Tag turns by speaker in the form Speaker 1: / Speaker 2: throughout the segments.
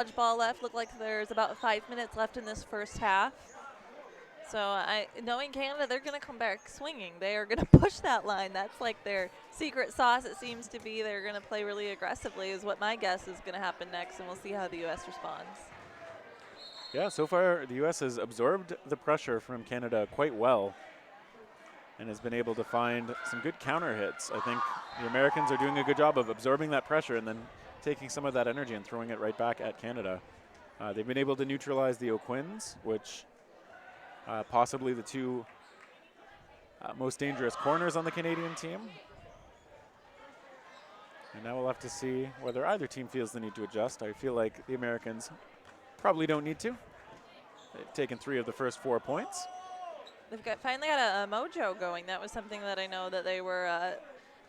Speaker 1: Dodgeball left. Look like there's about 5 minutes left in this first half. So knowing Canada, they're going to come back swinging. They are going to push that line. That's like their secret sauce, it seems to be. They're going to play really aggressively is what my guess is going to happen next, and we'll see how the U.S. responds.
Speaker 2: Yeah, so far the U.S. has absorbed the pressure from Canada quite well and has been able to find some good counter hits. I think the Americans are doing a good job of absorbing that pressure and then taking some of that energy and throwing it right back at Canada. They've been able to neutralize the O'Quinns, which possibly the two most dangerous corners on the Canadian team. And now we'll have to see whether either team feels the need to adjust. I feel like the Americans probably don't need to. They've taken 3 of the first 4 points.
Speaker 1: They've finally got a mojo going. That was something that I know that they were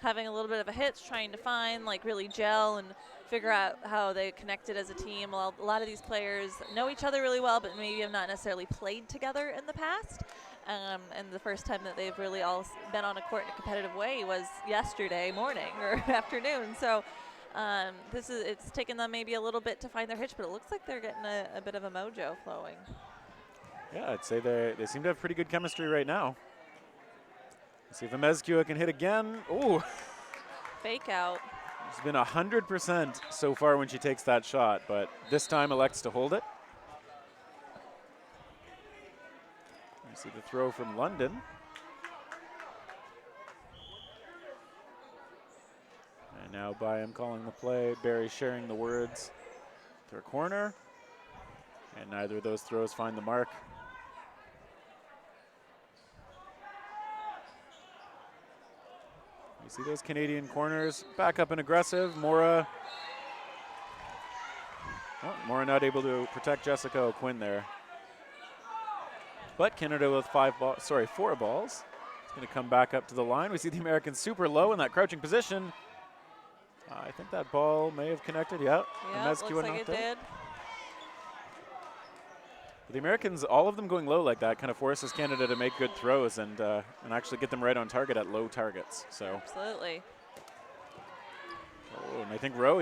Speaker 1: having a little bit of a hitch trying to find, like really gel and figure out how they connected as a team. Well, a lot of these players know each other really well, but maybe have not necessarily played together in the past. And the first time that they've really all been on a court in a competitive way was yesterday morning or afternoon. So it's taken them maybe a little bit to find their hitch, but it looks like they're getting a bit of a mojo flowing.
Speaker 2: Yeah, I'd say they seem to have pretty good chemistry right now. Let's see if Amezcua can hit again. Ooh.
Speaker 1: Fake out.
Speaker 2: She's been 100% so far when she takes that shot, but this time elects to hold it. You see the throw from London. And now Byam calling the play. Barry sharing the words to her corner. And neither of those throws find the mark. You see those Canadian corners back up and aggressive. Mora not able to protect Jessica O'Quinn there. But Canada with 4 balls. It's going to come back up to the line. We see the Americans super low in that crouching position. I think that ball may have connected. Yeah,
Speaker 1: looks like it did.
Speaker 2: The Americans, all of them going low like that, kind of forces Canada to make good throws and actually get them right on target at low targets. So
Speaker 1: absolutely.
Speaker 2: Oh, and I think Rowe,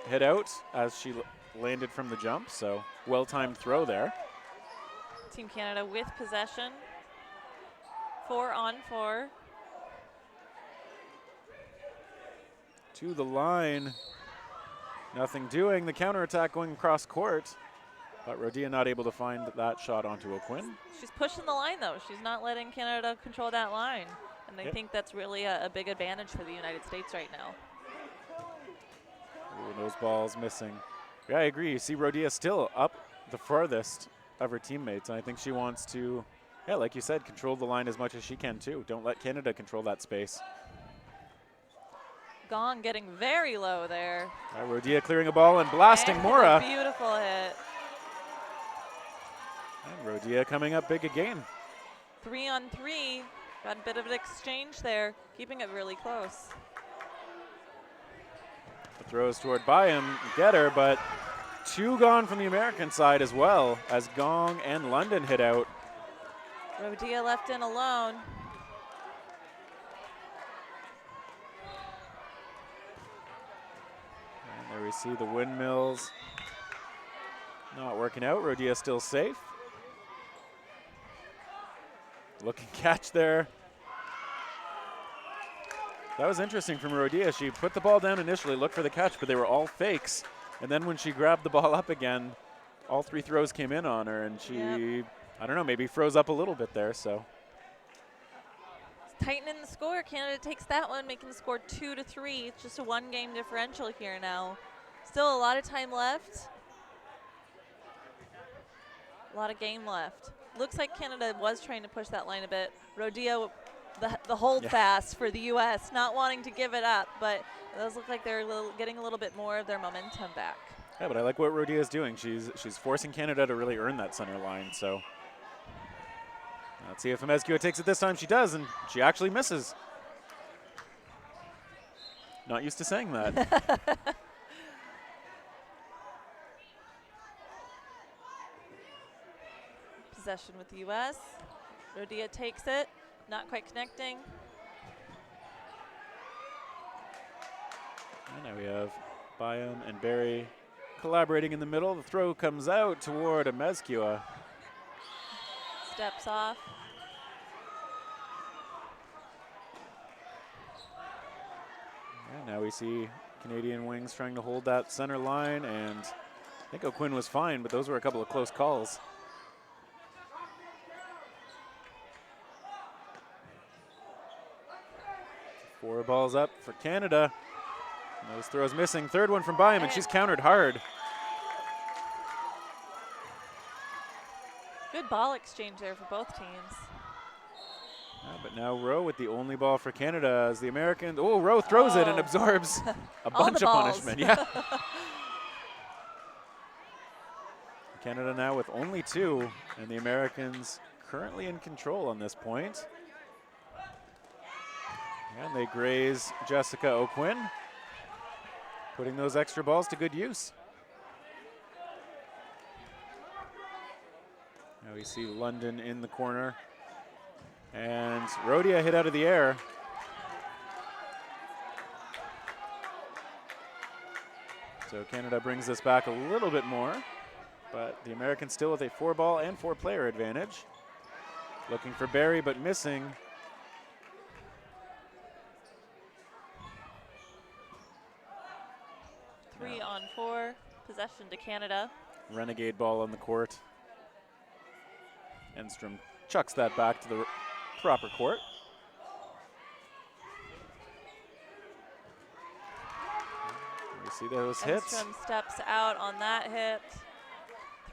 Speaker 2: hit out as she landed from the jump. So well-timed throw there.
Speaker 1: Team Canada with possession. 4-on-4.
Speaker 2: To the line. Nothing doing. The counterattack going across court. But Rodia not able to find that shot onto O'Quinn.
Speaker 1: She's pushing the line, though. She's not letting Canada control that line. And I think that's really a big advantage for the United States right now.
Speaker 2: Ooh, those balls missing. Yeah, I agree. You see Rodia still up the farthest of her teammates. And I think she wants to, like you said, control the line as much as she can, too. Don't let Canada control that space.
Speaker 1: Gong getting very low there.
Speaker 2: Rodia clearing a ball and blasting Mora.
Speaker 1: Beautiful hit.
Speaker 2: And Rodia coming up big again.
Speaker 1: 3-on-3. Got a bit of an exchange there, keeping it really close.
Speaker 2: The throws toward Byam, get her, but 2 gone from the American side as well as Gong and London hit out.
Speaker 1: Rodia left in alone.
Speaker 2: And there we see the windmills not working out. Rodia still safe. Looking catch there. That was interesting from Rodia. She put the ball down initially, looked for the catch, but they were all fakes. And then when she grabbed the ball up again, all 3 throws came in on her, and she, I don't know, maybe froze up a little bit there. So
Speaker 1: it's tightening the score. Canada takes that one, making the score 2-3. It's just a 1-game differential here now. Still a lot of time left. A lot of game left. Looks like Canada was trying to push that line a bit. Rodia, the hold fast for the U.S., not wanting to give it up, but those look like they're getting a little bit more of their momentum back.
Speaker 2: Yeah, but I like what Rodia is doing. She's forcing Canada to really earn that center line. So let's see if Amezcua takes it this time. She does, and she actually misses. Not used to saying that.
Speaker 1: Possession with the U.S. Rodia takes it, not quite connecting.
Speaker 2: And now we have Byam and Barry collaborating in the middle. The throw comes out toward Amezcua.
Speaker 1: Steps off.
Speaker 2: And now we see Canadian wings trying to hold that center line, and I think O'Quinn was fine, but those were a couple of close calls. Four balls up for Canada. And those throws missing. Third one from Byam, and she's countered hard.
Speaker 1: Good ball exchange there for both teams.
Speaker 2: But now Rowe with the only ball for Canada as the Americans. Oh, Rowe throws it and absorbs a bunch of punishment. Yeah. Canada now with only 2, and the Americans currently in control on this point. And they graze Jessica O'Quinn, putting those extra balls to good use. Now we see London in the corner. And Rhodia hit out of the air. So Canada brings this back a little bit more, but the Americans still with a 4-ball and 4-player advantage. Looking for Barry, but missing.
Speaker 1: Three on 4, possession to Canada.
Speaker 2: Renegade ball on the court. Enstrom chucks that back to the proper court. We see those hits.
Speaker 1: Enstrom steps out on that hit.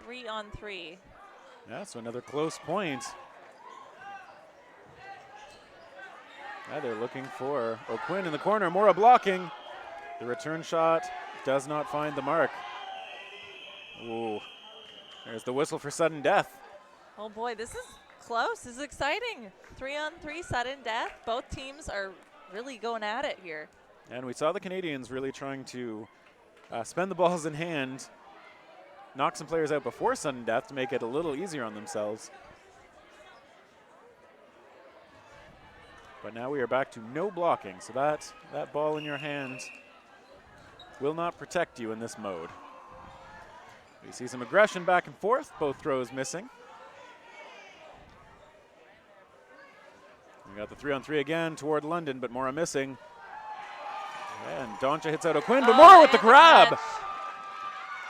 Speaker 1: 3 on 3.
Speaker 2: Yeah, so another close point. Yeah, they're looking for O'Quinn in the corner. Mora blocking. The return shot does not find the mark. Ooh, there's the whistle for sudden death.
Speaker 1: Oh boy, this is close. This is exciting. 3 on 3 sudden death. Both teams are really going at it here.
Speaker 2: And we saw the Canadians really trying to spend the balls in hand, knock some players out before sudden death to make it a little easier on themselves. But now we are back to no blocking, so that ball in your hand will not protect you in this mode. We see some aggression back and forth, both throws missing. We got the 3 on 3 again toward London, but Mora missing. And Doncha hits out O'Quinn, but Mora with the grab.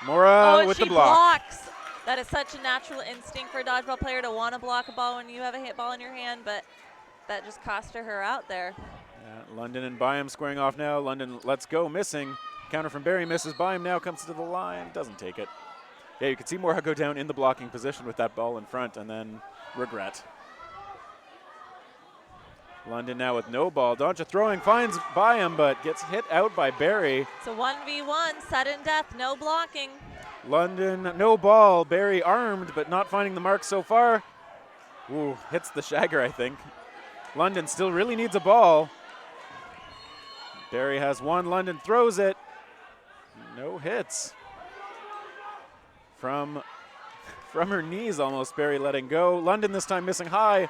Speaker 2: Mora with the block.
Speaker 1: Blocks. That is such a natural instinct for a dodgeball player to want to block a ball when you have a hit ball in your hand, but that just costed her out there.
Speaker 2: Yeah, London and Byam squaring off now. London lets go, missing. Counter from Barry misses. Byam now comes to the line, doesn't take it. Yeah, you can see Mora go down in the blocking position with that ball in front and then regret. London now with no ball. Doncha throwing, finds Byam, but gets hit out by Barry.
Speaker 1: It's a 1v1, sudden death, no blocking.
Speaker 2: London, no ball. Barry armed, but not finding the mark so far. Ooh, hits the shagger, I think. London still really needs a ball. Barry has one. London throws it. No hits. From her knees almost, Barry letting go. London this time missing high.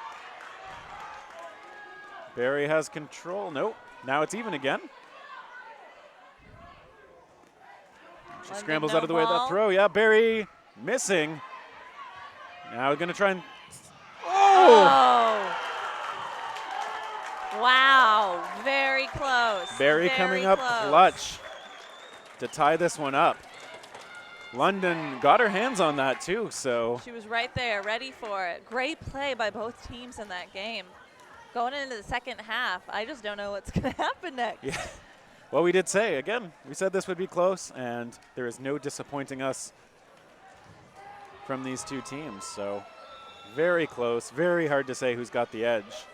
Speaker 2: Barry has control. Nope. Now it's even again. She
Speaker 1: London,
Speaker 2: scrambles
Speaker 1: no
Speaker 2: out of the way of that throw. Yeah, Barry missing. Now going to try and. Oh!
Speaker 1: Wow. Very close.
Speaker 2: Barry
Speaker 1: Very
Speaker 2: coming up
Speaker 1: close.
Speaker 2: clutch to tie this one up. London got her hands on that too, so.
Speaker 1: She was right there, ready for it. Great play by both teams in that game. Going into the second half, I just don't know what's going to happen next.
Speaker 2: Yeah. Well, we did say, again, we said this would be close, and there is no disappointing us from these two teams. So very close, very hard to say who's got the edge.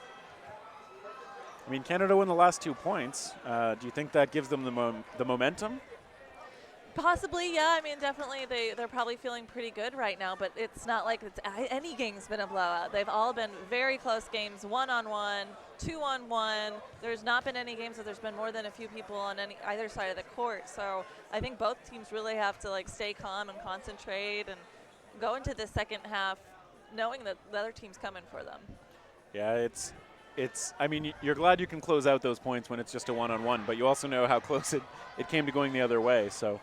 Speaker 2: I mean, Canada won the last 2 points. Do you think that gives them the momentum?
Speaker 1: Possibly, yeah. I mean, definitely they're probably feeling pretty good right now, but it's not like any game's been a blowout. They've all been very close games, 1-on-1, 2-on-1. There's not been any games that there's been more than a few people on either side of the court. So I think both teams really have to stay calm and concentrate and go into the second half knowing that the other team's coming for them.
Speaker 2: Yeah, I mean, you're glad you can close out those points when it's just a 1-on-1, but you also know how close it came to going the other way. So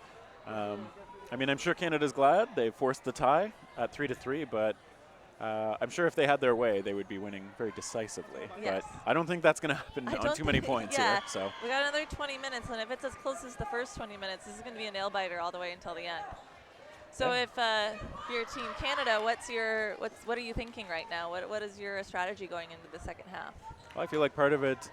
Speaker 2: I mean, I'm sure Canada's glad they forced the tie at 3-3, but I'm sure if they had their way, they would be winning very decisively.
Speaker 1: Yes.
Speaker 2: But I don't think that's going to happen on too many points
Speaker 1: yeah.
Speaker 2: here. So
Speaker 1: we got another 20 minutes, and if it's as close as the first 20 minutes, this is going to be a nail biter all the way until the end. So if you're Team Canada, what are you thinking right now? What is your strategy going into the second half?
Speaker 2: Well, I feel like part of it,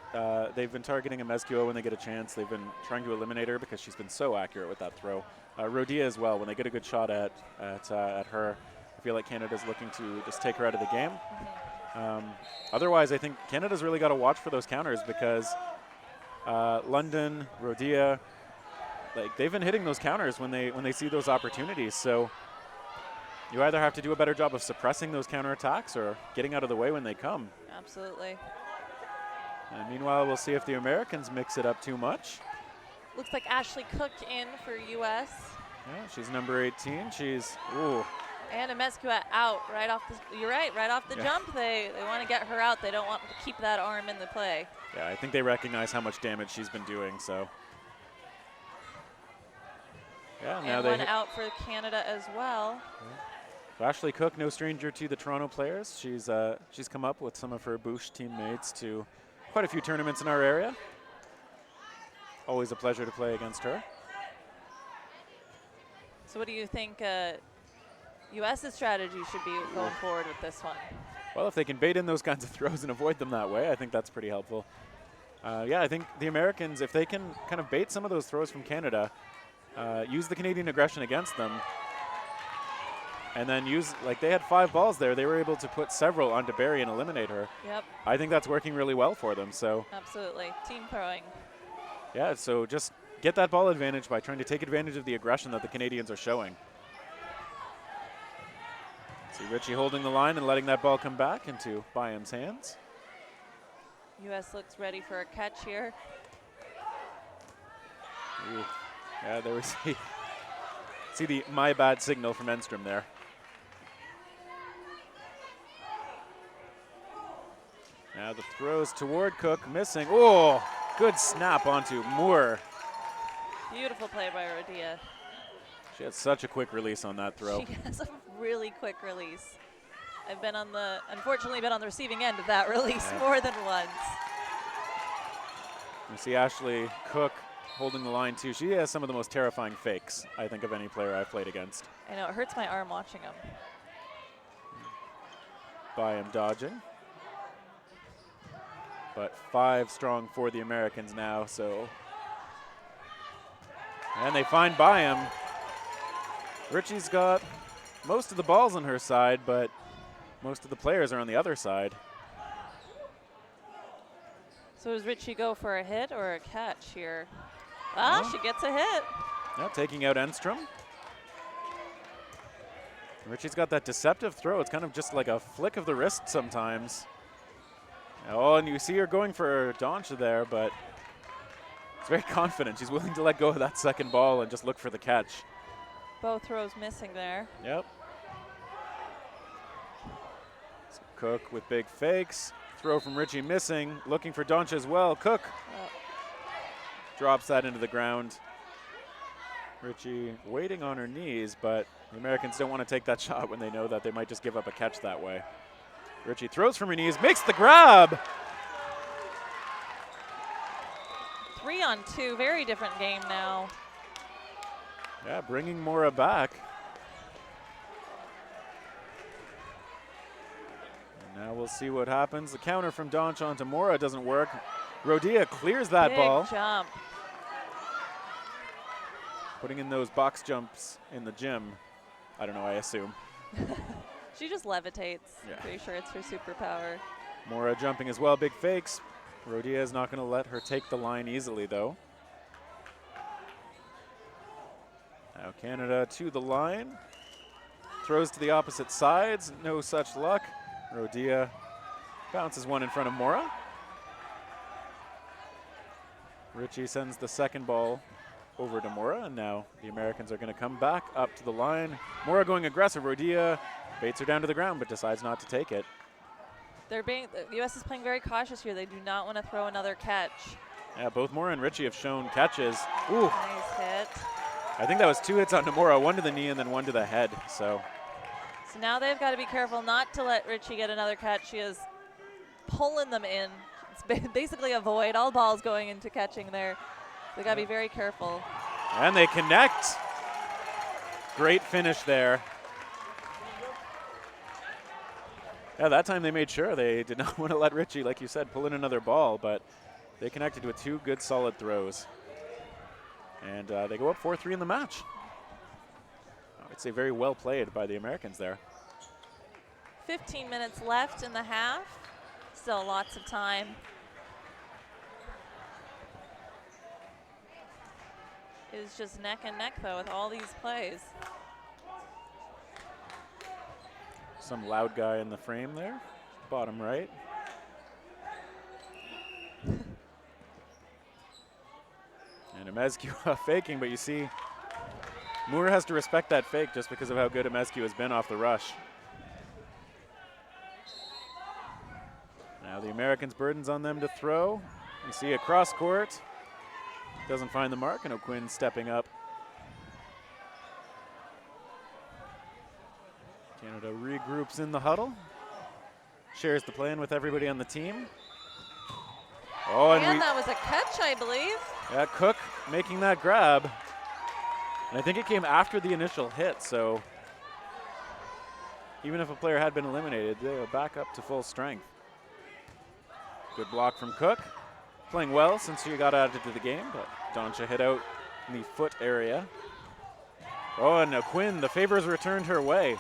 Speaker 2: they've been targeting Amezcua when they get a chance. They've been trying to eliminate her because she's been so accurate with that throw. Rodia as well, when they get a good shot at her, I feel like Canada's looking to just take her out of the game. Otherwise, I think Canada's really got to watch for those counters because London, Rodia, like they've been hitting those counters when they see those opportunities. So you either have to do a better job of suppressing those counterattacks or getting out of the way when they come.
Speaker 1: Absolutely.
Speaker 2: And meanwhile, we'll see if the Americans mix it up too much.
Speaker 1: Looks like Ashley Cook in for U.S.
Speaker 2: Yeah, she's number 18. She's, ooh.
Speaker 1: And Amezcua out right off the, you're right off the jump. They want to get her out. They don't want to keep that arm in the play.
Speaker 2: Yeah, I think they recognize how much damage she's been doing, so. Yeah, now
Speaker 1: and
Speaker 2: they
Speaker 1: one out for Canada as well.
Speaker 2: Yeah. So Ashley Cook, no stranger to the Toronto players. She's come up with some of her Boosh teammates to quite a few tournaments in our area. Always a pleasure to play against her.
Speaker 1: So what do you think U.S.'s strategy should be going forward with this one?
Speaker 2: Well, if they can bait in those kinds of throws and avoid them that way, I think that's pretty helpful. Yeah, I think the Americans, if they can kind of bait some of those throws from Canada, use the Canadian aggression against them, and then use, like they had 5 balls there, they were able to put several onto Barry and eliminate her.
Speaker 1: Yep.
Speaker 2: I think that's working really well for them, so.
Speaker 1: Absolutely, team throwing.
Speaker 2: Yeah, so just get that ball advantage by trying to take advantage of the aggression that the Canadians are showing. See Richie holding the line and letting that ball come back into Byam's hands.
Speaker 1: U.S. looks ready for a catch here.
Speaker 2: Ooh. Yeah, there we see the my bad signal from Enstrom there. Now the throws toward Cook, missing. Oh, good snap onto Moore.
Speaker 1: Beautiful play by Rodia.
Speaker 2: She had such a quick release on that throw.
Speaker 1: She has a really quick release. I've unfortunately been on the receiving end of that release more than once.
Speaker 2: You see Ashley Cook holding the line too. She has some of the most terrifying fakes, I think, of any player I've played against.
Speaker 1: I know, it hurts my arm watching him.
Speaker 2: Byam dodging. But 5 strong for the Americans now, so. And they find Byam. Richie's got most of the balls on her side, but most of the players are on the other side.
Speaker 1: So does Richie go for a hit or a catch here? Ah, she gets a hit.
Speaker 2: Yeah, taking out Enstrom. Richie's got that deceptive throw. It's kind of just like a flick of the wrist sometimes. Oh, and you see her going for Doncha there, but it's very confident. She's willing to let go of that second ball and just look for the catch.
Speaker 1: Both throws missing there.
Speaker 2: Yep. So Cook with big fakes. Throw from Richie missing. Looking for Doncha as well. Cook drops that into the ground. Richie waiting on her knees, but the Americans don't want to take that shot when they know that they might just give up a catch that way. Richie throws from her knees, makes the grab.
Speaker 1: 3-on-2, very different game now.
Speaker 2: Yeah, bringing Mora back. And now we'll see what happens. The counter from Doncha onto Mora doesn't work. Rodia clears that
Speaker 1: Big
Speaker 2: ball.
Speaker 1: Jump.
Speaker 2: Putting in those box jumps in the gym. I don't know, I assume.
Speaker 1: She just levitates.
Speaker 2: Yeah.
Speaker 1: I'm pretty sure it's her superpower.
Speaker 2: Mora jumping as well, big fakes. Rodia is not going to let her take the line easily, though. Now Canada to the line. Throws to the opposite sides, no such luck. Rodia bounces one in front of Mora. Richie sends the second ball over to Mora, and now the Americans are going to come back up to the line. Mora going aggressive. Rodia baits her down to the ground, but decides not to take it.
Speaker 1: The U.S. is playing very cautious here. They do not want to throw another catch.
Speaker 2: Yeah, both Mora and Richie have shown catches. Ooh.
Speaker 1: Nice hit.
Speaker 2: I think that was 2 hits on Nomura, 1 to the knee and then 1 to the head. So
Speaker 1: now they've got to be careful not to let Richie get another catch. She is pulling them in. It's basically a void. All balls going into catching there. They got to be very careful.
Speaker 2: And they connect. Great finish there. Yeah, that time they made sure they did not want to let Richie, like you said, pull in another ball, but they connected with 2 good solid throws. And they go up 4-3 in the match. I would say very well played by the Americans there.
Speaker 1: 15 minutes left in the half. Still lots of time. It is just neck and neck, though, with all these plays.
Speaker 2: Some loud guy in the frame there, bottom right. And Emezcua faking, but you see Moore has to respect that fake just because of how good Emezcua has been off the rush. Now the Americans' burden's on them to throw. You see across court, doesn't find the mark, and O'Quinn stepping up. Canada regroups in the huddle, shares the plan with everybody on the team. Oh,
Speaker 1: and that was a catch, I believe.
Speaker 2: Yeah, Cook making that grab. And I think it came after the initial hit, so even if a player had been eliminated, they were back up to full strength. Good block from Cook. Playing well since she got added to the game, but Doncha hit out in the foot area. Oh, and O'Quinn, the favors returned her way.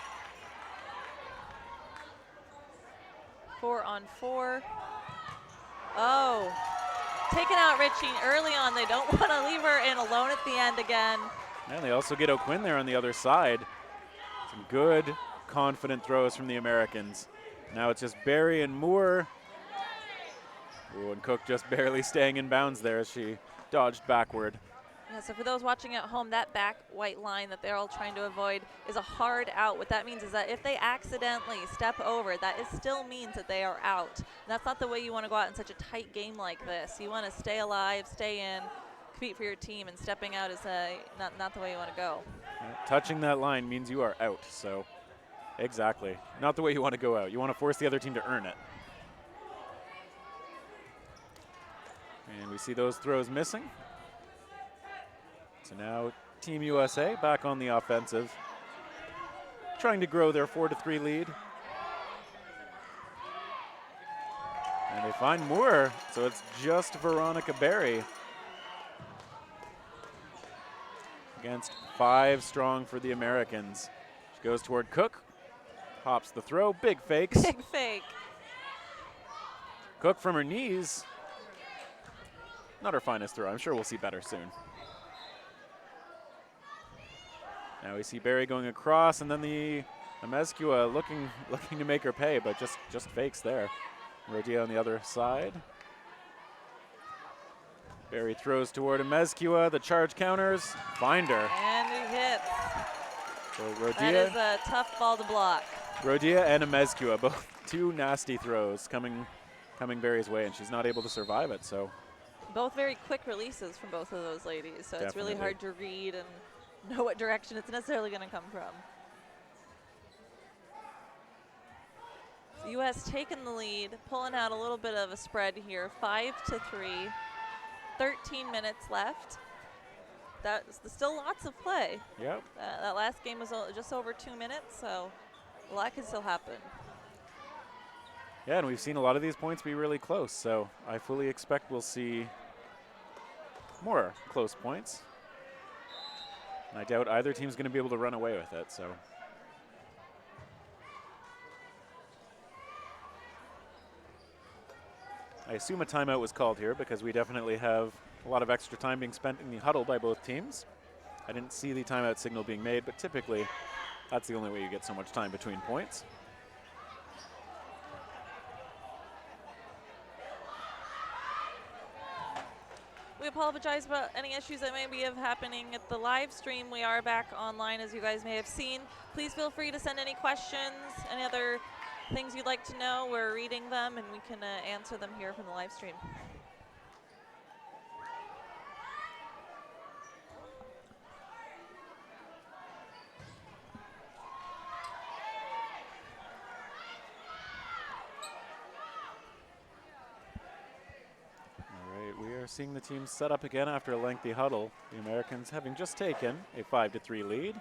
Speaker 1: 4 on 4. Oh, taking out Richie early on. They don't want to leave her in alone at the end again.
Speaker 2: And they also get O'Quinn there on the other side. Some good, confident throws from the Americans. Now it's just Barry and Moore. Ooh, and Cook just barely staying in bounds there as she dodged backward.
Speaker 1: Yeah, so for those watching at home, that back white line that they're all trying to avoid is a hard out. What that means is that if they accidentally step over, that still means that they are out. And that's not the way you want to go out in such a tight game like this. You want to stay alive, stay in, compete for your team, and stepping out is not the way you want to go.
Speaker 2: Touching that line means you are out, so exactly. Not the way you want to go out. You want to force the other team to earn it. And we see those throws missing. So now Team USA back on the offensive, trying to grow their 4-3 lead. And they find Moore, so it's just Veronica Berry against 5 strong for the Americans. She goes toward Cook, hops the throw, big fakes.
Speaker 1: Big fake.
Speaker 2: Cook from her knees. Not her finest throw. I'm sure we'll see better soon. Now we see Barry going across, and then the Emezcua looking to make her pay, but just fakes there. Rodia on the other side. Barry throws toward Emezcua. The charge counters. Find her.
Speaker 1: And he hits.
Speaker 2: So Rodia.
Speaker 1: That is a tough ball to block.
Speaker 2: Rodia and Emezcua, both 2 nasty throws coming Barry's way, and she's not able to survive it. So
Speaker 1: both very quick releases from both of those ladies, so
Speaker 2: Definitely.
Speaker 1: It's really hard to read and know what direction it's necessarily going to come from. The U.S. taking the lead, pulling out a little bit of a spread here, 5-3, 13 minutes left. That's still lots of play.
Speaker 2: Yep.
Speaker 1: That last game was just over 2 minutes, so a lot can still happen.
Speaker 2: Yeah, and we've seen a lot of these points be really close, so I fully expect we'll see more close points. And I doubt either team's going to be able to run away with it, so. I assume a timeout was called here because we definitely have a lot of extra time being spent in the huddle by both teams. I didn't see the timeout signal being made, but typically that's the only way you get so much time between points.
Speaker 1: We apologize about any issues that may be happening at the live stream. We are back online, as you guys may have seen. Please feel free to send any questions, any other things you'd like to know. We're reading them, and we can answer them here from the live stream.
Speaker 2: seeing the team set up again after a lengthy huddle. The Americans having just taken a 5-3 lead.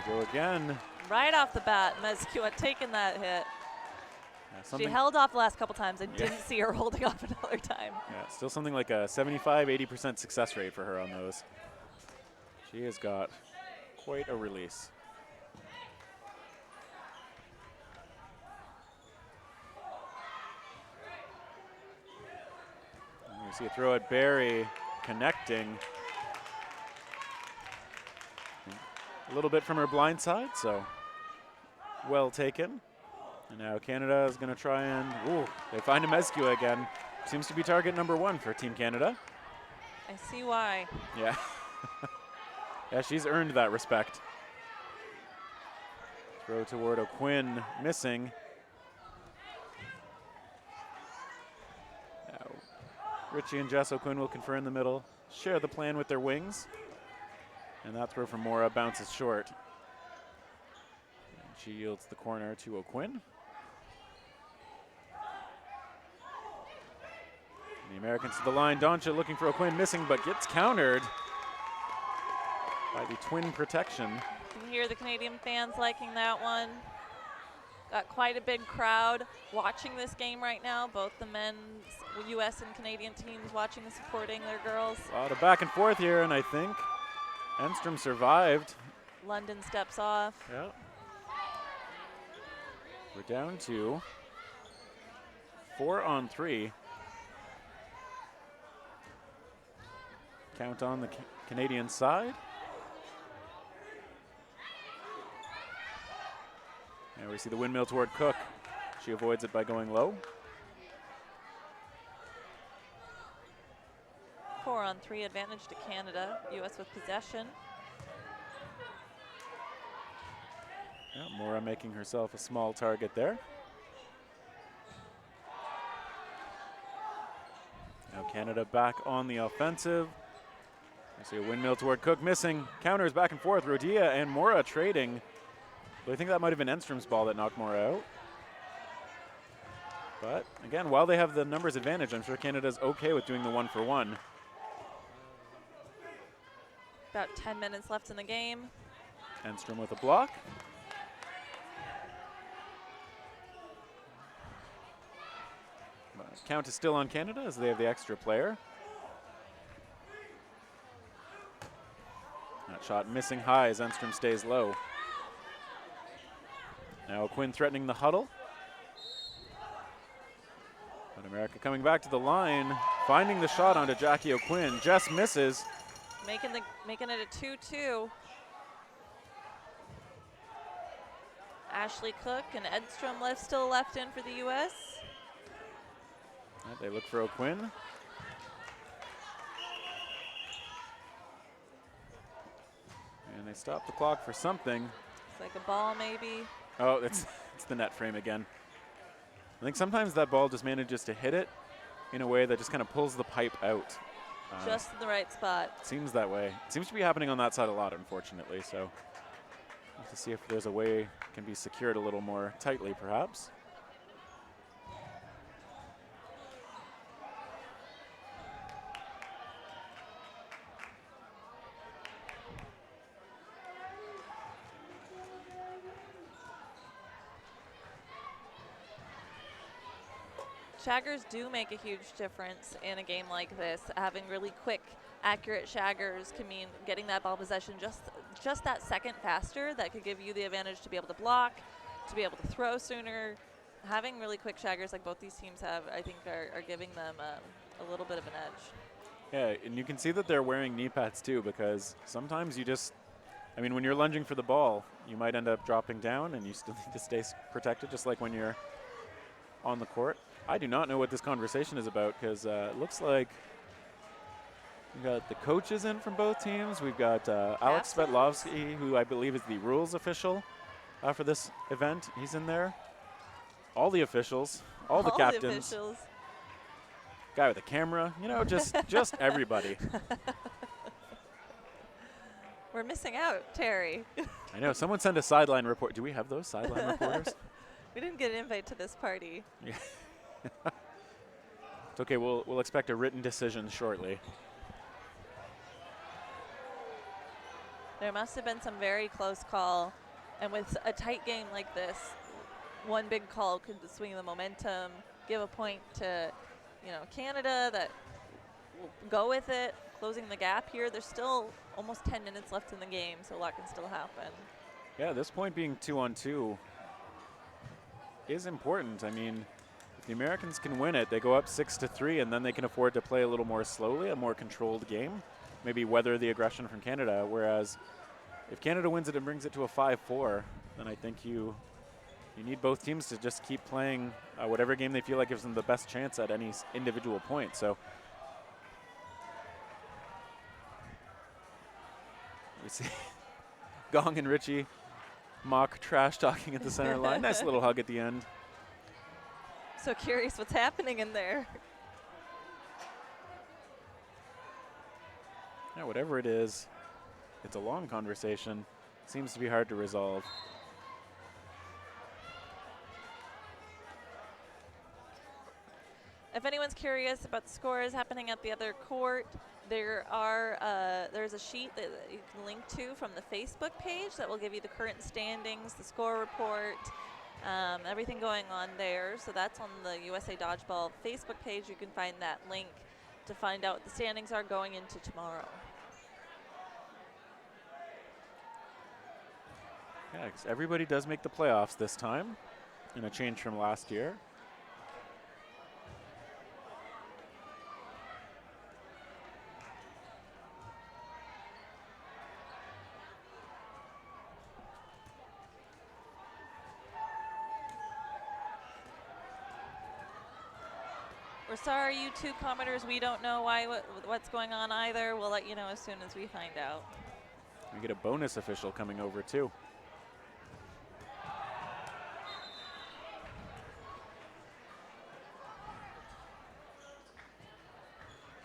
Speaker 2: There we go again.
Speaker 1: Right off the bat, Mezcua taking that hit.
Speaker 2: Yeah,
Speaker 1: she held off the last couple times. I didn't see her holding off another time.
Speaker 2: Yeah, still something like a 75-80% success rate for her on those. She has got quite a release. And you see a throw at Barry, connecting. A little bit from her blind side, so well taken. And now Canada is going to try and, ooh, they find a Mezcua again. Seems to be target number 1 for Team Canada.
Speaker 1: I see why.
Speaker 2: Yeah. Yeah, she's earned that respect. Throw toward O'Quinn, missing. Now, Richie and Jess O'Quinn will confer in the middle, share the plan with their wings. And that throw from Mora bounces short. And she yields the corner to O'Quinn. The Americans to the line. Doncha looking for O'Quinn, missing, but gets countered by the twin protection.
Speaker 1: You can hear the Canadian fans liking that one. Got quite a big crowd watching this game right now. Both the men's U.S. and Canadian teams watching and supporting their girls.
Speaker 2: A lot of back and forth here, and I think Enstrom survived.
Speaker 1: London steps off.
Speaker 2: Yeah. We're down to 4-on-3. Count on the Canadian side. And we see the windmill toward Cook. She avoids it by going low.
Speaker 1: 4-on-3 advantage to Canada. U.S. with possession.
Speaker 2: Yeah, Mora making herself a small target there. Now Canada back on the offensive. I see a windmill toward Cook, missing. Counters back and forth. Rodia and Mora trading. But I think that might have been Enstrom's ball that knocked Mora out. But again, while they have the numbers advantage, I'm sure Canada's okay with doing the 1-for-1.
Speaker 1: About 10 minutes left in the game.
Speaker 2: Enstrom with a block. Count is still on Canada as they have the extra player. That shot missing high as Enstrom stays low. Now Quinn threatening the huddle. But America coming back to the line, finding the shot onto Jackie O'Quinn. Jess misses.
Speaker 1: Making it a 2-2. Ashley Cook and Edstrom still left in for the U.S.
Speaker 2: Right, they look for O'Quinn. And they stop the clock for something.
Speaker 1: It's like a ball maybe.
Speaker 2: Oh, it's the net frame again. I think sometimes that ball just manages to hit it in a way that just kind of pulls the pipe out.
Speaker 1: Just in the right spot.
Speaker 2: Seems that way. It seems to be happening on that side a lot, unfortunately. So we'll have to see if there's a way it can be secured a little more tightly, perhaps.
Speaker 1: Shaggers do make a huge difference in a game like this. Having really quick, accurate shaggers can mean getting that ball possession just that second faster. That could give you the advantage to be able to block, to be able to throw sooner. Having really quick shaggers like both these teams have, I think, are giving them a little bit of an edge.
Speaker 2: Yeah, and you can see that they're wearing knee pads too, because sometimes you just, I mean, when you're lunging for the ball, you might end up dropping down and you still need to stay protected, just like when you're on the court. I do not know what this conversation is about, because it looks like we've got the coaches in from both teams. We've got Alex Svetlovsky, who I believe is the rules official for this event. He's in there. All the officials, all the captains.
Speaker 1: The officials.
Speaker 2: Guy with a camera, you know, just everybody.
Speaker 1: We're missing out, Terry.
Speaker 2: I know. Someone send a sideline report. Do we have those sideline reporters?
Speaker 1: We didn't get an invite to this party.
Speaker 2: Yeah. It's okay. We'll expect a written decision shortly.
Speaker 1: There must have been some very close call. And with a tight game like this, one big call could swing the momentum, give a point to, Canada that will go with it, closing the gap here. There's still almost 10 minutes left in the game, so a lot can still happen.
Speaker 2: Yeah, this point being 2-on-2 is important. I mean, if the Americans can win it, they go up 6-3, and then they can afford to play a little more slowly, a more controlled game, maybe weather the aggression from Canada. Whereas if Canada wins it and brings it to a 5-4, then I think you need both teams to just keep playing whatever game they feel like gives them the best chance at any individual point. So we see Gong and Richie mock trash talking at the center line. Nice little hug at the end.
Speaker 1: So curious what's happening in there.
Speaker 2: Yeah, whatever it is, it's a long conversation. Seems to be hard to resolve.
Speaker 1: If anyone's curious about the scores happening at the other court, there's a sheet that you can link to from the Facebook page that will give you the current standings, the score report, everything going on there. So that's on the USA Dodgeball Facebook page. You can find that link to find out what the standings are going into tomorrow.
Speaker 2: Yeah, 'cause everybody does make the playoffs this time, in a change from last year.
Speaker 1: We're sorry, you two commenters. We don't know what's going on either. We'll let you know as soon as we find out.
Speaker 2: We get a bonus official coming over too.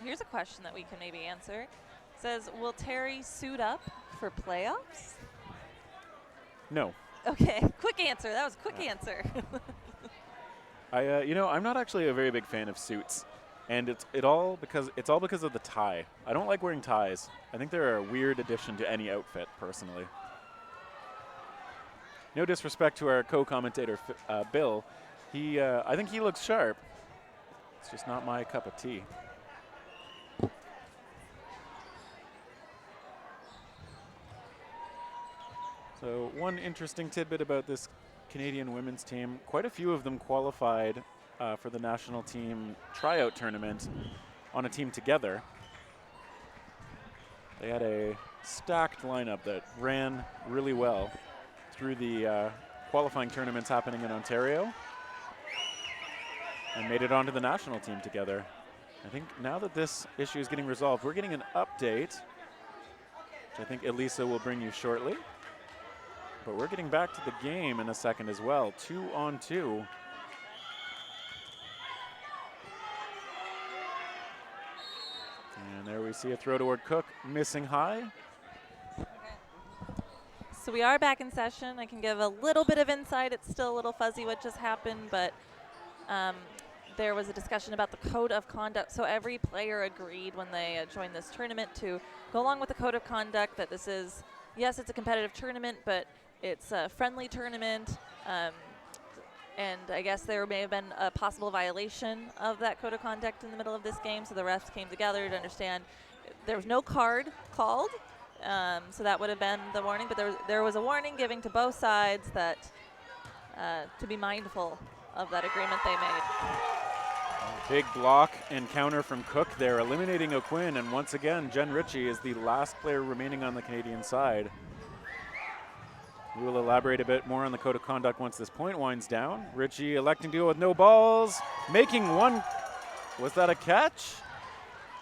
Speaker 1: Here's a question that we can maybe answer. It says, will Terry suit up for playoffs?
Speaker 2: No.
Speaker 1: Okay, quick answer. That was a quick answer.
Speaker 2: I'm not actually a very big fan of suits, and it's all because of the tie. I don't like wearing ties. I think they're a weird addition to any outfit, personally. No disrespect to our co-commentator, Bill. I think he looks sharp. It's just not my cup of tea. So one interesting tidbit about this Canadian women's team, quite a few of them qualified for the national team tryout tournament on a team together. They had a stacked lineup that ran really well through the qualifying tournaments happening in Ontario and made it onto the national team together. I think now that this issue is getting resolved, we're getting an update, which I think Elisa will bring you shortly. But we're getting back to the game in a second as well. 2-on-2. And there we see a throw toward Cook, missing high.
Speaker 1: So we are back in session. I can give a little bit of insight. It's still a little fuzzy what just happened, but there was a discussion about the code of conduct. So every player agreed when they joined this tournament to go along with the code of conduct that this is, yes, it's a competitive tournament, but it's a friendly tournament, and I guess there may have been a possible violation of that code of conduct in the middle of this game, so the refs came together to understand there was no card called, so that would have been the warning, but there was a warning giving to both sides that to be mindful of that agreement they made.
Speaker 2: Big block and counter from Cook there, eliminating O'Quinn, and once again, Jen Ritchie is the last player remaining on the Canadian side. We will elaborate a bit more on the code of conduct once this point winds down. Ritchie electing to go with no balls, making one. Was that a catch?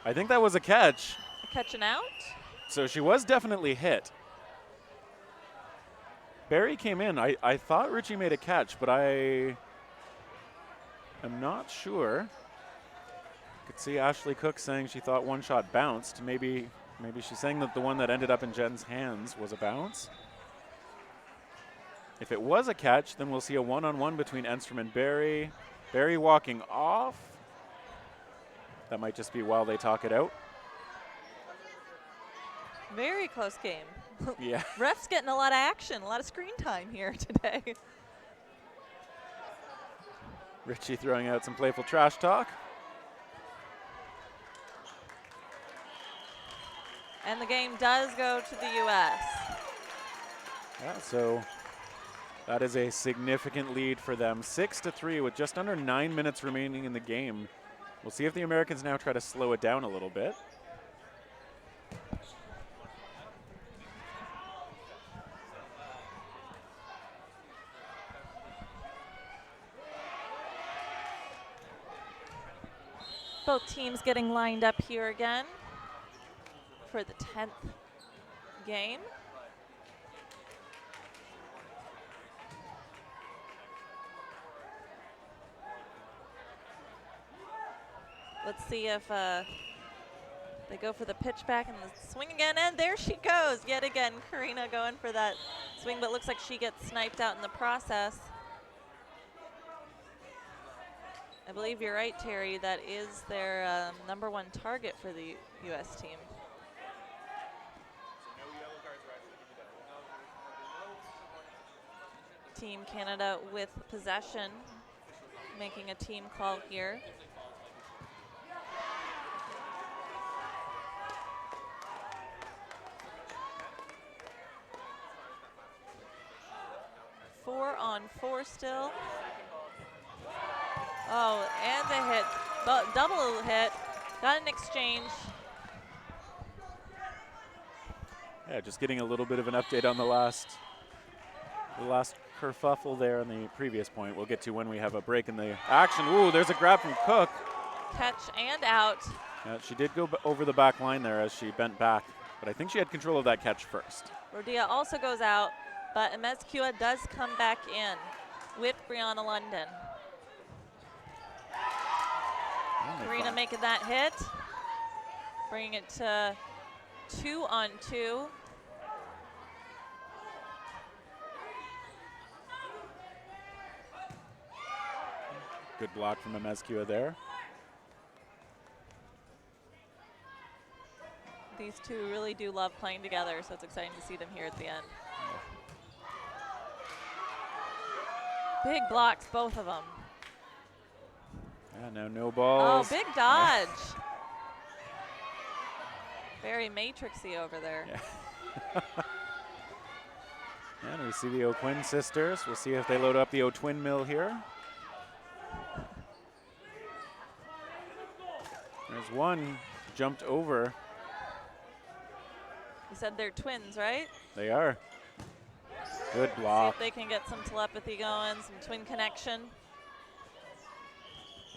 Speaker 2: I think that was a catch.
Speaker 1: A catch and out?
Speaker 2: So she was definitely hit. Barry came in. I thought Ritchie made a catch, but I am not sure. Could see Ashley Cook saying she thought one shot bounced. Maybe she's saying that the one that ended up in Jen's hands was a bounce. If it was a catch, then we'll see a one-on-one between Enstrom and Barry. Barry walking off. That might just be while they talk it out.
Speaker 1: Very close game.
Speaker 2: Yeah.
Speaker 1: Ref's getting a lot of action, a lot of screen time here today.
Speaker 2: Richie throwing out some playful trash talk.
Speaker 1: And the game does go to the U.S.
Speaker 2: Yeah, so that is a significant lead for them. 6-3 with just under 9 minutes remaining in the game. We'll see if the Americans now try to slow it down a little bit.
Speaker 1: Both teams getting lined up here again for the 10th game. Let's see if they go for the pitch back and the swing again, and there she goes yet again. Karina going for that swing, but looks like she gets sniped out in the process. I believe you're right, Terry. That is their #1 target for the U.S. team. Team Canada with possession, making a team call here. Four on four still. Oh, and a hit, double hit, got an exchange.
Speaker 2: Yeah, just getting a little bit of an update on the last kerfuffle there on the previous point. We'll get to when we have a break in the action. Ooh, there's a grab from Cook.
Speaker 1: Catch and out.
Speaker 2: Yeah, she did go over the back line there as she bent back, but I think she had control of that catch first.
Speaker 1: Rodia also goes out, but Amezcua does come back in with Brianna London. Karina making that hit, bringing it to 2 on 2.
Speaker 2: Good block from Amezcua there.
Speaker 1: These two really do love playing together, so it's exciting to see them here at the end. Big blocks, both of them.
Speaker 2: Yeah, now no balls.
Speaker 1: Oh, big dodge. Very matrixy over there.
Speaker 2: Yeah. And we see the O'Quinn sisters. We'll see if they load up the O'Twin mill here. There's one jumped over.
Speaker 1: You said they're twins, right?
Speaker 2: They are. Good block.
Speaker 1: See if they can get some telepathy going, some twin connection.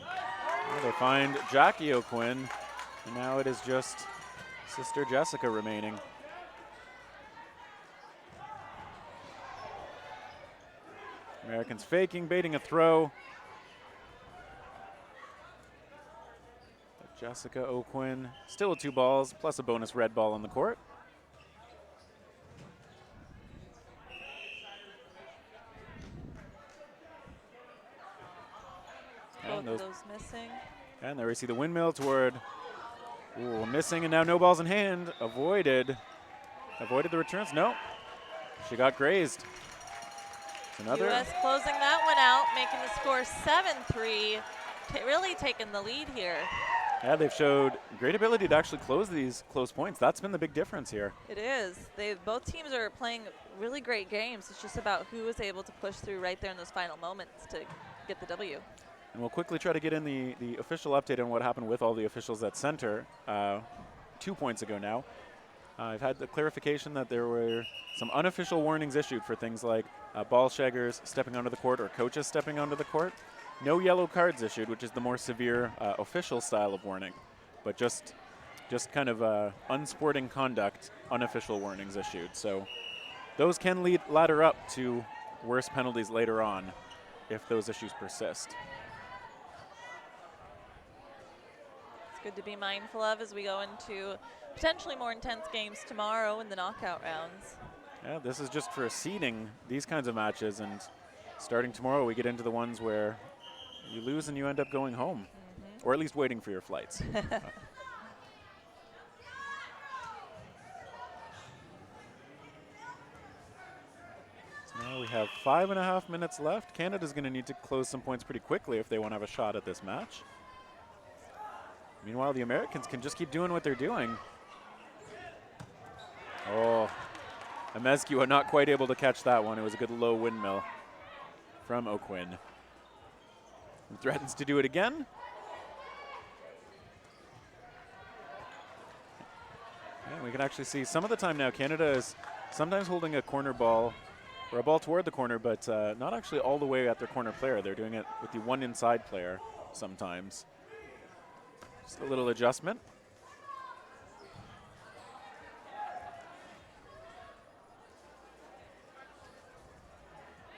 Speaker 2: Well, they find Jackie O'Quinn, and now it is just sister Jessica remaining. Americans faking, baiting a throw. But Jessica O'Quinn still with 2 balls, plus a bonus red ball on the court.
Speaker 1: Both of those missing.
Speaker 2: And there we see the windmill toward, missing, and now no balls in hand. Avoided the returns. No, she got grazed. It's another.
Speaker 1: U.S. closing that one out, making the score 7-3. Really taking the lead here.
Speaker 2: Yeah, they've showed great ability to actually close these close points. That's been the big difference here.
Speaker 1: It is. Both teams are playing really great games. It's just about who was able to push through right there in those final moments to get the W.
Speaker 2: And we'll quickly try to get in the official update on what happened with all the officials at center 2 points ago now. I've had the clarification that there were some unofficial warnings issued for things like ball shaggers stepping onto the court or coaches stepping onto the court. No yellow cards issued, which is the more severe official style of warning, but just kind of unsporting conduct, unofficial warnings issued. So those can ladder up to worse penalties later on if those issues persist.
Speaker 1: It's good to be mindful of as we go into potentially more intense games tomorrow in the knockout rounds.
Speaker 2: Yeah, this is just for seeding these kinds of matches, and starting tomorrow we get into the ones where you lose and you end up going home, or at least waiting for your flights. So now we have 5.5 minutes left. Canada's going to need to close some points pretty quickly if they want to have a shot at this match. Meanwhile, the Americans can just keep doing what they're doing. Oh, Amezcua not quite able to catch that one. It was a good low windmill from O'Quinn. He threatens to do it again. Yeah, we can actually see some of the time now Canada is sometimes holding a corner ball or a ball toward the corner, but not actually all the way at their corner player. They're doing it with the one inside player sometimes. Just a little adjustment.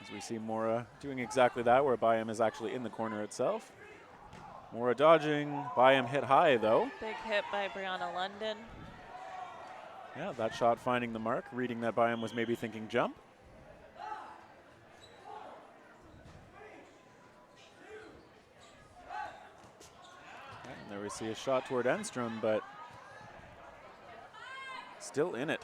Speaker 2: As we see Mora doing exactly that, where Byam is actually in the corner itself. Mora dodging. Byam hit high, though.
Speaker 1: Big hit by Brianna London.
Speaker 2: Yeah, that shot finding the mark, reading that Byam was maybe thinking jump. And there we see a shot toward Enstrom, but still in it.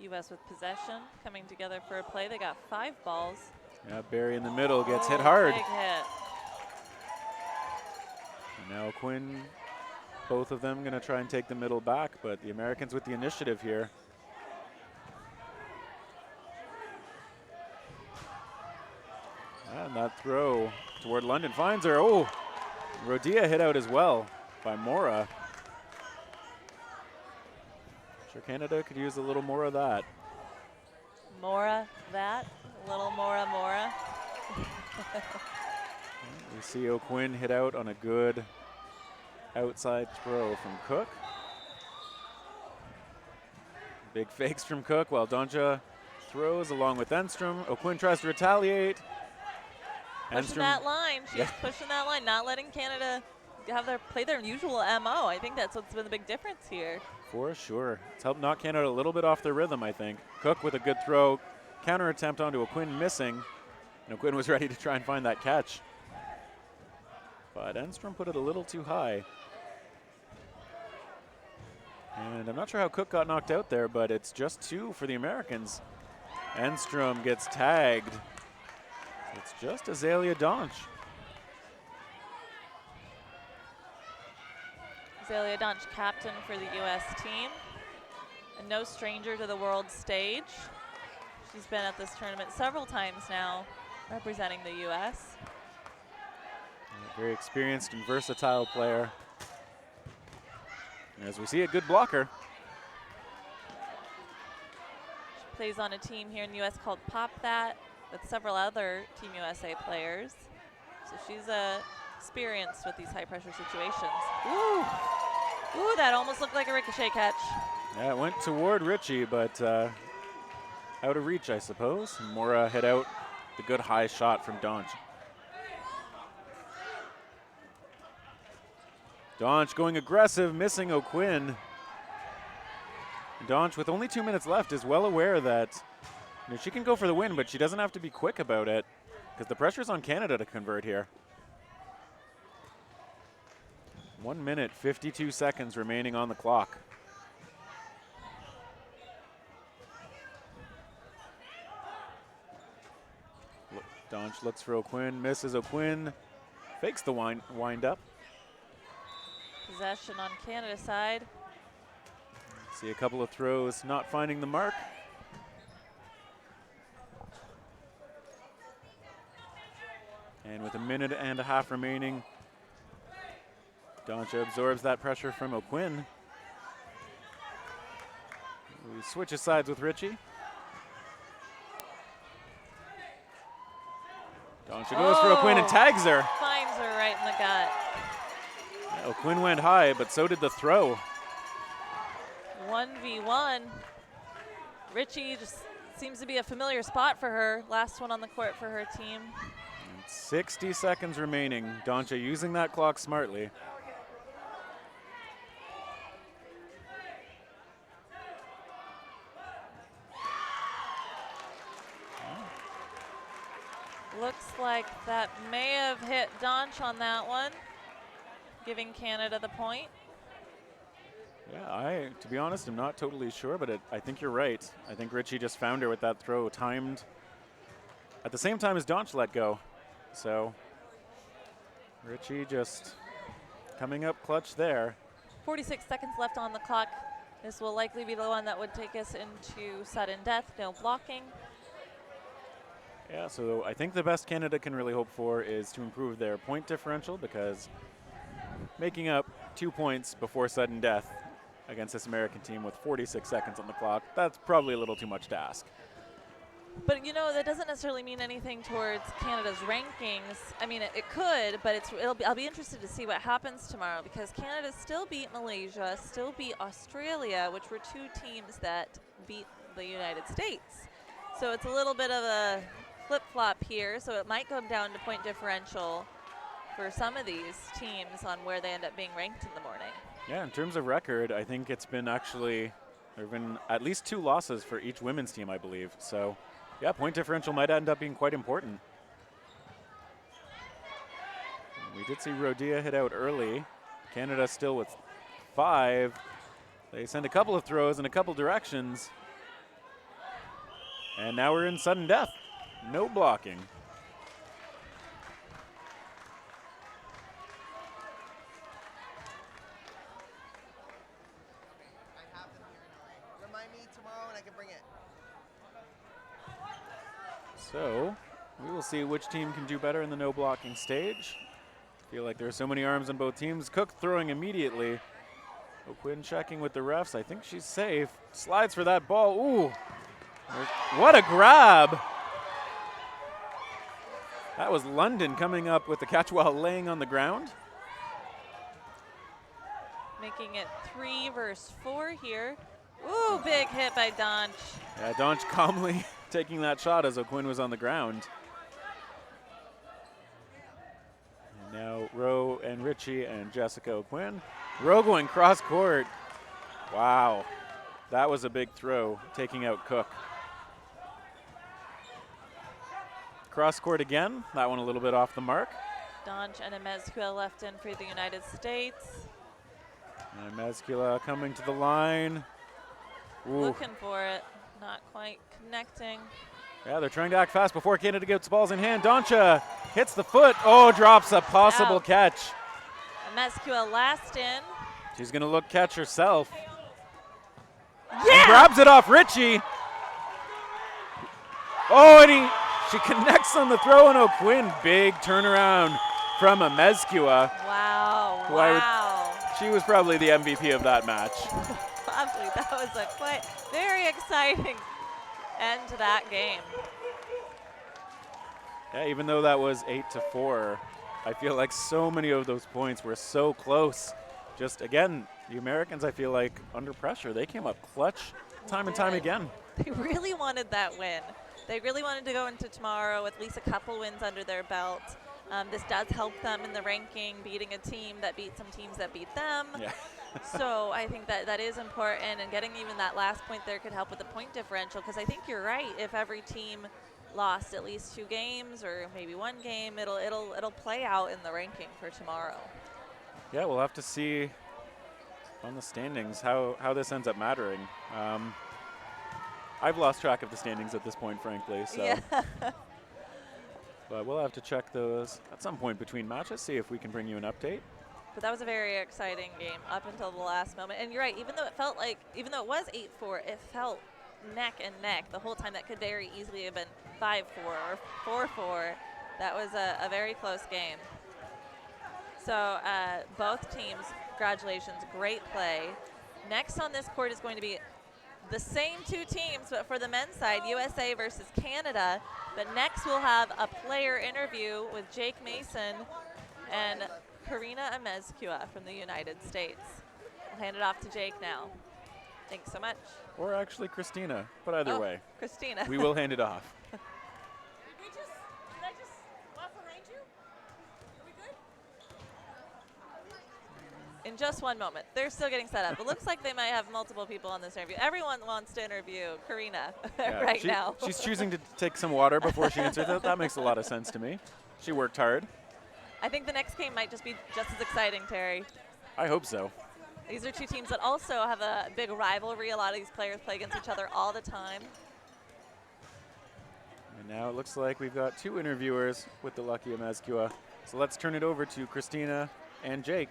Speaker 1: U.S. with possession, coming together for a play. They got 5 balls.
Speaker 2: Yeah, Barry in the middle gets hit hard.
Speaker 1: Big hit.
Speaker 2: And now Quinn, both of them going to try and take the middle back, but the Americans with the initiative here. And that throw toward London finds her. Oh, Rodia hit out as well by Mora. Sure, Canada could use a little more of that.
Speaker 1: Mora, that. A little Mora.
Speaker 2: We see O'Quinn hit out on a good outside throw from Cook. Big fakes from Cook while Donja throws along with Enstrom. O'Quinn tries to retaliate.
Speaker 1: Pushing that line. She's pushing that line, not letting Canada play their usual MO. I think that's what's been the big difference here.
Speaker 2: For sure. It's helped knock Canada a little bit off their rhythm, I think. Cook with a good throw. Counter attempt onto O'Quinn missing. And O'Quinn was ready to try and find that catch. But Enstrom put it a little too high. And I'm not sure how Cook got knocked out there, but it's just 2 for the Americans. Enstrom gets tagged. It's just Azalea Donch.
Speaker 1: Azalea Donch, captain for the U.S. team. And no stranger to the world stage. She's been at this tournament several times now, representing the U.S.
Speaker 2: A very experienced and versatile player. And as we see, a good blocker.
Speaker 1: She plays on a team here in the U.S. called Pop That, with several other Team USA players. So she's experienced with these high-pressure situations. Ooh, that almost looked like a ricochet catch.
Speaker 2: Yeah, it went toward Richie, but out of reach, I suppose. And Mora hit out the good high shot from Donch. Donch going aggressive, missing O'Quinn. Donch, with only 2 minutes left, is well aware that she can go for the win, but she doesn't have to be quick about it because the pressure's on Canada to convert here. 1 minute, 52 seconds remaining on the clock. Donch looks for O'Quinn, misses O'Quinn, fakes the wind up.
Speaker 1: Possession on Canada's side.
Speaker 2: See a couple of throws not finding the mark. And with 1.5 minutes remaining, Doncha absorbs that pressure from O'Quinn. He switches sides with Richie. Doncha goes for O'Quinn and tags her.
Speaker 1: Finds her right in the gut.
Speaker 2: Yeah, O'Quinn went high, but so did the throw.
Speaker 1: 1v1. Richie just seems to be a familiar spot for her. Last one on the court for her team.
Speaker 2: 60 seconds remaining. Doncha using that clock smartly.
Speaker 1: Looks like that may have hit Donch on that one, giving Canada the point.
Speaker 2: Yeah, to be honest, I'm not totally sure, but I think you're right. I think Richie just found her with that throw, timed at the same time as Donch let go. So Richie just coming up clutch there.
Speaker 1: 46 seconds left on the clock. This will likely be the one that would take us into sudden death, no blocking.
Speaker 2: Yeah, so I think the best Canada can really hope for is to improve their point differential, because making up 2 points before sudden death against this American team with 46 seconds on the clock, that's probably a little too much to ask.
Speaker 1: But you know, that doesn't necessarily mean anything towards Canada's rankings. I mean, it could, but I'll be interested to see what happens tomorrow, because Canada still beat Malaysia, still beat Australia, which were two teams that beat the United States. So it's a little bit of a flip-flop here, so it might come down to point differential for some of these teams on where they end up being ranked in the morning.
Speaker 2: Yeah, in terms of record, I think it's been actually, there have been at least 2 losses for each women's team, I believe. So yeah, point differential might end up being quite important. We did see Rodia hit out early. Canada still with 5. They send a couple of throws in a couple directions. And now we're in sudden death. No blocking.
Speaker 3: I have them here. Remind me tomorrow and I can bring it.
Speaker 2: So we will see which team can do better in the no blocking stage. Feel like there are so many arms on both teams. Cook throwing immediately. O'Quinn checking with the refs. I think she's safe. Slides for that ball. Ooh. What a grab. That was London coming up with the catch while laying on the ground.
Speaker 1: Making it 3 versus 4 here. Ooh, big hit by Donch.
Speaker 2: Yeah, Donch calmly taking that shot as O'Quinn was on the ground. And now Rowe and Richie and Jessica O'Quinn. Rowe going cross court. Wow, that was a big throw, taking out Cook. Cross court again, that one a little bit off the mark.
Speaker 1: Donch and Amezcua left in for the United States.
Speaker 2: And Mezcula coming to the line. Ooh.
Speaker 1: Looking for it, not quite connecting.
Speaker 2: Yeah, they're trying to act fast before Canada gets balls in hand. Doncha hits the foot. Oh, drops a possible catch.
Speaker 1: Amezcua last in.
Speaker 2: She's going to look catch herself.
Speaker 1: Yeah!
Speaker 2: And grabs it off Richie. Oh, and she connects on the throw, and O'Quinn, big turnaround from Amezcua.
Speaker 1: Wow,
Speaker 2: wow. She was probably the MVP of that match.
Speaker 1: Probably. That was a quite very exciting end to that game.
Speaker 2: Yeah, even though that was 8-4, I feel like so many of those points were so close. Just again, the Americans, I feel like under pressure, they came up clutch time and time again.
Speaker 1: They really wanted that win. They really wanted to go into tomorrow with at least a couple wins under their belt. This does help them in the ranking, beating a team that beat some teams that beat them.
Speaker 2: Yeah.
Speaker 1: So I think that is important, and getting even that last point there could help with the point differential, because I think you're right. If every team lost at least 2 games or maybe 1 game, it'll play out in the ranking for tomorrow.
Speaker 2: Yeah, we'll have to see on the standings how this ends up mattering. I've lost track of the standings at this point, frankly. So.
Speaker 1: Yeah.
Speaker 2: But we'll have to check those at some point between matches, see if we can bring you an update.
Speaker 1: But that was a very exciting game up until the last moment. And you're right, even though it was 8-4, it felt neck and neck the whole time. That could very easily have been 5-4 or 4-4. That was a very close game. So both teams, congratulations, great play. Next on this court is going to be the same 2 teams, but for the men's side, USA versus Canada. But next we'll have a player interview with Jake Mason and Karina Amezcua from the United States. I'll hand it off to Jake now. Thanks so much.
Speaker 2: Or actually Christina, but either way.
Speaker 1: Christina.
Speaker 2: We will hand it off.
Speaker 4: Did I just walk behind you? Are we good?
Speaker 1: in just one moment. They're still getting set up. It looks like they might have multiple people on this interview. Everyone wants to interview Karina
Speaker 2: Yeah,
Speaker 1: right now.
Speaker 2: She's choosing to take some water before she answers that. That makes a lot of sense to me. She worked hard.
Speaker 1: I think the next game might just be just as exciting, Terry.
Speaker 2: I hope so.
Speaker 1: These are two teams that also have a big rivalry. A lot of these players play against each other all the time.
Speaker 2: And now it looks like we've got 2 interviewers with the Lucky Amezcua. So let's turn it over to Christina and Jake.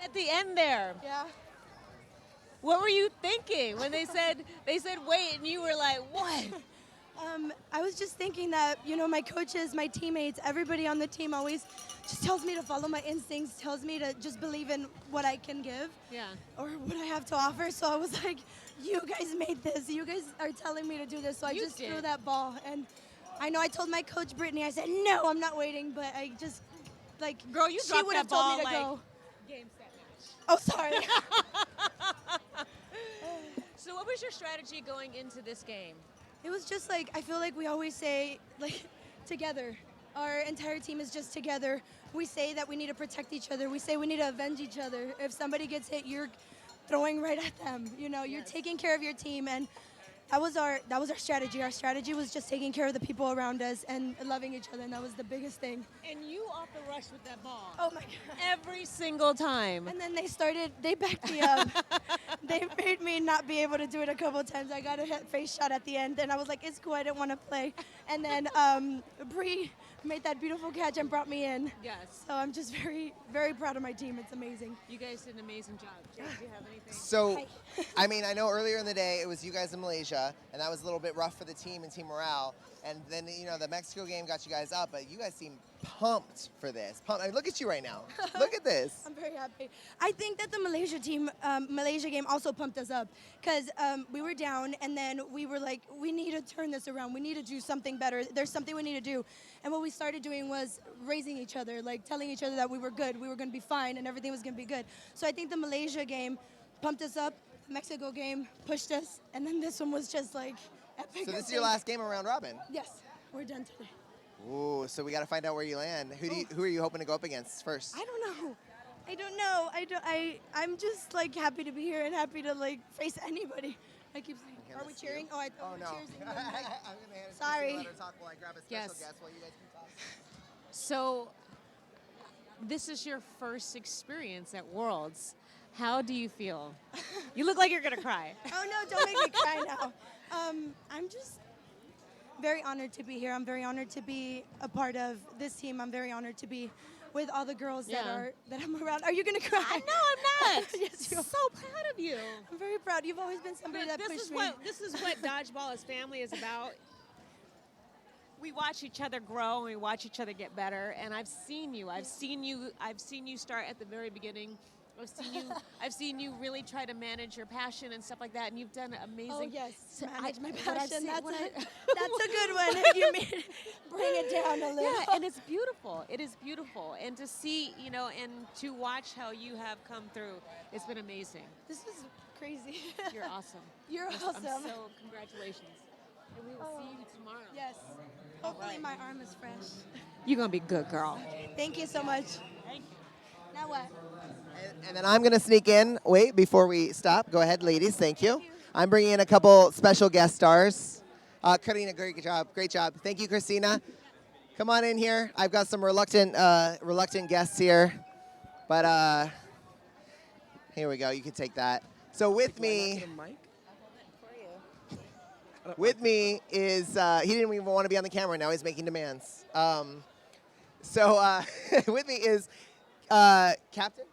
Speaker 5: At the end there,
Speaker 6: Yeah.
Speaker 5: what were you thinking when they said wait, and you were like, what?
Speaker 6: I was just thinking that, you know, my coaches, my teammates, everybody on the team always just tells me to follow my instincts, tells me to just believe in what I can give
Speaker 5: Yeah.
Speaker 6: or what I have to offer. So I was like, you guys made this. You guys are telling me to do this. So I
Speaker 5: You
Speaker 6: just threw
Speaker 5: did.
Speaker 6: that ball. And I know I told my coach, Brittany, I said, no, I'm not waiting. But I just, like,
Speaker 5: Girl, you
Speaker 6: she
Speaker 5: dropped
Speaker 6: would have
Speaker 5: that
Speaker 6: told
Speaker 5: ball
Speaker 6: me to
Speaker 5: like
Speaker 6: go.
Speaker 5: game, set, match.
Speaker 6: Oh, sorry.
Speaker 5: So what was your strategy going into this game?
Speaker 6: It was just like, I feel like we always say, like, together. Our entire team is just together. We say that we need to protect each other. We say we need to avenge each other. If somebody gets hit, you're throwing right at them. You know, you're taking care of your team, and that was our strategy. Our strategy was just taking care of the people around us and loving each other, and that was the biggest thing.
Speaker 5: And you off the rush with that ball.
Speaker 6: Oh my God.
Speaker 5: Every single time.
Speaker 6: And then they backed me up. They made me not be able to do it a couple of times. I got a face shot at the end, and I was like, it's cool, I didn't want to play. And then Bree made that beautiful catch and brought me in.
Speaker 5: Yes.
Speaker 6: So I'm just very, very proud of my team. It's amazing.
Speaker 5: You guys did an amazing job. Jake, do you have anything?
Speaker 3: So,
Speaker 6: Hi.
Speaker 3: I mean, I know earlier in the day it was you guys in Malaysia, and that was a little bit rough for the team and team morale. And then, you know, the Mexico game got you guys up, but you guys seem pumped for this. I mean, look at you right now. Look at this.
Speaker 6: I'm very happy. I think that the Malaysia game also pumped us up because we were down, and then we were like, we need to turn this around. We need to do something better. There's something we need to do. And what we started doing was raising each other, like telling each other that we were good, we were going to be fine, and everything was going to be good. So I think the Malaysia game pumped us up. The Mexico game pushed us, and then this one was just like epic.
Speaker 3: So
Speaker 6: I
Speaker 3: this is your
Speaker 6: think.
Speaker 3: last game around robin.
Speaker 6: Yes, we're done today.
Speaker 3: Ooh, so we got to find out where you land. Who are you hoping to go up against first?
Speaker 6: I don't know. I'm just like happy to be here and happy to like face anybody. I keep saying,
Speaker 3: Okay,
Speaker 6: are we
Speaker 3: let's see.
Speaker 6: cheering?
Speaker 3: Oh no.
Speaker 6: Cheers in the
Speaker 3: I'm
Speaker 6: mic.
Speaker 3: gonna hand it to
Speaker 6: Sorry.
Speaker 3: Chrissy, let her talk while I grab a special
Speaker 5: Yes.
Speaker 3: guest while you guys can talk.
Speaker 5: So this is your first experience at Worlds. How do you feel? You look like you're gonna cry.
Speaker 6: Oh no, don't make me cry now. I'm just very honored to be here. I'm very honored to be a part of this team. I'm very honored to be with all the girls
Speaker 5: Yeah.
Speaker 6: that I'm around. Are you gonna cry?
Speaker 5: No, I'm not.
Speaker 6: Yes, you are.
Speaker 5: So proud of you.
Speaker 6: I'm very proud. You've always been somebody that pushed me.
Speaker 5: This is what Dodgeball as family is about. We watch each other grow and we watch each other get better. And I've seen you start at the very beginning. I've seen you really try to manage your passion and stuff like that, and you've done amazing.
Speaker 6: Oh yes,
Speaker 5: So
Speaker 6: manage my
Speaker 5: what I've
Speaker 6: passion.
Speaker 5: seen-
Speaker 6: That's
Speaker 5: what
Speaker 6: it.
Speaker 5: I-
Speaker 6: That's a good one. If you bring it down a little.
Speaker 5: Yeah, and it's beautiful. It is beautiful, and to see, and to watch how you have come through, it's been amazing.
Speaker 6: This is crazy.
Speaker 5: You're awesome.
Speaker 6: You're
Speaker 5: I'm
Speaker 6: awesome.
Speaker 5: so congratulations, and we will see you tomorrow.
Speaker 6: Yes. Hopefully my arm is fresh.
Speaker 5: You're gonna be good, girl.
Speaker 6: Thank you so much.
Speaker 5: Thank you.
Speaker 6: Now what?
Speaker 3: And then I'm going to sneak in. Wait, before we stop. Go ahead, ladies. Thank you. I'm bringing in a couple special guest stars. Karina, great job. Great job. Thank you, Christina. Come on in here. I've got some reluctant guests here. But here we go. You can take that. So with me is, he didn't even want to be on the camera. Now he's making demands. With me is Captain?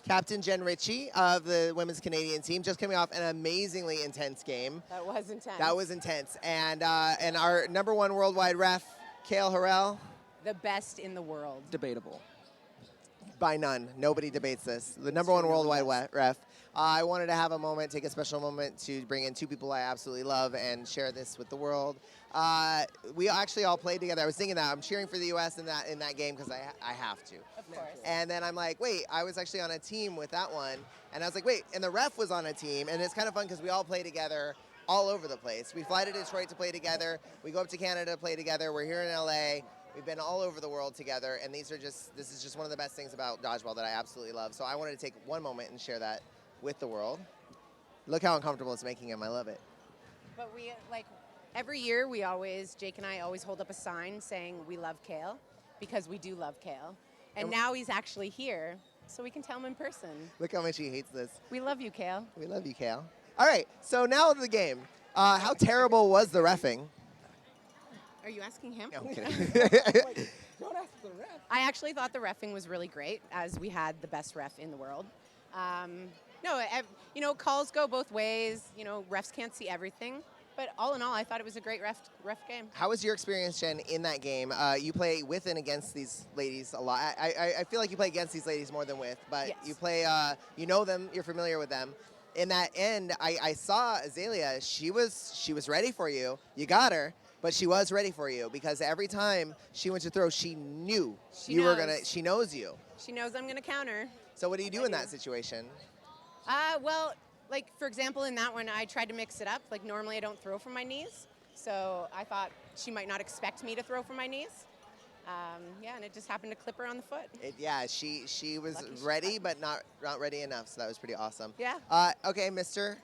Speaker 3: Captain Jen Ritchie of the Women's Canadian team, just coming off an amazingly intense game.
Speaker 7: That was intense.
Speaker 3: That was intense. And our #1 worldwide ref, Kale Harrell,
Speaker 7: The best in the world.
Speaker 8: Debatable.
Speaker 3: by none. Nobody debates this. The number one worldwide ref. I wanted to have a moment, take a special moment to bring in two people I absolutely love and share this with the world. We actually all played together. I was thinking that I'm cheering for the U.S. in that game because I have to.
Speaker 7: Of course.
Speaker 3: And then I'm like, wait, I was actually on a team with that one. And I was like, wait, and the ref was on a team. And it's kind of fun because we all play together all over the place. We fly to Detroit to play together. We go up to Canada to play together. We're here in L.A. We've been all over the world together. And this is just one of the best things about dodgeball that I absolutely love. So I wanted to take one moment and share that with the world. Look how uncomfortable it's making him. I love it.
Speaker 7: But we, like, every year Jake and I always hold up a sign saying we love Kale, because we do love Kale. And now he's actually here, so we can tell him in person.
Speaker 3: Look how much he hates this.
Speaker 7: We love you, Kale.
Speaker 3: We love you, Kale. All right, so now the game. How terrible was the reffing?
Speaker 7: Are you asking him?
Speaker 3: No, I'm kidding.
Speaker 8: Don't ask the ref.
Speaker 7: I actually thought the reffing was really great, as we had the best ref in the world. Calls go both ways. Refs can't see everything. But all in all, I thought it was a great ref game.
Speaker 3: How was your experience, Jen, in that game? You play with and against these ladies a lot. I feel like you play against these ladies more than with, but
Speaker 7: Yes.
Speaker 3: you play, you know them, you're familiar with them. In that end, I saw Azalea. She was ready for you. You got her, but she was ready for you because every time she went to throw, she knew
Speaker 7: She
Speaker 3: knows you.
Speaker 7: She knows I'm going to counter.
Speaker 3: So what do you do in that situation?
Speaker 7: Well, like, for example, in that one, I tried to mix it up. Like, normally I don't throw from my knees. So I thought she might not expect me to throw from my knees. And it just happened to clip her on the foot.
Speaker 3: She was
Speaker 7: Lucky
Speaker 3: ready, but not ready enough. So that was pretty awesome.
Speaker 7: Yeah.
Speaker 3: Okay, Mister,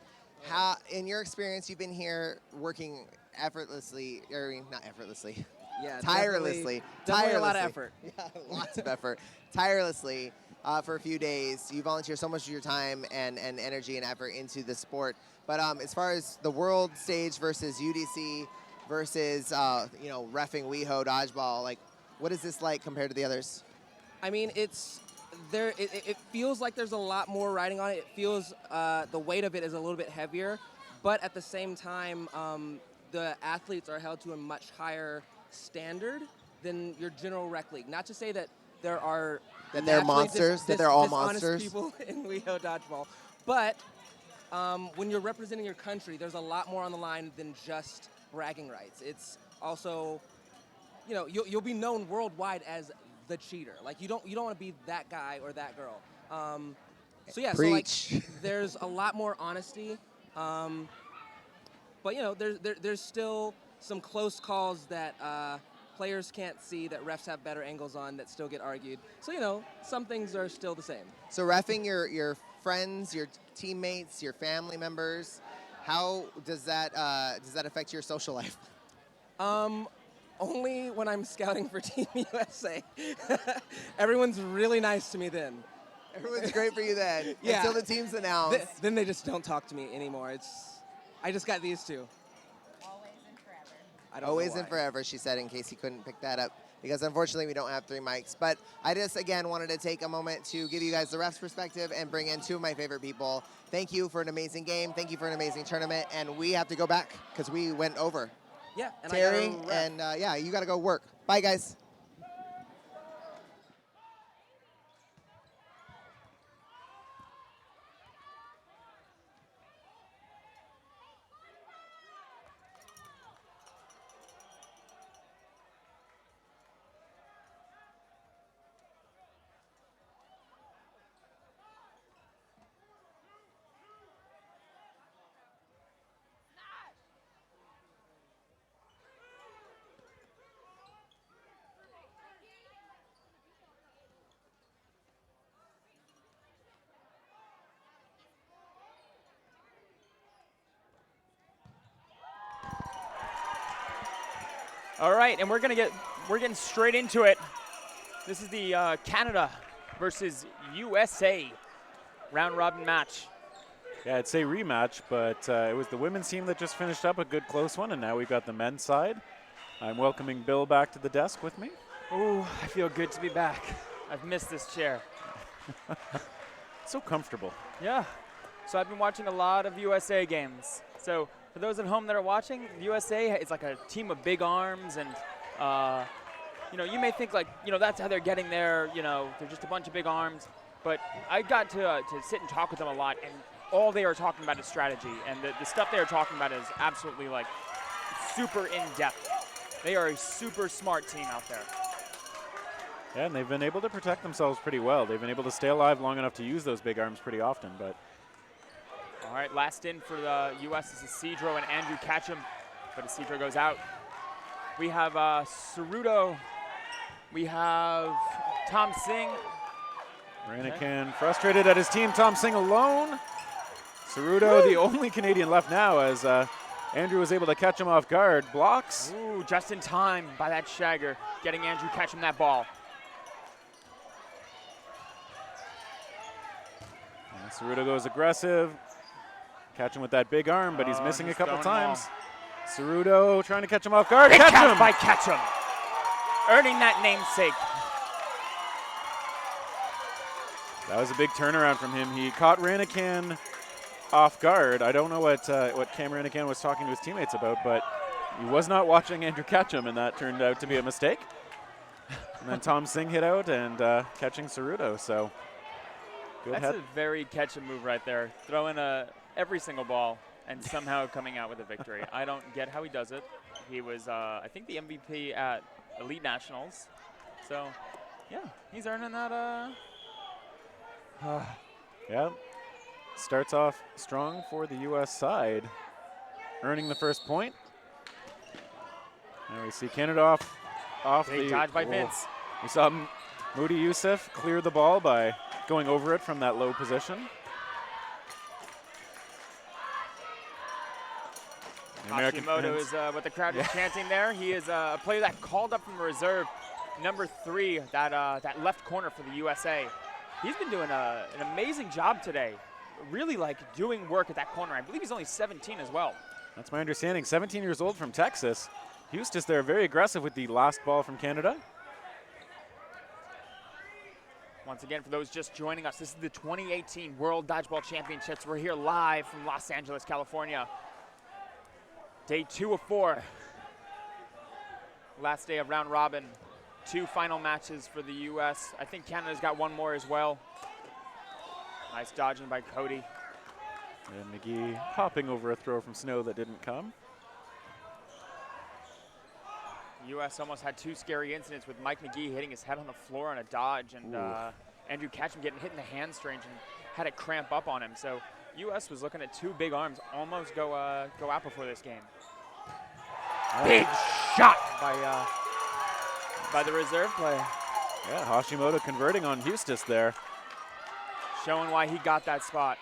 Speaker 3: how in your experience you've been here working effortlessly, or not effortlessly,
Speaker 8: Yeah,
Speaker 3: tirelessly,
Speaker 8: definitely a lot of
Speaker 3: tirelessly.
Speaker 8: effort.
Speaker 3: Yeah, lots of effort, tirelessly for a few days. You volunteer so much of your time and energy and effort into the sport. But as far as the world stage versus UDC versus reffing WeHo dodgeball, like, what is this like compared to the others?
Speaker 8: I mean, it's there. It feels like there's a lot more riding on it. It feels the weight of it is a little bit heavier, but at the same time, the athletes are held to a much higher standard than your general rec league. Not to say that there are
Speaker 3: That they're
Speaker 8: naturally
Speaker 3: monsters, that they're all
Speaker 8: dishonest
Speaker 3: monsters.
Speaker 8: people in WeHo dodgeball, but when you're representing your country, there's a lot more on the line than just bragging rights. It's also, you'll be known worldwide as the cheater. Like, you don't want to be that guy or that girl.
Speaker 3: Preach.
Speaker 8: So there's a lot more honesty. But there's still some close calls that players can't see, that refs have better angles on, that still get argued. So some things are still the same.
Speaker 3: So reffing your friends, your teammates, your family members, how does that affect your social life?
Speaker 8: Only when I'm scouting for Team USA. Everyone's really nice to me then.
Speaker 3: Everyone's great for you then.
Speaker 8: Yeah.
Speaker 3: Until the team's announced.
Speaker 8: Then they just don't talk to me anymore. I just got these two.
Speaker 7: Always and forever.
Speaker 8: I don't know
Speaker 3: Always
Speaker 8: why.
Speaker 3: and forever, she said, in case you couldn't pick that up. Because unfortunately, we don't have 3 mics. But I just, again, wanted to take a moment to give you guys the ref's perspective and bring in 2 of my favorite people. Thank you for an amazing game. Thank you for an amazing tournament. And we have to go back because we went over.
Speaker 8: Yeah, and
Speaker 3: Terry,
Speaker 8: I got a ref.
Speaker 3: and you got to go work. Bye, guys.
Speaker 9: All right, and we're getting straight into it. This is the Canada versus USA round robin match.
Speaker 2: Yeah, I'd say rematch, but it was the women's team that just finished up a good close one, and now we've got the men's side. I'm welcoming Bill back to the desk with me.
Speaker 9: Oh, I feel good to be back. I've missed this chair.
Speaker 2: So comfortable.
Speaker 9: Yeah. So I've been watching a lot of USA games. So for those at home that are watching, the USA is like a team of big arms, and You know, you may think like, you know, that's how they're getting there. You know, they're just a bunch of big arms. But I got to sit and talk with them a lot, and all they are talking about is strategy. And the stuff they are talking about is absolutely like super in-depth. They are a super smart team out there.
Speaker 2: Yeah, and they've been able to protect themselves pretty well. They've been able to stay alive long enough to use those big arms pretty often. But
Speaker 9: all right, last in for the U.S. is Isidro and Andrew Catcham, but Isidro goes out. We have Ceruto. We have Tom Singh.
Speaker 2: Ranican frustrated at his team. Tom Singh alone. Ceruto, the only Canadian left now, as Andrew was able to catch him off guard. Blocks.
Speaker 9: Ooh, just in time by that Shagger, getting Andrew Catcham that ball.
Speaker 2: And Ceruto goes aggressive. Catch him with that big arm, but he's missing a couple times. Ceruto trying to catch him off guard.
Speaker 9: Big
Speaker 2: Catch
Speaker 9: catch
Speaker 2: him!
Speaker 9: by Catcham, earning that namesake.
Speaker 2: That was a big turnaround from him. He caught Ranican off guard. I don't know what Cam Ranican was talking to his teammates about, but he was not watching Andrew Catcham, and that turned out to be a mistake. And then Tom Singh hit out and catching Ceruto. So good.
Speaker 9: That's a very Catcham move right there. Throwing every single ball and somehow coming out with a victory. I don't get how he does it. He was, I think, the MVP at Elite Nationals. So, yeah, he's earning that.
Speaker 2: Yeah, starts off strong for the U.S. side, earning the first point. And we see Canada off
Speaker 9: Big
Speaker 2: the
Speaker 9: dodge by Vince.
Speaker 2: We saw Moody Youssef clear the ball by going over it from that low position.
Speaker 9: Hashimoto is what the crowd is chanting there. He is a player that called up from the reserve, number 3, that left corner for the USA. He's been doing an amazing job today, really like doing work at that corner. I believe he's only 17 as well.
Speaker 2: That's my understanding. 17 years old from Texas. Eustis there, very aggressive with the last ball from Canada.
Speaker 9: Once again, for those just joining us, this is the 2018 World Dodgeball Championships. We're here live from Los Angeles, California. Day 2 of 4. Last day of round robin. 2 final matches for the U.S. I think Canada's got one more as well. Nice dodging by Cody.
Speaker 2: And McGee hopping over a throw from Snow that didn't come.
Speaker 9: U.S. almost had 2 scary incidents with Mike McGee hitting his head on the floor on a dodge, and Andrew Catcham getting hit in the hamstring and had it cramp up on him. So U.S. was looking at 2 big arms almost go out before this game. Big shot by the reserve player.
Speaker 2: Yeah, Hashimoto converting on Eustis there.
Speaker 9: Showing why he got that spot.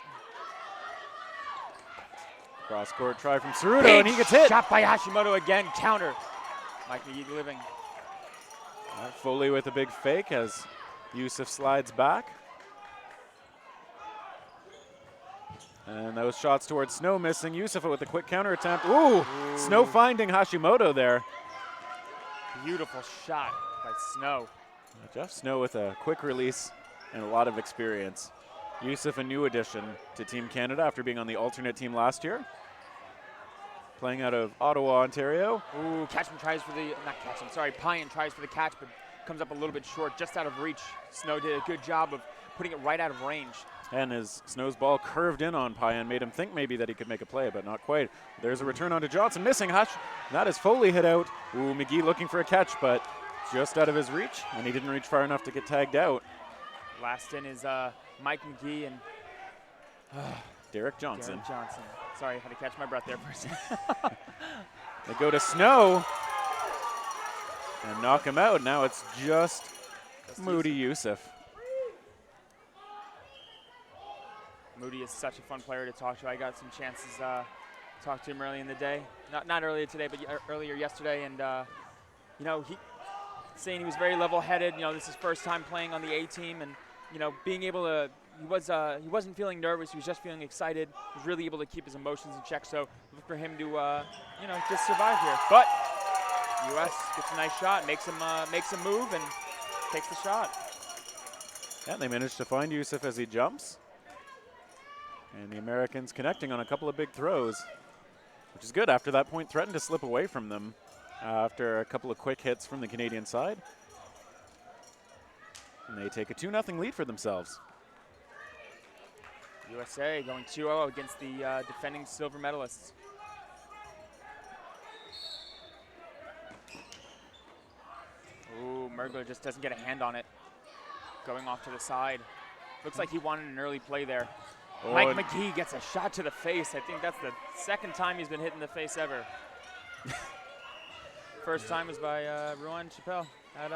Speaker 2: Cross court try from Ceruto, and he gets hit.
Speaker 9: Shot by Hashimoto again, counter. Mike McGee living.
Speaker 2: Foley with a big fake as Youssef slides back. And those shots towards Snow missing. Youssef with a quick counter attempt. Ooh, Snow finding Hashimoto there.
Speaker 9: Beautiful shot by Snow.
Speaker 2: Jeff Snow with a quick release and a lot of experience. Youssef, a new addition to Team Canada after being on the alternate team last year. Playing out of Ottawa, Ontario.
Speaker 9: Ooh, Catcham tries for the, not Catcham, sorry, Payan tries for the catch, but comes up a little bit short, just out of reach. Snow did a good job of putting it right out of range.
Speaker 2: And as Snow's ball curved in on Payan, made him think maybe that he could make a play, but not quite. There's a return onto Johnson, missing That is Foley hit out. Ooh, McGee looking for a catch, but just out of his reach, and he didn't reach far enough to get tagged out.
Speaker 9: Last in is Mike McGee and
Speaker 2: Derek Johnson.
Speaker 9: Derek Johnson. Sorry, I had to catch my breath there for a second.
Speaker 2: They go to Snow and knock him out. Now it's just Moody Youssef.
Speaker 9: Moody is such a fun player to talk to. I got some chances to talk to him early in the day. Not earlier today, but earlier yesterday. And, you know, he saying he was very level-headed. You know, this is his first time playing on the A team. And, you know, being able to, he wasn't feeling nervous. He was just feeling excited. He was really able to keep his emotions in check. So look for him to, you know, just survive here. But U.S. gets a nice shot, makes him move, and takes the shot.
Speaker 2: Yeah, they managed to find Youssef as he jumps. And the Americans connecting on a couple of big throws, which is good. After that point, threatened to slip away from them. after a couple of quick hits from the Canadian side. And they take a 2-0 lead for themselves.
Speaker 9: USA going 2-0 against the defending silver medalists. Ooh, Mergler just doesn't get a hand on it. Going off to the side. Looks like he wanted an early play there.
Speaker 2: Oh,
Speaker 9: Mike McGee gets a shot to the face. I think that's the second time he's been hit in the face ever. First time was by Ruan Chappelle at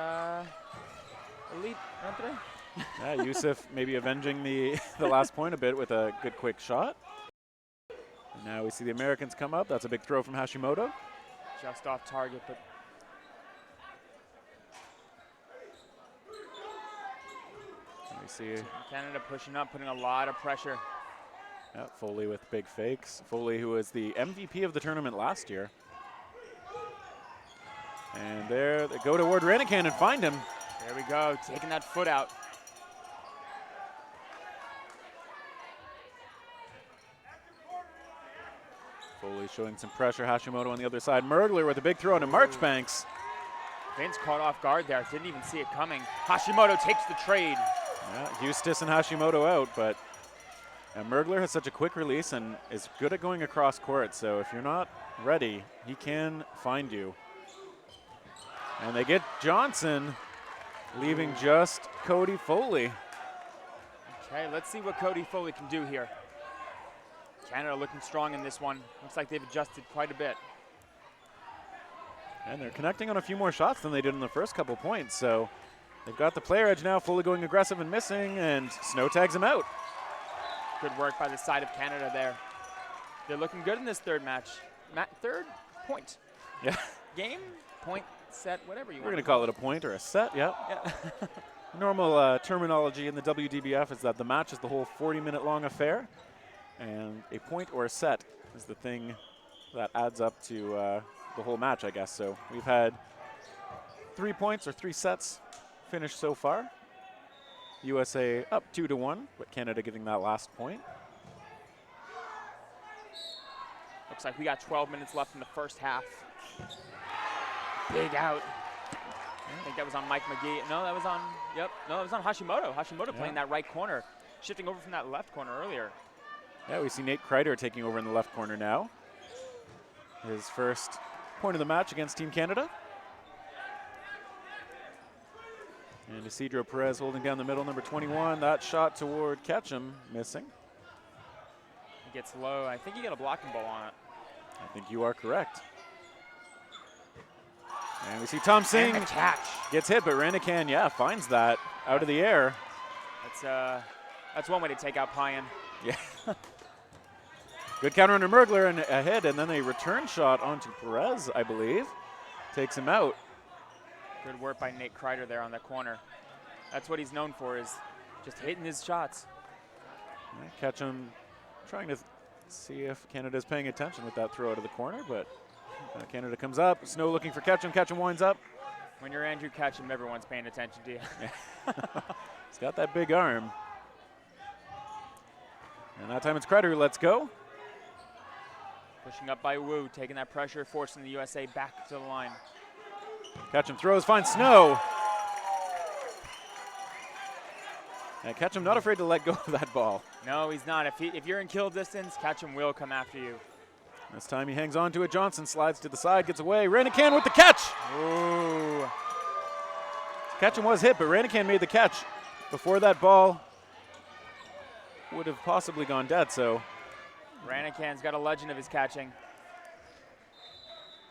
Speaker 9: Elite round 3.
Speaker 2: Yeah, Yusuf maybe avenging the last point a bit with a good quick shot. And now we see the Americans come up. That's a big throw from Hashimoto.
Speaker 9: Just off target, but
Speaker 2: And we see
Speaker 9: Canada pushing up, putting a lot of pressure.
Speaker 2: Foley with big fakes. Foley, who was the MVP of the tournament last year. And there they go toward Ranican and find him.
Speaker 9: There we go, taking that foot out.
Speaker 2: Foley showing some pressure. Hashimoto on the other side. Mergler with a big throw into Marchbanks.
Speaker 9: Vince caught off guard there, didn't even see it coming. Hashimoto takes the trade.
Speaker 2: Yeah, Eustace and Hashimoto out, but Mergler has such a quick release and is good at going across court, so if you're not ready, he can find you. And they get Johnson, leaving just Cody Foley.
Speaker 9: Okay, let's see what Cody Foley can do here. Canada looking strong in this one. Looks like they've adjusted quite a bit.
Speaker 2: And they're connecting on a few more shots than they did in the first couple points, so they've got the player edge now. Foley going aggressive and missing, and Snow tags him out.
Speaker 9: Good work by the side of Canada there. They're looking good in this third match. Third point.
Speaker 2: Yeah.
Speaker 9: Game, point, set, whatever you want.
Speaker 2: We're going to call it a point or a set, yeah. Normal terminology in the WDBF is that the match is the whole 40-minute long affair, and a point or a set is the thing that adds up to the whole match, I guess. So we've had 3 points or 3 sets finished so far. USA up 2-1, but Canada getting that last point.
Speaker 9: Looks like we got 12 minutes left in the first half. Big out. I think that was on Mike McGee. No, that was on, no, that was on Hashimoto. Hashimoto playing that right corner, shifting over from that left corner earlier.
Speaker 2: Yeah, we see Nate Kreider taking over in the left corner now. His first point of the match against Team Canada. And Isidro Perez holding down the middle, number 21. That shot toward Ketchum, missing.
Speaker 9: He gets low. I think he got a blocking ball on it.
Speaker 2: I think you are correct. And we see Tom Singh
Speaker 9: And the catch.
Speaker 2: gets hit, but Ranican, finds that out of the air.
Speaker 9: That's one way to take out Payan.
Speaker 2: Yeah. Good counter under Mergler and a hit, and then a return shot onto Perez, I believe. Takes him out.
Speaker 9: Good work by Nate Kreider there on the corner. That's what he's known for, is just hitting his shots.
Speaker 2: Ketchum trying to see if Canada's paying attention with that throw out of the corner, but Canada comes up. Snow looking for Ketchum. Ketchum winds up.
Speaker 9: When you're Andrew Ketchum, everyone's paying attention to you.
Speaker 2: He's got that big arm. And that time it's Kreider who lets go.
Speaker 9: Pushing up by Wu, taking that pressure, forcing the USA back to the line.
Speaker 2: Ketchum throws, finds Snow. And Ketchum not afraid to let go of that ball.
Speaker 9: No, he's not. If you're in kill distance, Ketchum will come after you.
Speaker 2: This time he hangs on to it. Johnson slides to the side, gets away. Ranican with the catch.
Speaker 9: Ooh.
Speaker 2: Ketchum was hit, but Ranican made the catch before that ball would have possibly gone dead. So
Speaker 9: Ranican's got a legend of his catching.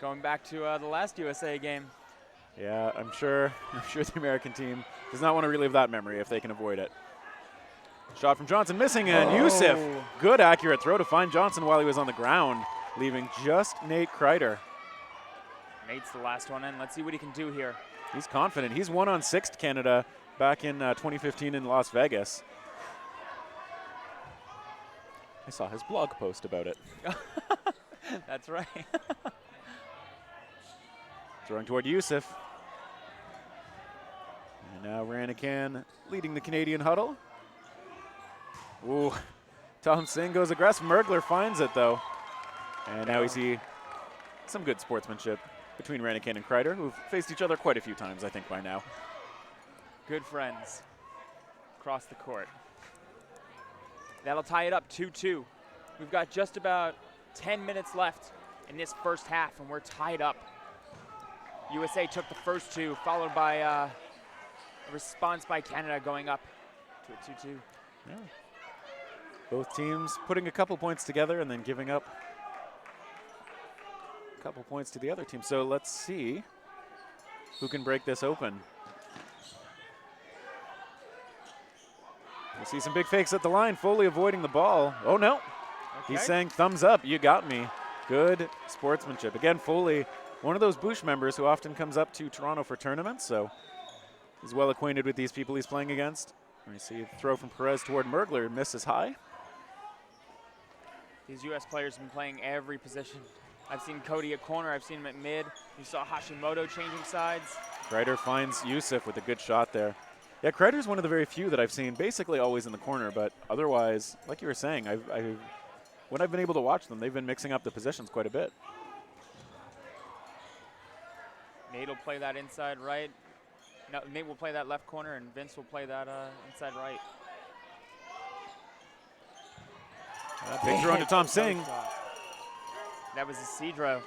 Speaker 9: Going back to the last USA game.
Speaker 2: yeah, I'm sure the American team does not want to relive that memory if they can avoid it. Shot from Johnson missing, and Yusuf, good accurate throw to find Johnson while he was on the ground, leaving just Nate Kreider.
Speaker 9: Nate's the last one in. Let's see what he can do here.
Speaker 2: He's confident. He's won on 6th Canada back in 2015 in Las Vegas. I saw his blog post about it.
Speaker 9: That's right.
Speaker 2: Throwing toward Yusuf. And now Ranican leading the Canadian huddle. Ooh, Tom Singh goes aggressive. Mergler finds it though. And now we see some good sportsmanship. between Ranican and Kreider, who've faced each other quite a few times, I think, by now.
Speaker 9: Good friends across the court. That'll tie it up 2-2. We've got just about 10 minutes left in this first half, and we're tied up. USA took the first two, followed by a response by Canada going up to a 2-2.
Speaker 2: Yeah. Both teams putting a couple points together and then giving up a couple points to the other team. So let's see who can break this open. We see some big fakes at the line, Foley avoiding the ball. Oh no, He's saying thumbs up, you got me. Good sportsmanship. Again, Foley, one of those Bush members who often comes up to Toronto for tournaments, so he's well acquainted with these people he's playing against. We see a throw from Perez toward Mergler, misses high.
Speaker 9: These U.S. players have been playing every position. I've seen Cody at corner, I've seen him at mid. You saw Hashimoto changing sides.
Speaker 2: Kreider finds Yusuf with a good shot there. Yeah, Kreider's one of the very few that I've seen basically always in the corner, but otherwise, like you were saying, when I've been able to watch them, they've been mixing up the positions quite a bit.
Speaker 9: Nate will play that inside right. No, Nate will play that left corner, and Vince will play that inside right.
Speaker 2: Big throw into Tom Singh.
Speaker 9: That was Isidro.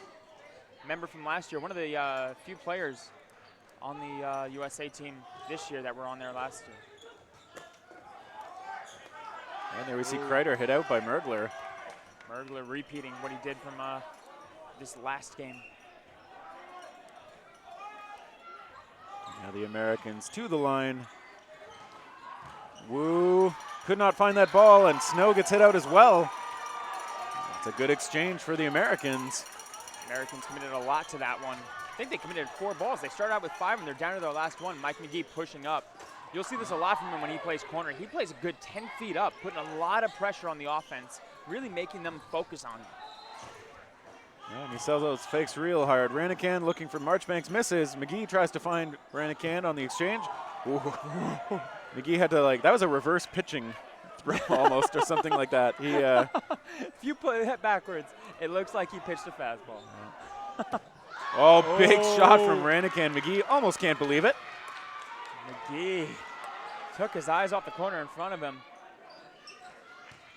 Speaker 9: Member from last year, one of the few players on the USA team this year that were on there last year.
Speaker 2: And there we see Kreider hit out by Mergler.
Speaker 9: Mergler repeating what he did from this last game.
Speaker 2: Now the Americans to the line. Wu could not find that ball, and Snow gets hit out as well. It's a good exchange for the Americans.
Speaker 9: Americans committed a lot to that one. I think they committed 4 balls. They started out with 5, and they're down to their last one. Mike McGee pushing up. You'll see this a lot from him when he plays corner. He plays a good 10 feet up, putting a lot of pressure on the offense, really making them focus on him.
Speaker 2: Yeah, and he sells those fakes real hard. Ranican looking for Marchbanks, misses. McGee tries to find Ranican on the exchange. Ooh. McGee had to, that was a reverse pitching throw almost, or something like that. He,
Speaker 9: if you put it backwards, it looks like he pitched a fastball.
Speaker 2: Oh, big shot from Ranican. McGee almost can't believe it.
Speaker 9: McGee took his eyes off the corner in front of him.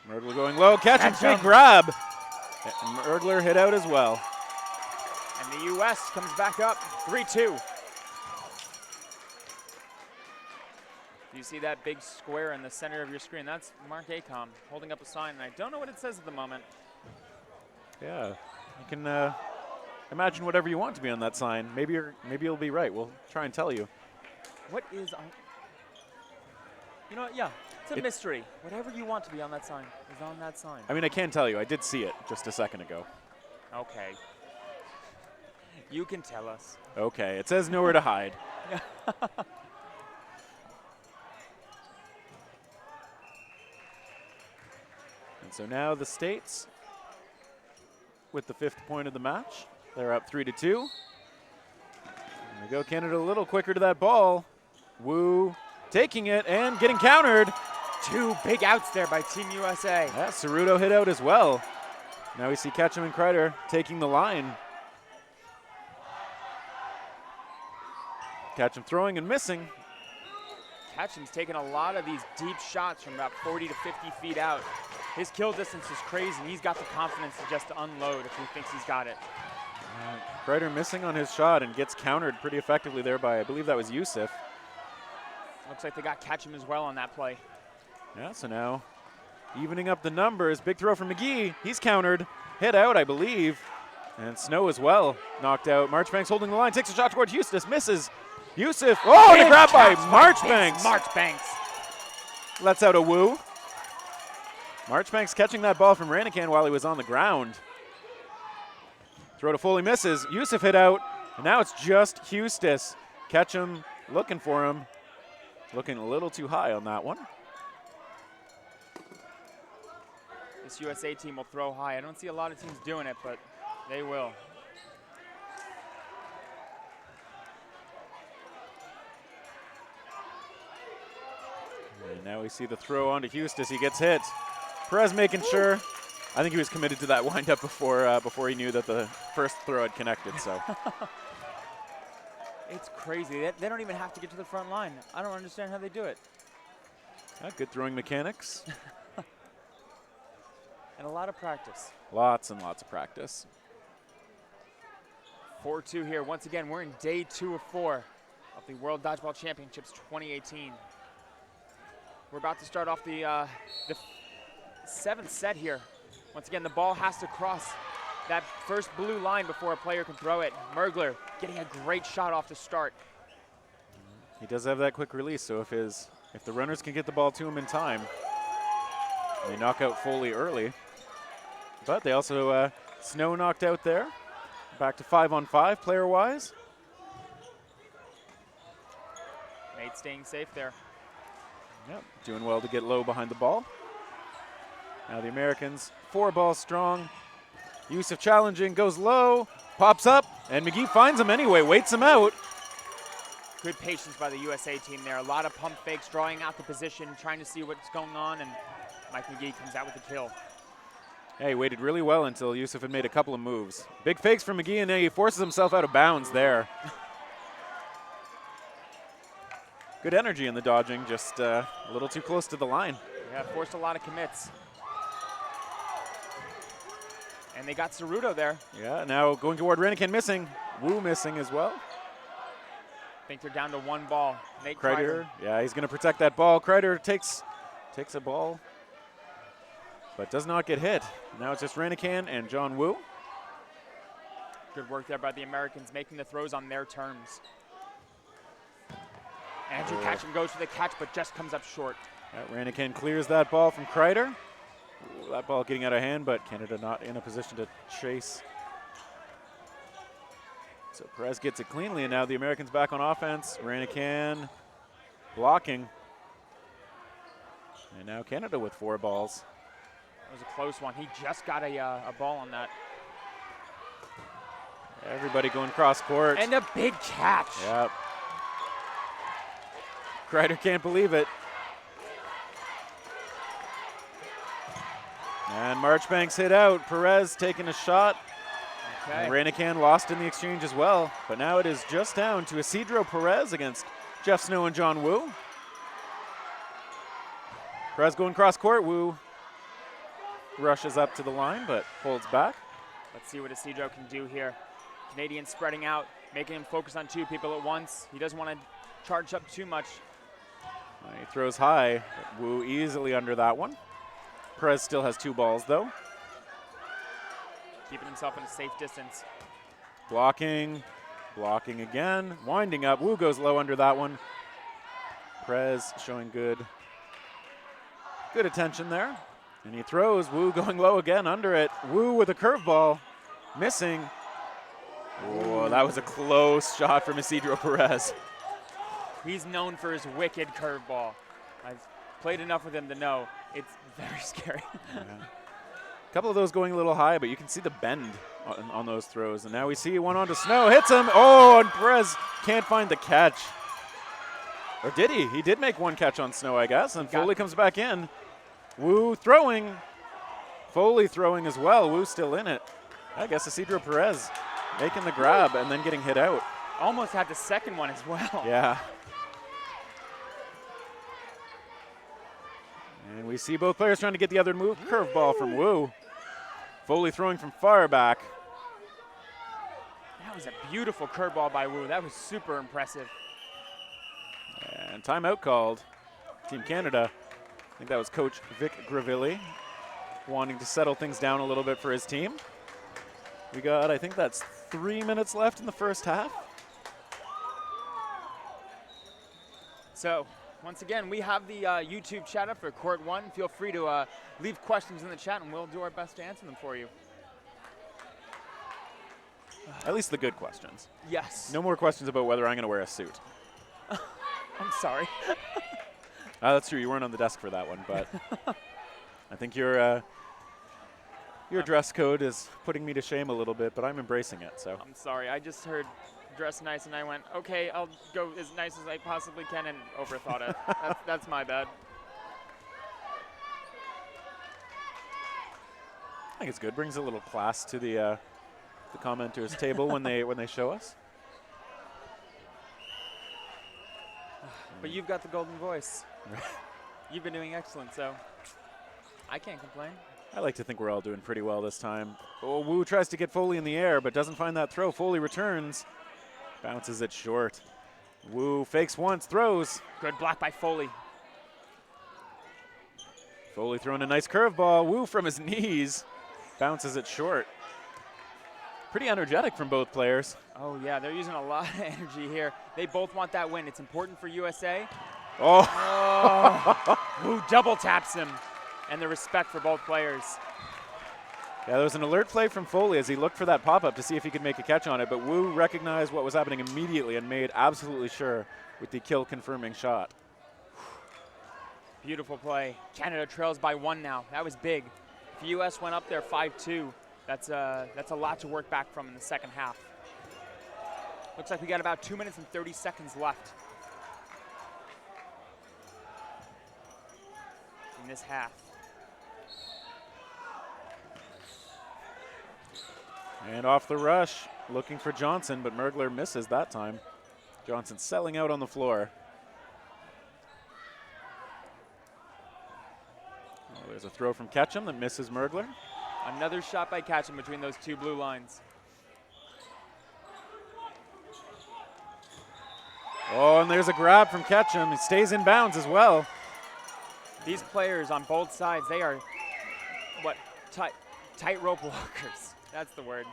Speaker 2: Mergler going low, catching, big grab. And Mergler hit out as well.
Speaker 9: And the U.S. comes back up 3-2. You see that big square in the center of your screen? That's Mark Acom holding up a sign, and I don't know what it says at the moment.
Speaker 2: Yeah, you can imagine whatever you want to be on that sign. Maybe you'll be right. We'll try and tell you.
Speaker 9: What is on? You know what? Yeah, it's a mystery. Whatever you want to be on that sign is on that sign.
Speaker 2: I mean, I can tell you. I did see it just a second ago.
Speaker 9: Okay. You can tell us.
Speaker 2: Okay, it says nowhere to hide. And so now the States with the 5th point of the match. They're up 3-2. There we go, Canada a little quicker to that ball. Wu taking it and getting countered.
Speaker 9: 2 big outs there by Team USA.
Speaker 2: Yeah, Ceruto hit out as well. Now we see Ketchum and Kreider taking the line. Ketchum throwing and missing.
Speaker 9: Ketchum's taking a lot of these deep shots from about 40 to 50 feet out. His kill distance is crazy, and he's got the confidence to just unload if he thinks he's got it.
Speaker 2: Kreider missing on his shot and gets countered pretty effectively there by, I believe that was Yusuf.
Speaker 9: Looks like they got Ketchum as well on that play.
Speaker 2: Yeah, so now evening up the numbers. Big throw from McGee. He's countered. Hit out, I believe. And Snow as well knocked out. Marchbanks holding the line. Takes a shot toward Eustace. Misses. Yusuf. Oh, and a grab by Marchbanks.
Speaker 9: Marchbanks.
Speaker 2: Lets out a Wu. Marchbanks catching that ball from Ranican while he was on the ground. Throw to Foley, misses. Yusuf hit out. And now it's just Eustace. Ketchum looking for him. Looking a little too high on that one.
Speaker 9: This USA team will throw high. I don't see a lot of teams doing it, but they will.
Speaker 2: And now we see the throw onto Eustace. He gets hit. Perez making sure. I think he was committed to that windup before he knew that the first throw had connected. So
Speaker 9: It's crazy. They don't even have to get to the front line. I don't understand how they do it.
Speaker 2: good throwing mechanics.
Speaker 9: And a lot of practice.
Speaker 2: Lots and lots of practice.
Speaker 9: 4-2 here. Once again, we're in day 2 of 4 of the World Dodgeball Championships 2018. We're about to start off the 7th set here. Once again, the ball has to cross that first blue line before a player can throw it. Mergler getting a great shot off to start.
Speaker 2: He does have that quick release, so if the runners can get the ball to him in time, they knock out Foley early. But they also Snow knocked out there. Back to 5-on-5 player-wise.
Speaker 9: Nate staying safe there.
Speaker 2: Yep, doing well to get low behind the ball. Now the Americans, 4 balls strong. Yusuf challenging, goes low, pops up, and McGee finds him anyway, waits him out.
Speaker 9: Good patience by the USA team there. A lot of pump fakes, drawing out the position, trying to see what's going on, and Mike McGee comes out with the kill.
Speaker 2: Yeah, he waited really well until Yusuf had made a couple of moves. Big fakes from McGee, and he forces himself out of bounds there. Good energy in the dodging, just a little too close to the line.
Speaker 9: Yeah, forced a lot of commits. And they got Ceruto there.
Speaker 2: Yeah, now going toward Renikin missing. Wu missing as well.
Speaker 9: I think they're down to 1 ball. Nate
Speaker 2: Kreider, yeah, he's going to protect that ball. Kreider takes a ball, but does not get hit. Now it's just Renikin and John Wu.
Speaker 9: Good work there by the Americans, making the throws on their terms. Andrew Catchum goes for the catch, but just comes up short.
Speaker 2: Yeah, Renikin clears that ball from Kreider. Ooh, that ball getting out of hand, but Canada not in a position to chase. So Perez gets it cleanly, and now the Americans back on offense. Renikin blocking. And now Canada with 4 balls.
Speaker 9: That was a close one. He just got a ball on that.
Speaker 2: Everybody going cross court.
Speaker 9: And a big catch.
Speaker 2: Yep. Kreider can't believe it. And Marchbanks hit out. Perez taking a shot.
Speaker 9: Okay.
Speaker 2: Renikin lost in the exchange as well. But now it is just down to Isidro Perez against Jeff Snow and John Wu. Perez going cross court. Wu rushes up to the line, but holds back.
Speaker 9: Let's see what Isidro can do here. Canadian spreading out, making him focus on 2 people at once. He doesn't want to charge up too much.
Speaker 2: He throws high. Wu easily under that one. Perez still has 2 balls, though.
Speaker 9: Keeping himself in a safe distance.
Speaker 2: Blocking again, winding up. Wu goes low under that one. Perez showing good attention there. And he throws. Wu going low again under it. Wu with a curveball, missing. Oh, that was a close shot from Isidro Perez.
Speaker 9: He's known for his wicked curveball. I've played enough with him to know it's very scary.
Speaker 2: Yeah. A couple of those going a little high, but you can see the bend on those throws. And now we see one onto Snow, hits him. Oh, and Perez can't find the catch. Or did he? He did make 1 catch on Snow, I guess. And Foley comes back in. Wu throwing. Foley throwing as well. Wu still in it. I guess Isidro Perez making the grab and then getting hit out.
Speaker 9: Almost had the second one as well.
Speaker 2: Yeah. And we see both players trying to get the other move. Curveball from Wu. Foley throwing from far back.
Speaker 9: That was a beautiful curveball by Wu. That was super impressive.
Speaker 2: And timeout called. Team Canada. I think that was Coach Vic Gravilli wanting to settle things down a little bit for his team. We got, I think that's 3 minutes left in the first half.
Speaker 9: So, once again, we have the YouTube chat up for Court 1. Feel free to leave questions in the chat, and we'll do our best to answer them for you.
Speaker 2: At least the good questions.
Speaker 9: Yes.
Speaker 2: No more questions about whether I'm going to wear a suit.
Speaker 9: I'm sorry.
Speaker 2: That's true. You weren't on the desk for that one, but I think your dress code is putting me to shame a little bit, but I'm embracing it. So
Speaker 9: I'm sorry. I just heard dress nice, and I went, okay, I'll go as nice as I possibly can, and overthought it. That's my bad.
Speaker 2: think it's good. Brings a little class to the commenters table when they show us.
Speaker 9: But you've got the golden voice. You've been doing excellent, so I can't complain.
Speaker 2: I like to think we're all doing pretty well this time. Oh, Wu tries to get Foley in the air, but doesn't find that throw. Foley returns, bounces it short. Wu fakes once, throws.
Speaker 9: Good block by Foley.
Speaker 2: Foley throwing a nice curveball. Wu from his knees, bounces it short. Pretty energetic from both players.
Speaker 9: Oh, yeah, they're using a lot of energy here. They both want that win. It's important for USA.
Speaker 2: Oh.
Speaker 9: Wu double taps him. And the respect for both players.
Speaker 2: Yeah, there was an alert play from Foley as he looked for that pop-up to see if he could make a catch on it, but Wu recognized what was happening immediately and made absolutely sure with the kill-confirming shot.
Speaker 9: Beautiful play. Canada trails by 1 now. That was big. If the U.S. went up there 5-2, that's a lot to work back from in the second half. Looks like we got about 2 minutes and 30 seconds left in this half.
Speaker 2: And off the rush, looking for Johnson, but Mergler misses that time. Johnson selling out on the floor. Oh, there's a throw from Ketchum that misses Mergler.
Speaker 9: Another shot by Ketchum between those two blue lines.
Speaker 2: Oh, and there's a grab from Ketchum. He stays in bounds as well.
Speaker 9: These players on both sides, they are, tightrope walkers. That's the word.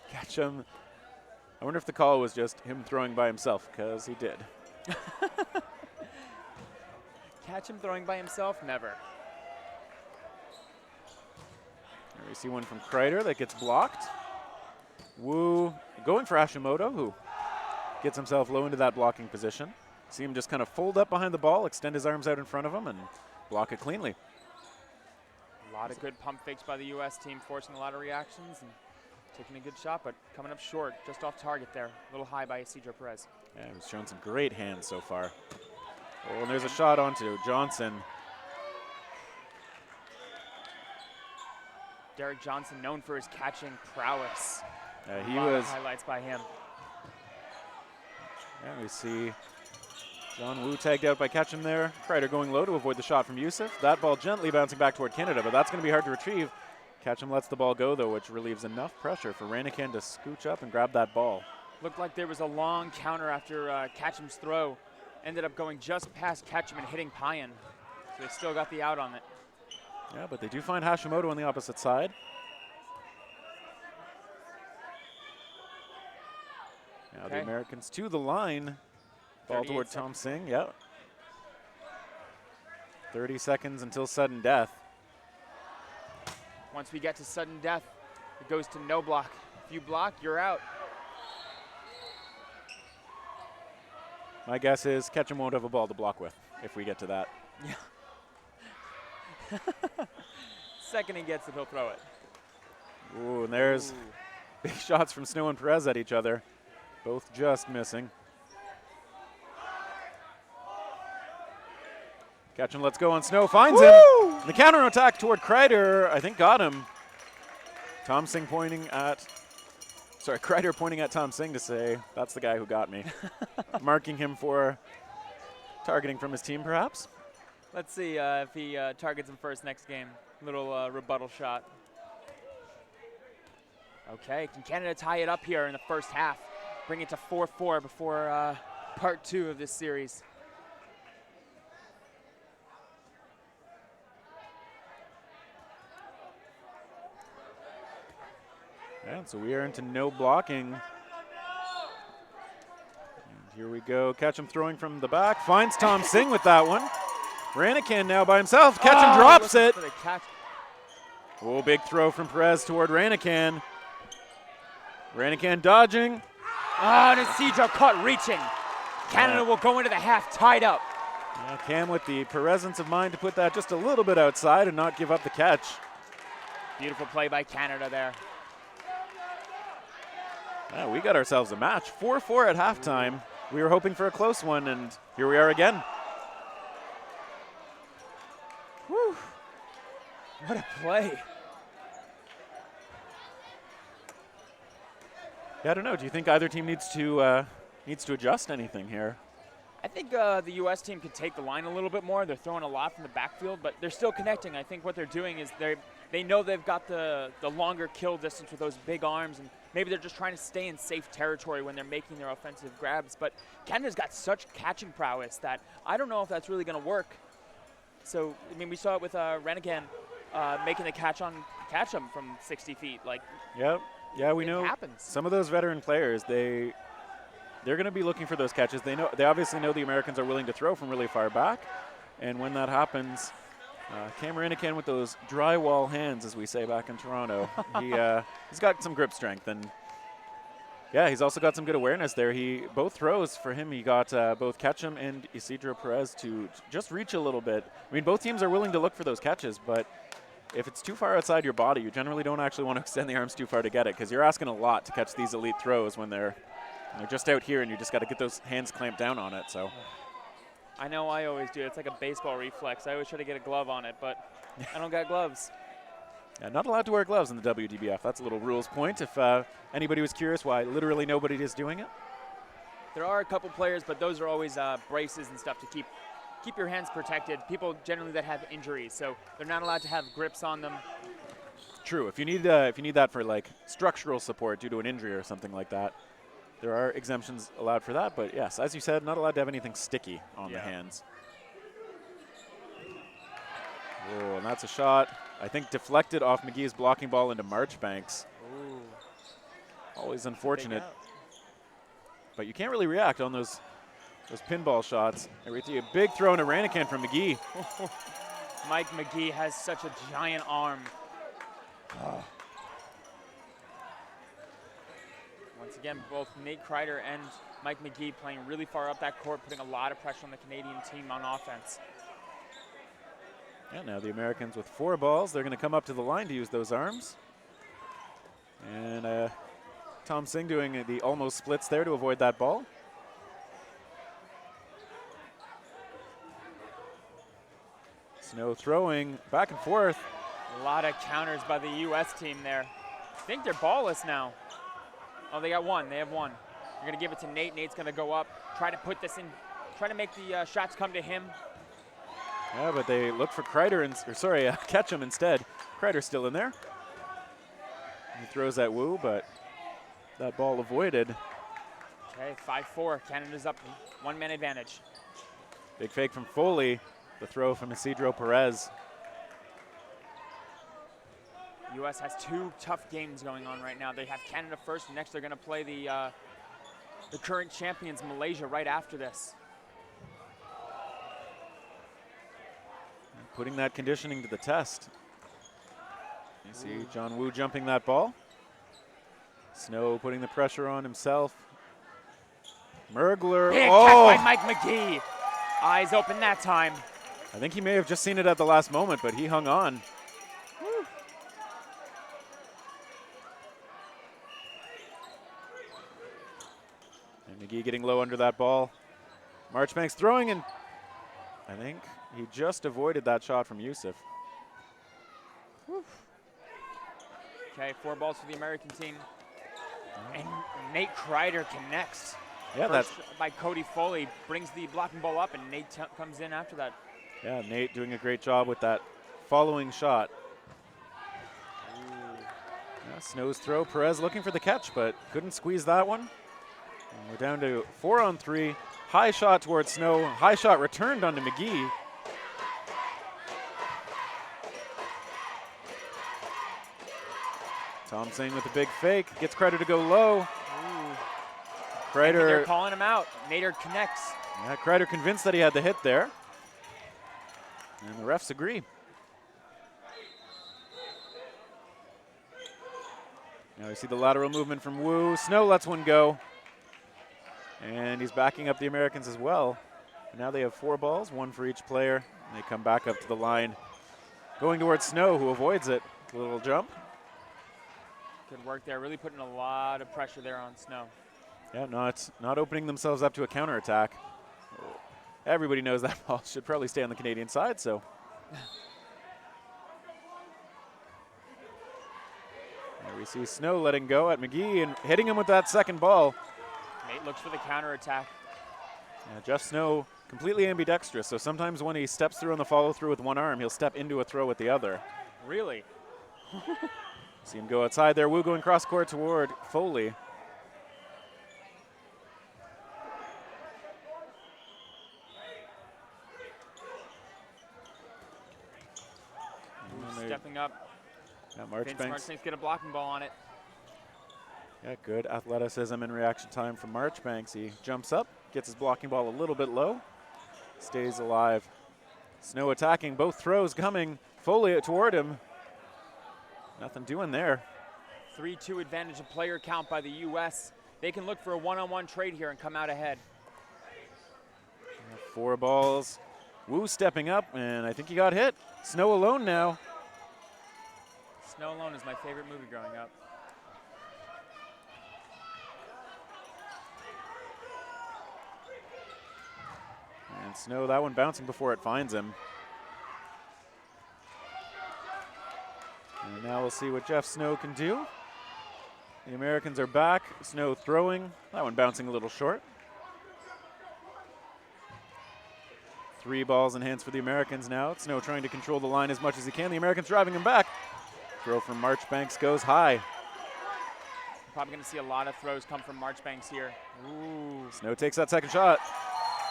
Speaker 2: Ketchum. I wonder if the call was just him throwing by himself, because he did.
Speaker 9: Catch him throwing by himself? Never.
Speaker 2: Here we see one from Kreider that gets blocked. Wu going for Hashimoto, who gets himself low into that blocking position. See him just kind of fold up behind the ball, extend his arms out in front of him, and block it cleanly.
Speaker 9: A lot of good pump fakes by the U.S. team, forcing a lot of reactions and taking a good shot, but coming up short, just off target there. A little high by Isidro Perez.
Speaker 2: Yeah, he's shown some great hands so far. Oh, and there's a shot onto Johnson.
Speaker 9: Derek Johnson, known for his catching prowess.
Speaker 2: He
Speaker 9: a lot
Speaker 2: was.
Speaker 9: of highlights by him.
Speaker 2: Yeah, we see John Wu tagged out by Ketchum there. Kreider going low to avoid the shot from Youssef. That ball gently bouncing back toward Canada, but that's going to be hard to retrieve. Ketchum lets the ball go, though, which relieves enough pressure for Ranikan to scooch up and grab that ball.
Speaker 9: Looked like there was a long counter after Ketchum's throw. Ended up going just past Ketchum and hitting Payan. So they still got the out on it.
Speaker 2: Yeah, but they do find Hashimoto on the opposite side. Now the Americans to the line. Ball toward Tom Singh, yeah. 30 seconds until sudden death.
Speaker 9: Once we get to sudden death, it goes to no block. If you block, you're out.
Speaker 2: My guess is Ketchum won't have a ball to block with if we get to that.
Speaker 9: Yeah. Second he gets it, he'll throw it.
Speaker 2: Ooh, and there's big shots from Snow and Perez at each other. Both just missing. Ketchum lets go on Snow, finds him. And the counterattack toward Kreider, I think got him. Tom Singh pointing at, Kreider pointing at Tom Singh to say, that's the guy who got me. Marking him for targeting from his team, perhaps.
Speaker 9: Let's see if he targets him first next game. Little rebuttal shot. Okay, can Canada tie it up here in the first half? Bring it to 4-4 before part 2 of this series.
Speaker 2: And so we are into no blocking. And here we go. Ketchum throwing from the back. Finds Tom Singh with that one. Ranikan now by himself. Ketchum drops it. Oh, big throw from Perez toward Ranikan. Ranikan dodging.
Speaker 9: And Isidro caught reaching. Canada will go into the half tied up.
Speaker 2: Yeah, Cam with the presence of mind to put that just a little bit outside and not give up the catch.
Speaker 9: Beautiful play by Canada there.
Speaker 2: Yeah, we got ourselves a match. 4-4 at halftime. We were hoping for a close one, and here we are again.
Speaker 9: Whew. What a play.
Speaker 2: Yeah, I don't know. Do you think either team needs to adjust anything here?
Speaker 9: I think the U.S. team could take the line a little bit more. They're throwing a lot from the backfield, but they're still connecting. I think what they're doing is they know they've got the longer kill distance with those big arms, and maybe they're just trying to stay in safe territory when they're making their offensive grabs. But Canada's got such catching prowess that I don't know if that's really going to work. So, I mean, we saw it with Renigan making the catch him from 60 feet. Like,
Speaker 2: Yep. Yeah, we
Speaker 9: it
Speaker 2: know
Speaker 9: happens.
Speaker 2: some of those veteran players, they're going to be looking for those catches. They obviously know the Americans are willing to throw from really far back, and when that happens, Cam Renican with those drywall hands, as we say back in Toronto, he's got some grip strength, and yeah, he's also got some good awareness there. Both throws for him, he got both Ketchum and Isidro Perez to just reach a little bit. I mean, both teams are willing to look for those catches, but if it's too far outside your body, you generally don't actually want to extend the arms too far to get it, because you're asking a lot to catch these elite throws when they're just out here and you just got to get those hands clamped down on it. So
Speaker 9: I know I always do. It's like a baseball reflex. I always try to get a glove on it, but I don't got gloves.
Speaker 2: yeah, not allowed to wear gloves in the WDBF. That's a little rules point if anybody was curious why literally nobody is doing it.
Speaker 9: There are a couple players, but those are always braces and stuff to keep your hands protected. People generally that have injuries, so they're not allowed to have grips on them.
Speaker 2: True. If you need that for like structural support due to an injury or something like that, there are exemptions allowed for that. But yes, as you said, not allowed to have anything sticky on the hands. Oh, and that's a shot, I think, deflected off McGee's blocking ball into Marchbanks.
Speaker 9: Ooh.
Speaker 2: Always unfortunate. But you can't really react on those pinball shots. A big throw into Ranican from McGee.
Speaker 9: Mike McGee has such a giant arm. Once again, both Nate Kreider and Mike McGee playing really far up that court, putting a lot of pressure on the Canadian team on offense.
Speaker 2: Yeah, now the Americans with 4 balls. They're going to come up to the line to use those arms. And Tom Singh doing the almost splits there to avoid that ball. Snow throwing back and forth.
Speaker 9: A lot of counters by the U.S. team there. I think they're ballless now. Oh, they got one. They have one. They're going to give it to Nate. Nate's going to go up, try to put this in, try to make the shots come to him.
Speaker 2: Yeah, but they look for Kreider, Ketchum instead. Kreider's still in there. He throws at Wu, but that ball avoided.
Speaker 9: Okay, 5-4. Canada's up 1-man advantage.
Speaker 2: Big fake from Foley. The throw from Isidro Perez.
Speaker 9: U.S. has 2 tough games going on right now. They have Canada first, and next they're going to play the current champions, Malaysia, right after this.
Speaker 2: And putting that conditioning to the test. You see John Wu jumping that ball. Snow putting the pressure on himself. Mergler.
Speaker 9: Big catch by Mike McGee. Eyes open that time.
Speaker 2: I think he may have just seen it at the last moment, but he hung on.
Speaker 9: Woo.
Speaker 2: And McGee getting low under that ball. Marchbanks throwing, and I think he just avoided that shot from Youssef.
Speaker 9: Okay, 4 balls for the American team. And Nate Kreider connects.
Speaker 2: Yeah, that's
Speaker 9: by Cody Foley, brings the blocking ball up, and Nate comes in after that.
Speaker 2: Yeah, Nate doing a great job with that following shot. Yeah, Snow's throw. Perez looking for the catch, but couldn't squeeze that one. And we're down to 4-on-3. High shot towards Snow. High shot returned onto McGee. Tom Singh with a big fake. Gets Kreider to go low. Kreider.
Speaker 9: They're calling him out. Nader connects.
Speaker 2: Yeah, Kreider convinced that he had the hit there. And the refs agree. Now we see the lateral movement from Wu. Snow lets one go. And he's backing up the Americans as well. And now they have 4 balls, 1 for each player. And they come back up to the line. Going towards Snow, who avoids it. A little jump.
Speaker 9: Good work there. Really putting a lot of pressure there on Snow.
Speaker 2: Yeah, not opening themselves up to a counterattack. Everybody knows that ball should probably stay on the Canadian side, so. There we We see Snow letting go at McGee and hitting him with that second ball.
Speaker 9: Nate looks for the counterattack.
Speaker 2: Yeah, Jeff Snow completely ambidextrous, so sometimes when he steps through on the follow-through with one arm, he'll step into a throw with the other.
Speaker 9: Really?
Speaker 2: See him go outside there. Wu going cross-court toward Foley.
Speaker 9: Stepping up.
Speaker 2: Yeah,
Speaker 9: Vince
Speaker 2: Marchbanks.
Speaker 9: Marchbanks get a blocking ball on it.
Speaker 2: Yeah, good athleticism and reaction time from Marchbanks. He jumps up, gets his blocking ball a little bit low, stays alive. Snow attacking, both throws coming. Foley toward him. Nothing doing there.
Speaker 9: 3-2 advantage of player count by the U.S. They can look for a one-on-one trade here and come out ahead.
Speaker 2: 4 balls. Wu stepping up, and I think he got hit. Snow alone now.
Speaker 9: Snow Alone is my favorite movie growing up.
Speaker 2: And Snow, that one bouncing before it finds him. And now we'll see what Jeff Snow can do. The Americans are back. Snow throwing. That one bouncing a little short. 3 balls in hands for the Americans now. Snow trying to control the line as much as he can. The Americans driving him back. Throw from Marchbanks goes high.
Speaker 9: Probably going to see a lot of throws come from Marchbanks here. Ooh.
Speaker 2: Snow takes that second shot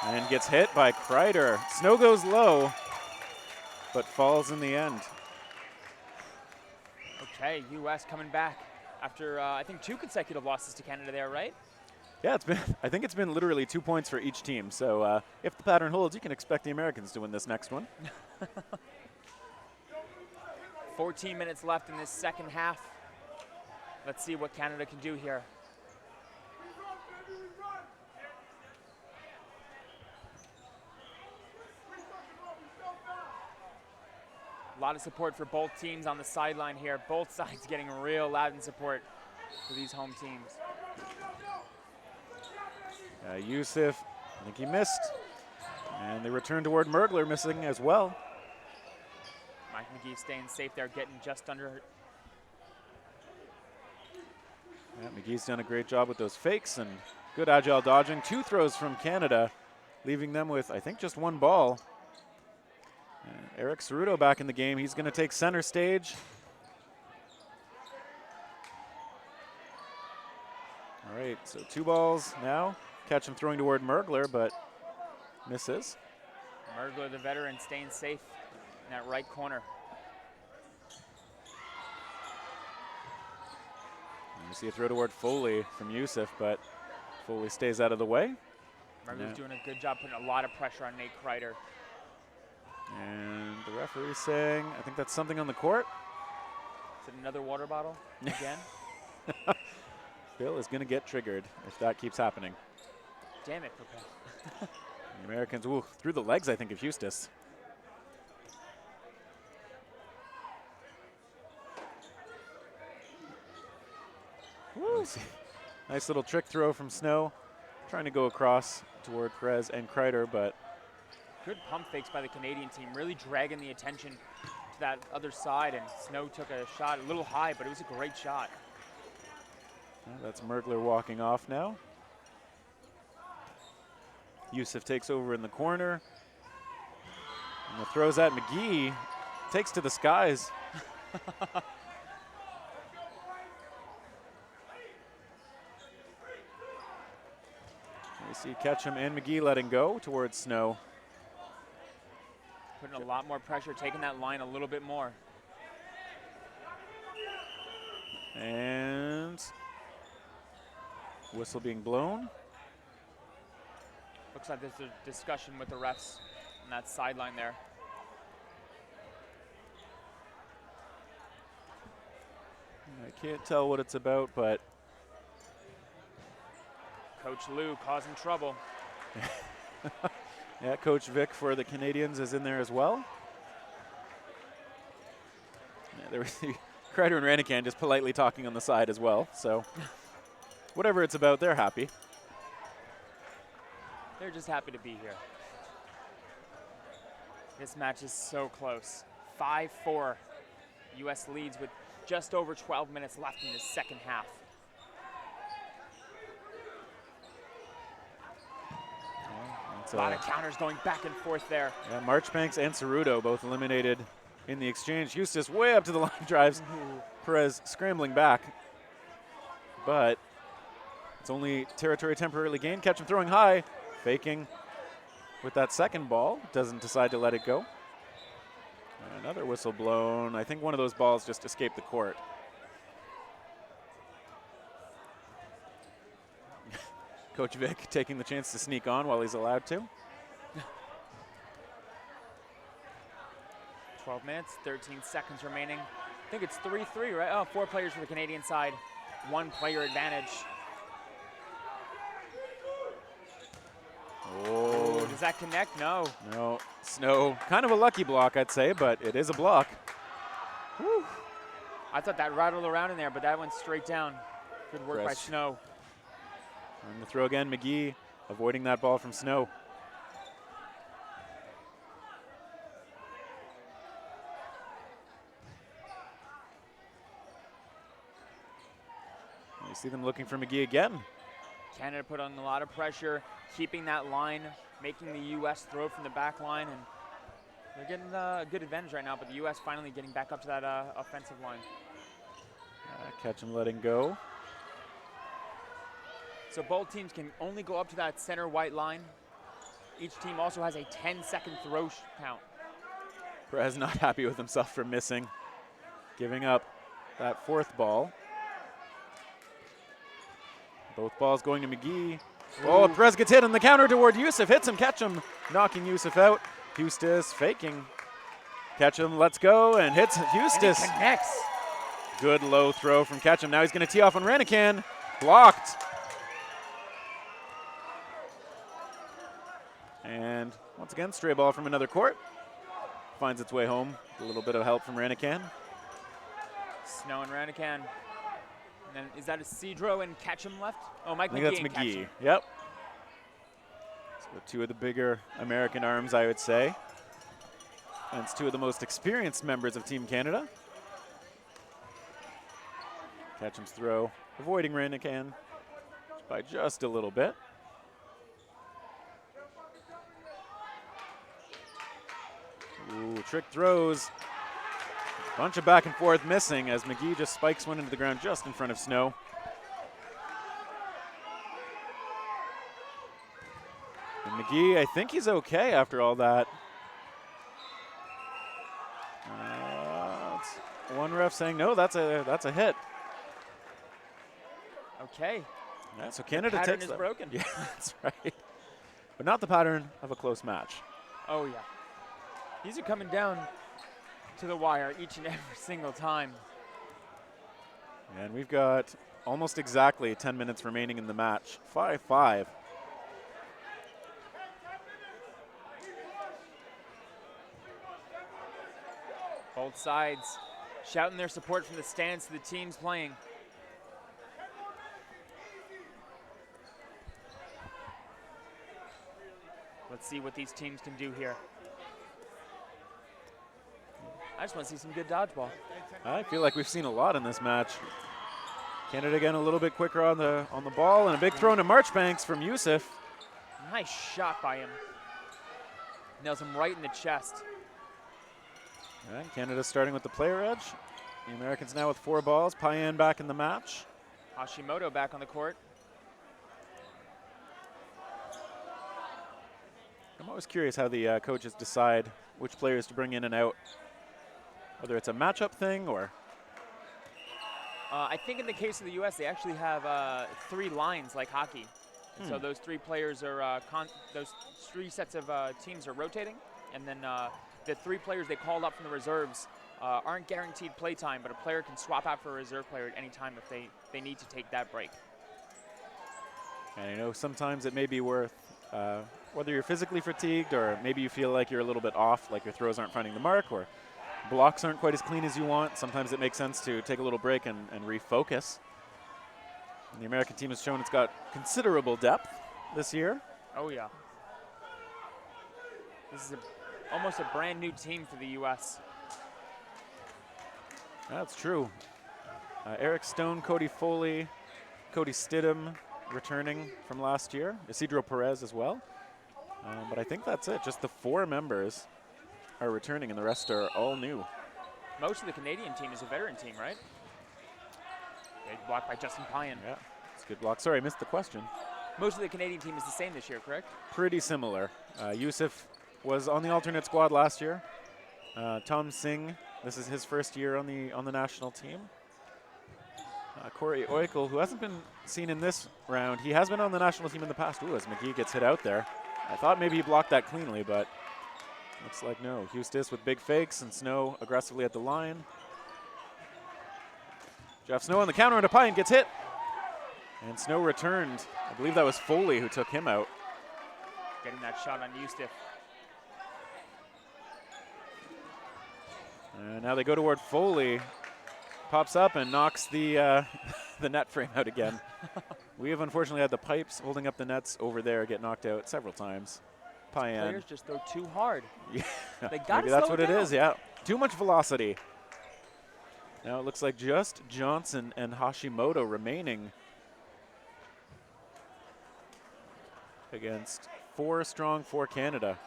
Speaker 2: and gets hit by Kreider. Snow goes low, but falls in the end.
Speaker 9: Okay, U.S. coming back after, I think, 2 consecutive losses to Canada there, right?
Speaker 2: Yeah, I think it's been literally 2 points for each team. So if the pattern holds, you can expect the Americans to win this next one.
Speaker 9: 14 minutes left in this second half. Let's see what Canada can do here. A lot of support for both teams on the sideline here. Both sides getting real loud in support for these home teams.
Speaker 2: Yusuf, I think he missed. And they return toward Mergler, missing as well.
Speaker 9: Mike McGee staying safe there, getting just under.
Speaker 2: Yeah, McGee's done a great job with those fakes and good agile dodging. 2 throws from Canada, leaving them with, I think, just 1 ball. Eric Ceruto back in the game. He's going to take center stage. All right, so 2 balls now. Catch him throwing toward Mergler, but misses.
Speaker 9: Mergler, the veteran, staying safe in that right corner.
Speaker 2: And you see a throw toward Foley from Yusuf, but Foley stays out of the way.
Speaker 9: Mergler's doing a good job putting a lot of pressure on Nate Kreider.
Speaker 2: And the referee's saying, I think that's something on the court.
Speaker 9: Is it another water bottle again?
Speaker 2: Bill is going to get triggered if that keeps happening.
Speaker 9: Damn it, Propel.
Speaker 2: The Americans, through the legs, I think, of Eustace. Nice little trick throw from Snow. Trying to go across toward Perez and Kreider, but
Speaker 9: good pump fakes by the Canadian team, really dragging the attention to that other side, and Snow took a shot a little high, but it was a great shot.
Speaker 2: That's Mergler walking off now. Yusuf takes over in the corner. And throws at McGee. Takes to the skies. You see Ketchum and McGee letting go towards Snow.
Speaker 9: Putting a lot more pressure, taking that line a little bit more.
Speaker 2: And whistle being blown.
Speaker 9: Looks like there's a discussion with the refs on that sideline there.
Speaker 2: I can't tell what it's about, but
Speaker 9: Coach Lou causing trouble.
Speaker 2: yeah, Coach Vic for the Canadians is in there as well. Yeah, there was Kreider and Ranican just politely talking on the side as well. So whatever it's about, they're happy.
Speaker 9: They're just happy to be here. This match is so close. 5-4. U.S. leads with just over 12 minutes left in the second half. A lot of counters going back and forth there.
Speaker 2: Yeah, Marchbanks and Cerudo both eliminated in the exchange. Eustace way up to the line drives. Perez scrambling back. But it's only territory temporarily gained. Ketchum throwing high, faking with that second ball. Doesn't decide to let it go. Another whistle blown. I think one of those balls just escaped the court. Coach Vic taking the chance to sneak on while he's allowed to.
Speaker 9: 12 minutes, 13 seconds remaining. I think it's 3-3, right? Oh, 4 players for the Canadian side. 1 player advantage.
Speaker 2: Oh,
Speaker 9: does that connect? No.
Speaker 2: No. Snow, kind of a lucky block, I'd say, but it is a block.
Speaker 9: Whew. I thought that rattled around in there, but that went straight down. Good work by Snow.
Speaker 2: And the throw again, McGee avoiding that ball from Snow. You see them looking for McGee again.
Speaker 9: Canada put on a lot of pressure, keeping that line, making the U.S. throw from the back line, and they're getting a good advantage right now, but the U.S. finally getting back up to that offensive line.
Speaker 2: Ketchum letting go.
Speaker 9: So both teams can only go up to that center white line. Each team also has a 10-second throw count.
Speaker 2: Perez not happy with himself for missing, giving up that 4th ball. Both balls going to McGee. Oh, Perez gets hit on the counter toward Yusuf. Hits him, Ketchum knocking Yusuf out. Eustace faking. Ketchum lets go and hits Eustace.
Speaker 9: And it connects.
Speaker 2: Good low throw from Ketchum. Now he's going to tee off on Ranican. Blocked. And once again, stray ball from another court. Finds its way home. A little bit of help from Ranican.
Speaker 9: Snow and Ranican. And then is that a Cedro and Ketchum left? Oh, Mike McGee.
Speaker 2: I think that's
Speaker 9: and
Speaker 2: McGee.
Speaker 9: Ketchum.
Speaker 2: Yep. So 2 of the bigger American arms, I would say. And it's 2 of the most experienced members of Team Canada. Ketchum's throw, avoiding Ranican by just a little bit. Ooh, trick throws. Bunch of back and forth missing as McGee just spikes one into the ground just in front of Snow. And McGee, I think he's okay after all that. One ref saying no, that's a hit.
Speaker 9: Okay.
Speaker 2: Yeah, so Canada
Speaker 9: pattern
Speaker 2: takes
Speaker 9: is
Speaker 2: that.
Speaker 9: broken.
Speaker 2: Yeah, that's right. But not the pattern of a close match.
Speaker 9: Oh, yeah. These are coming down to the wire each and every single time.
Speaker 2: And we've got almost exactly 10 minutes remaining in the match. 5-5.
Speaker 9: Both sides shouting their support from the stands to the teams playing. Let's see what these teams can do here. I just want to see some good dodgeball.
Speaker 2: I feel like we've seen a lot in this match. Canada again a little bit quicker on the ball, and a big throw into Marchbanks from Yusuf.
Speaker 9: Nice shot by him. Nails him right in the chest.
Speaker 2: And Canada starting with the player edge. The Americans now with 4 balls. Payan back in the match.
Speaker 9: Hashimoto back on the court.
Speaker 2: I'm always curious how the coaches decide which players to bring in and out. Whether it's a matchup thing or...
Speaker 9: I think in the case of the U.S., they actually have 3 lines like hockey. And so those 3 players are, those 3 sets of teams are rotating. And then the 3 players they called up from the reserves aren't guaranteed play time, but a player can swap out for a reserve player at any time if they need to take that break.
Speaker 2: And I know sometimes it may be worth, whether you're physically fatigued or maybe you feel like you're a little bit off, like your throws aren't finding the mark or blocks aren't quite as clean as you want. Sometimes it makes sense to take a little break and refocus. And the American team has shown it's got considerable depth this year.
Speaker 9: Oh, yeah. This is almost a brand new team for the U.S.
Speaker 2: That's true. Eric Stone, Cody Foley, Cody Stidham returning from last year. Isidro Perez as well. But I think that's it. Just the 4 members are returning, and the rest are all new.
Speaker 9: Most of the Canadian team is a veteran team, right? Big block by Justin Payan.
Speaker 2: Yeah, it's a good block. Sorry, I missed the question.
Speaker 9: Most of the Canadian team is the same this year, correct?
Speaker 2: Pretty similar. Yusuf was on the alternate squad last year. Tom Singh, this is his first year on the national team. Corey Oikel, who hasn't been seen in this round, he has been on the national team in the past. Ooh, as McGee gets hit out there. I thought maybe he blocked that cleanly, but looks like no. Hustis with big fakes and Snow aggressively at the line. Jeff Snow on the counter and a Payan gets hit. And Snow returned. I believe that was Foley who took him out.
Speaker 9: Getting that shot on Eustace.
Speaker 2: And now they go toward Foley. Pops up and knocks the the net frame out again. We have unfortunately had the pipes holding up the nets over there get knocked out several times. Payan.
Speaker 9: Players just throw too hard.
Speaker 2: Yeah,
Speaker 9: They got
Speaker 2: maybe that's what it is. Yeah, too much velocity. Now it looks like just Johnson and Hashimoto remaining against 4 strong for Canada.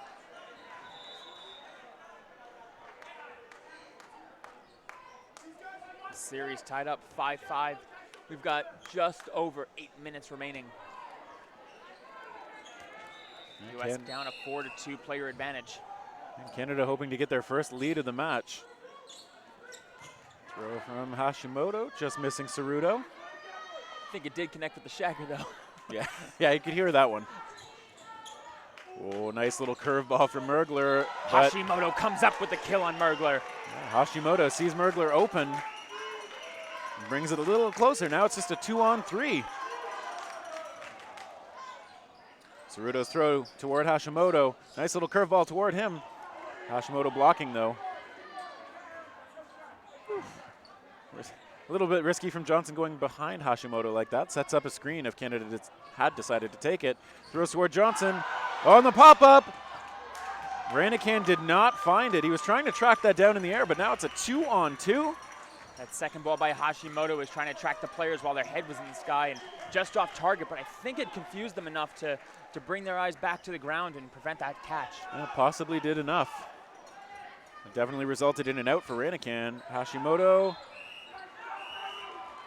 Speaker 9: Series tied up 5-5. We've got just over 8 minutes remaining. U.S. down a 4-2 player advantage.
Speaker 2: And Canada hoping to get their first lead of the match. Throw from Hashimoto, just missing Ceruto.
Speaker 9: I think it did connect with the shagger though.
Speaker 2: Yeah, you could hear that one. Oh, nice little curveball from Mergler.
Speaker 9: Hashimoto comes up with the kill on Mergler.
Speaker 2: Yeah, Hashimoto sees Mergler open. Brings it a little closer. Now it's just a 2-on-3. Ceruto's throw toward Hashimoto. Nice little curveball toward him. Hashimoto blocking though. A little bit risky from Johnson going behind Hashimoto like that. Sets up a screen if Canada had decided to take it. Throws toward Johnson. On the pop-up. Ranican did not find it. He was trying to track that down in the air, but now it's a 2-on-2.
Speaker 9: That second ball by Hashimoto was trying to track the players while their head was in the sky and just off target, but I think it confused them enough to bring their eyes back to the ground and prevent that catch.
Speaker 2: Yeah, possibly did enough. It definitely resulted in an out for Ranican. Hashimoto,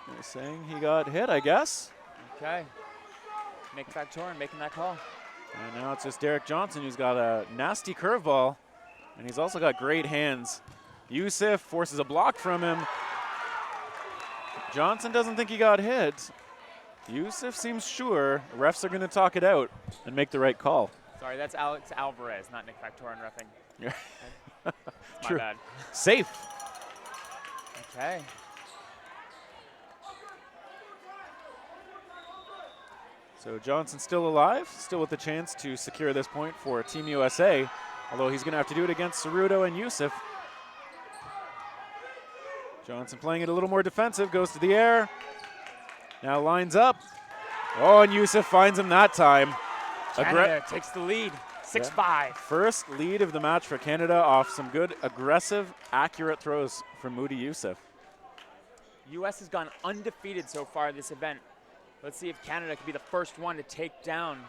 Speaker 2: they're saying he got hit, I guess.
Speaker 9: Okay. Nick Factorin making that call.
Speaker 2: And now it's just Derek Johnson who's got a nasty curveball, and he's also got great hands. Yusuf forces a block from him. Johnson doesn't think he got hit. Yusuf seems sure. The refs are going to talk it out and make the right call.
Speaker 9: Sorry, that's Alex Alvarez, not Nick Factorin reffing.
Speaker 2: Yeah.
Speaker 9: My bad.
Speaker 2: Safe.
Speaker 9: Okay.
Speaker 2: So Johnson still alive, still with the chance to secure this point for Team USA, although he's going to have to do it against Ceruto and Yusuf. Johnson playing it a little more defensive, goes to the air. Now lines up. Oh, and Yusuf finds him that time.
Speaker 9: Canada takes the lead, 6-5.
Speaker 2: Yeah. First lead of the match for Canada off some good, aggressive, accurate throws from Moody Yusuf.
Speaker 9: U.S. has gone undefeated so far this event. Let's see if Canada can be the first one to take down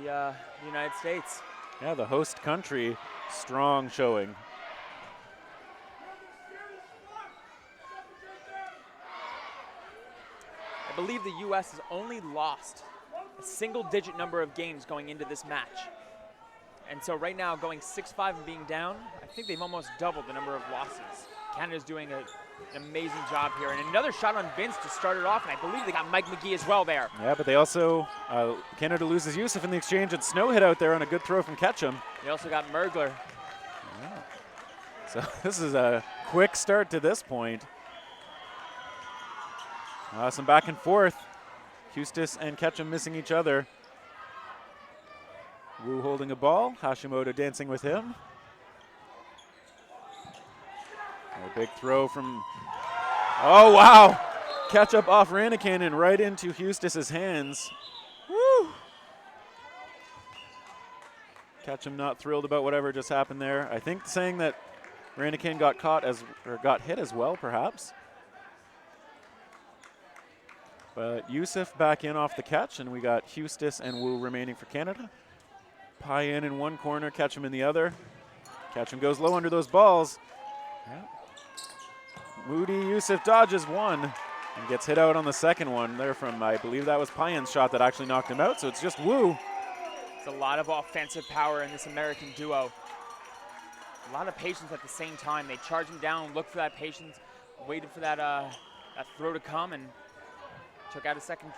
Speaker 9: the United States.
Speaker 2: Yeah, the host country, strong showing.
Speaker 9: I believe the U.S. has only lost a single-digit number of games going into this match. And so right now, going 6-5 and being down, I think they've almost doubled the number of losses. Canada's doing an amazing job here. And another shot on Vince to start it off, and I believe they got Mike McGee as well there.
Speaker 2: Yeah, but they also, Canada loses Yusuf in the exchange, and Snow hit out there on a good throw from Ketchum.
Speaker 9: They also got Mergler.
Speaker 2: Yeah. So this is a quick start to this point. Some back and forth. Hustis and Ketchum missing each other. Wu holding a ball. Hashimoto dancing with him. A big throw from, oh wow! Catch up off Ranican and right into Hustis's hands. Woo! Ketchum not thrilled about whatever just happened there. I think saying that Ranican got hit as well, perhaps. But Yusuf back in off the catch, and we got Hustis and Wu remaining for Canada. Payan in one corner, Ketchum in the other. Ketchum goes low under those balls. Yeah. Moody Yusuf dodges one and gets hit out on the second one there from, I believe that was Payan's shot that actually knocked him out, so it's just Wu.
Speaker 9: It's a lot of offensive power in this American duo. A lot of patience at the same time. They charge him down, look for that patience, waited for that, that throw to come, and took out a second.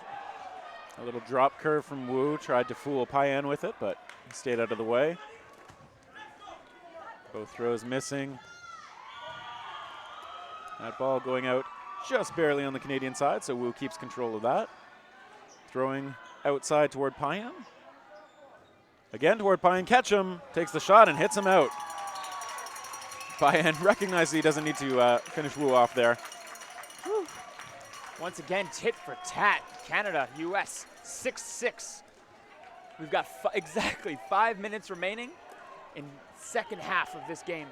Speaker 2: A little drop curve from Wu, tried to fool Payan with it, but he stayed out of the way. Both throws missing. That ball going out just barely on the Canadian side, so Wu keeps control of that. Throwing outside toward Payan. Again toward Payan, Ketchum takes the shot and hits him out. Payan recognizes he doesn't need to finish Wu off there.
Speaker 9: Whew. Once again, tit for tat. Canada, US, 6-6. We've got exactly 5 minutes remaining in second half of this game.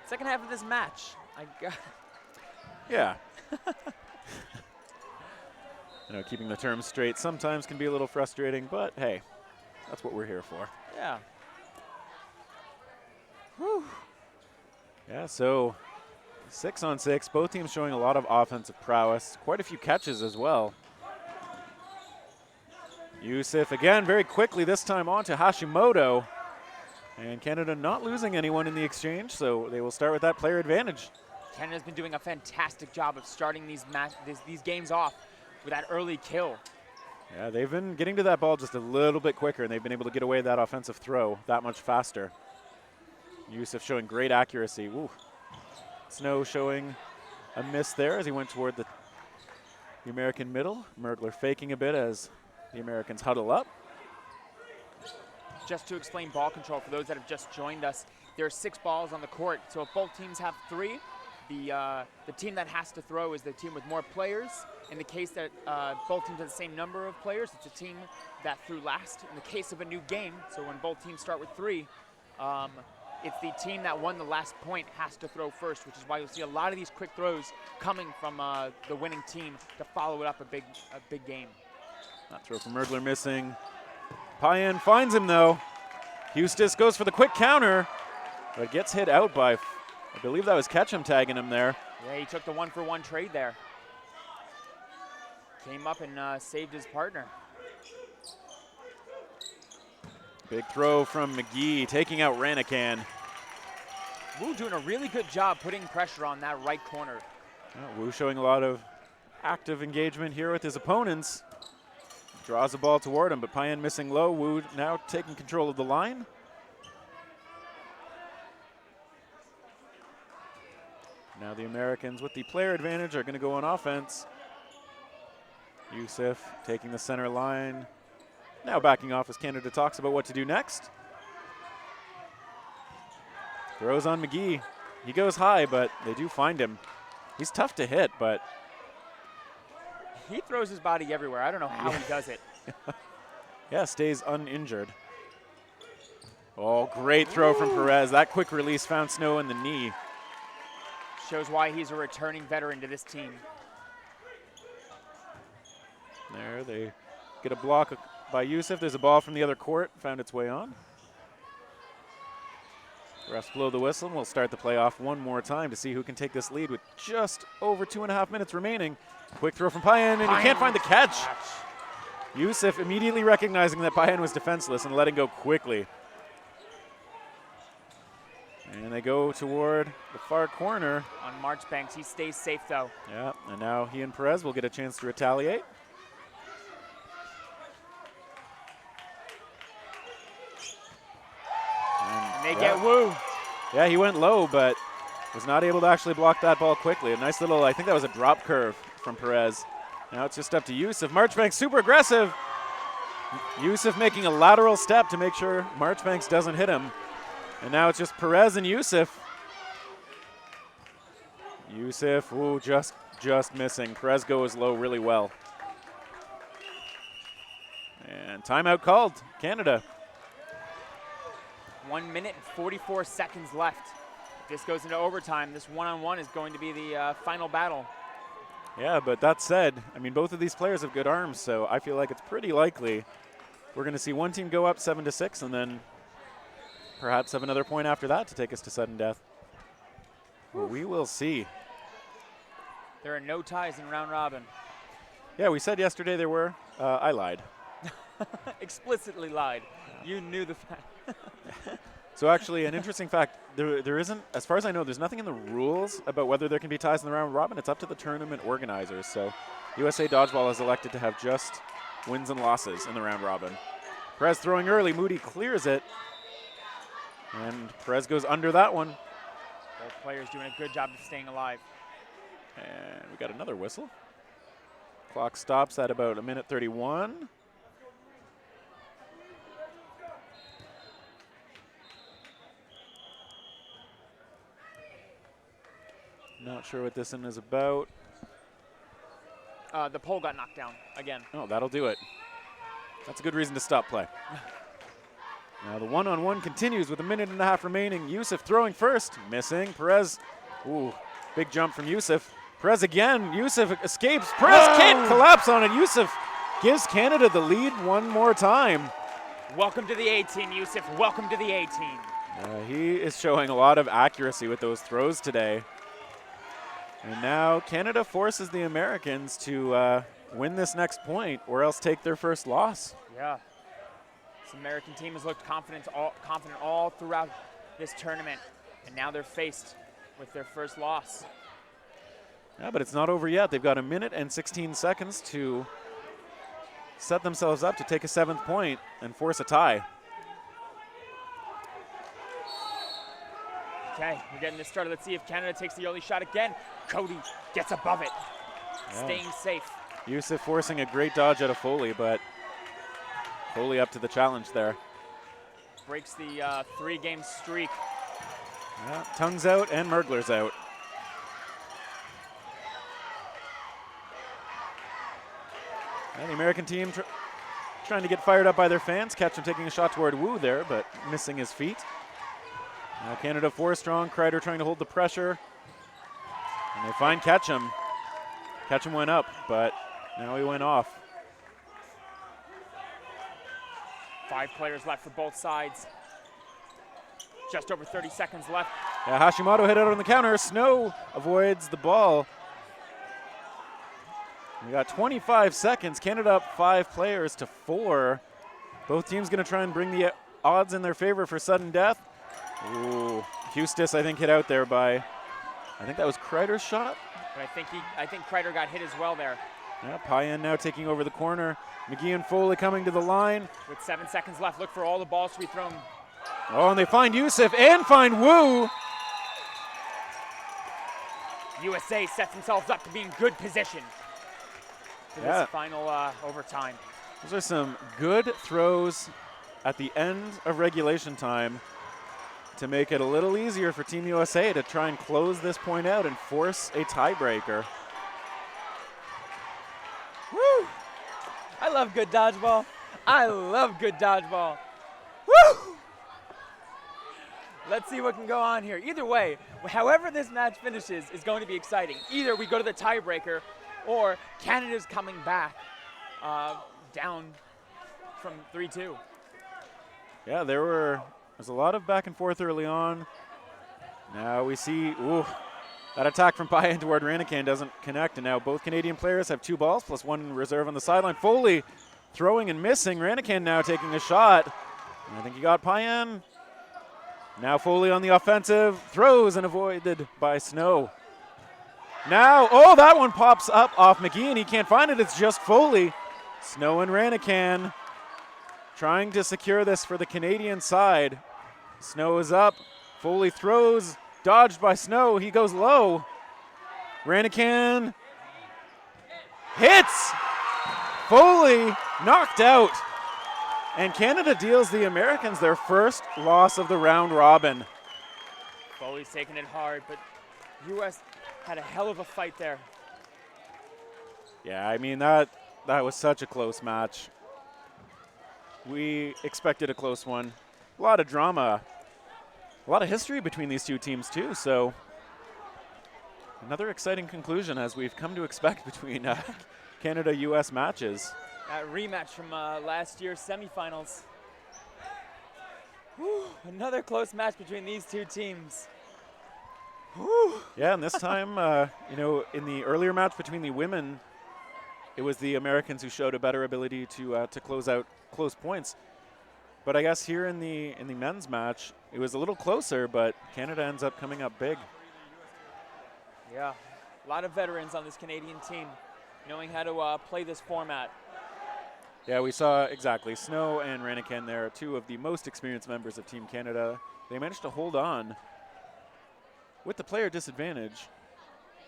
Speaker 9: Second half of this match.
Speaker 2: Yeah. You know, keeping the terms straight sometimes can be a little frustrating, but hey, that's what we're here for.
Speaker 9: Yeah.
Speaker 2: Whew. Yeah, so 6-on-6, both teams showing a lot of offensive prowess, quite a few catches as well. Yusuf again very quickly this time on to Hashimoto. And Canada not losing anyone in the exchange, so they will start with that player advantage.
Speaker 9: Canada's been doing a fantastic job of starting these games off with that early kill.
Speaker 2: Yeah, they've been getting to that ball just a little bit quicker, and they've been able to get away that offensive throw that much faster. Yusuf showing great accuracy. Woo. Snow showing a miss there as he went toward the American middle. Mergler faking a bit as the Americans huddle up.
Speaker 9: Just to explain ball control for those that have just joined us, there are 6 balls on the court. So if both teams have 3, the team that has to throw is the team with more players. In the case that both teams have the same number of players, it's a team that threw last. In the case of a new game, so when both teams start with 3, it's the team that won the last point has to throw first, which is why you'll see a lot of these quick throws coming from the winning team to follow it up a big game.
Speaker 2: That throw from Mergler missing. Payan finds him though. Hustis goes for the quick counter, but gets hit out by, I believe that was Ketchum tagging him there.
Speaker 9: Yeah, he took the 1-for-1 trade there. Came up and saved his partner.
Speaker 2: Big throw from McGee, taking out Ranican.
Speaker 9: Wu doing a really good job putting pressure on that right corner.
Speaker 2: Yeah, Wu showing a lot of active engagement here with his opponents. Draws the ball toward him, but Payan missing low. Wu now taking control of the line. Now the Americans with the player advantage are going to go on offense. Yusuf taking the center line. Now backing off as Canada talks about what to do next. Throws on McGee. He goes high, but they do find him. He's tough to hit, but
Speaker 9: he throws his body everywhere. I don't know how he does it.
Speaker 2: Yeah, stays uninjured. Oh, great throw from Perez. That quick release found Snow in the knee.
Speaker 9: Shows why he's a returning veteran to this team.
Speaker 2: There, they get a block by Yusuf. There's a ball from the other court, found its way on. Refs blow the whistle, and we'll start the playoff one more time to see who can take this lead with just over 2.5 minutes remaining. Quick throw from Payan, and he can't find the catch. Yusuf immediately recognizing that Payan was defenseless and letting go quickly. And they go toward the far corner.
Speaker 9: On Marchbanks, he stays safe though.
Speaker 2: Yeah, and now he and Perez will get a chance to retaliate.
Speaker 9: And they get Wu.
Speaker 2: Yeah, he went low, but was not able to actually block that ball quickly. A nice little, I think that was a drop curve from Perez. Now it's just up to Yusuf. Marchbanks super aggressive. Yusuf making a lateral step to make sure Marchbanks doesn't hit him. And now it's just Perez and Yusuf. Yusuf, ooh, just missing. Perez goes low really well. And timeout called, Canada.
Speaker 9: 1 minute and 44 seconds left. If this goes into overtime, this one-on-one is going to be the final battle.
Speaker 2: Yeah, but that said, I mean, both of these players have good arms, so I feel like it's pretty likely we're going to see one team go up 7-6 and then perhaps have another point after that to take us to sudden death. Well, we will see.
Speaker 9: There are no ties in round robin.
Speaker 2: Yeah, we said yesterday there were. I lied.
Speaker 9: Explicitly lied. You knew the fact.
Speaker 2: So actually, an interesting fact, there isn't, as far as I know, there's nothing in the rules about whether there can be ties in the round robin. It's up to the tournament organizers. So USA Dodgeball has elected to have just wins and losses in the round robin. Perez throwing early. Moody clears it. And Perez goes under that one.
Speaker 9: Both players doing a good job of staying alive.
Speaker 2: And we got another whistle. Clock stops at about 1:31. Not sure what this one is about.
Speaker 9: The pole got knocked down again.
Speaker 2: Oh, that'll do it. That's a good reason to stop play. Now the one-on-one continues with 1.5 minutes remaining. Yusuf throwing first, missing. Perez, ooh, big jump from Yusuf. Perez again, Yusuf escapes. Perez can't collapse on it. Yusuf gives Canada the lead one more time.
Speaker 9: Welcome to the A-team, Yusuf. Welcome to the A-team.
Speaker 2: He is showing a lot of accuracy with those throws today. And now Canada forces the Americans to win this next point or else take their first loss.
Speaker 9: Yeah. This American team has looked confident all throughout this tournament, and now they're faced with their first loss.
Speaker 2: Yeah, but it's not over yet. They've got 1 minute and 16 seconds to set themselves up to take a 7th point and force a tie.
Speaker 9: Okay, we're getting this started. Let's see if Canada takes the early shot again. Cody gets above it, staying safe.
Speaker 2: Yusuf forcing a great dodge out of Foley, but Foley up to the challenge there.
Speaker 9: Breaks the 3-game streak.
Speaker 2: Yeah, tongue's out and Mergler's out. And the American team trying to get fired up by their fans. Ketchum taking a shot toward Wu there, but missing his feet. Now Canada 4 strong. Kreider trying to hold the pressure. And they find Ketchum. Ketchum went up, but now he went off.
Speaker 9: 5 players left for both sides. Just over 30 seconds left.
Speaker 2: Yeah, Hashimoto hit out on the counter. Snow avoids the ball. We got 25 seconds. Canada up 5 players to 4. Both teams going to try and bring the odds in their favor for sudden death. Ooh, Hustis, I think, hit out there by, I think that was Kreider's shot.
Speaker 9: But I think Kreider got hit as well there.
Speaker 2: Yeah, Payan now taking over the corner. McGee and Foley coming to the line.
Speaker 9: With 7 seconds left, look for all the balls to be thrown.
Speaker 2: Oh, and they find Yusuf and find Wu.
Speaker 9: USA sets themselves up to be in good position for this final overtime.
Speaker 2: Those are some good throws at the end of regulation time to make it a little easier for Team USA to try and close this point out and force a tiebreaker.
Speaker 9: Woo! I love good dodgeball. I love good dodgeball. Woo! Let's see what can go on here. Either way, however this match finishes is going to be exciting. Either we go to the tiebreaker or Canada's coming back down from 3-2.
Speaker 2: Yeah, there's a lot of back and forth early on. Now we see, that attack from Payan toward Ranican doesn't connect, and now both Canadian players have 2 balls plus 1 in reserve on the sideline. Foley throwing and missing. Ranican now taking a shot. And I think he got Payan. Now Foley on the offensive, throws and avoided by Snow. Now, that one pops up off McGee and he can't find it. It's just Foley. Snow and Ranican trying to secure this for the Canadian side. Snow is up. Foley throws, dodged by Snow. He goes low. Ranican hits. Foley knocked out. And Canada deals the Americans their first loss of the round robin.
Speaker 9: Foley's taking it hard, but U.S. had a hell of a fight there.
Speaker 2: Yeah, I mean, that was such a close match. We expected a close one. A lot of drama. A lot of history between these two teams, too. So Another exciting conclusion, as we've come to expect between Canada-U.S. matches.
Speaker 9: That rematch from last year's semifinals. Whew, another close match between these two teams. Whew.
Speaker 2: Yeah, and this time, in the earlier match between the women, it was the Americans who showed a better ability to close out close points. But I guess here in the men's match, it was a little closer, but Canada ends up coming up big.
Speaker 9: Yeah, a lot of veterans on this Canadian team knowing how to play this format.
Speaker 2: Yeah, we saw exactly Snow and Ranikin there, two of the most experienced members of Team Canada. They managed to hold on with the player disadvantage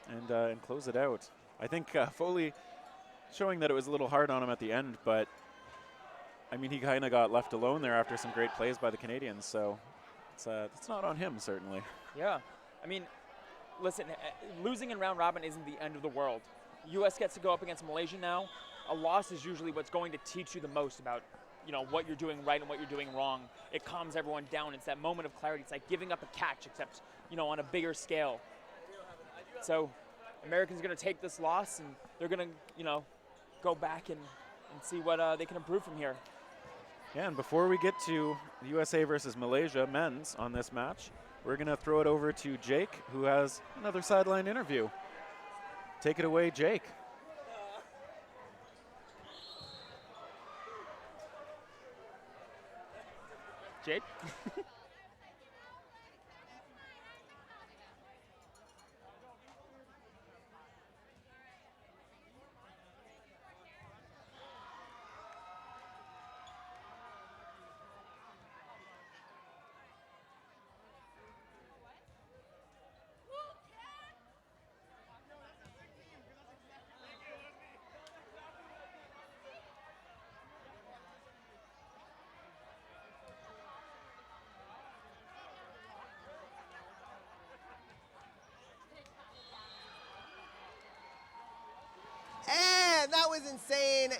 Speaker 2: and close it out. I think Foley showing that it was a little hard on him at the end, but I mean, he kind of got left alone there after some great plays by the Canadians, so it's not on him, certainly.
Speaker 9: Yeah, I mean, listen, losing in round robin isn't the end of the world. U.S. gets to go up against Malaysia now. A loss is usually what's going to teach you the most about, what you're doing right and what you're doing wrong. It calms everyone down. It's that moment of clarity. It's like giving up a catch, except, on a bigger scale. So Americans are going to take this loss, and they're going to, go back and see what they can improve from here.
Speaker 2: Yeah, and before we get to the USA versus Malaysia men's on this match, we're going to throw it over to Jake, who has another sideline interview. Take it away, Jake.
Speaker 9: Jake?
Speaker 3: And that was insane.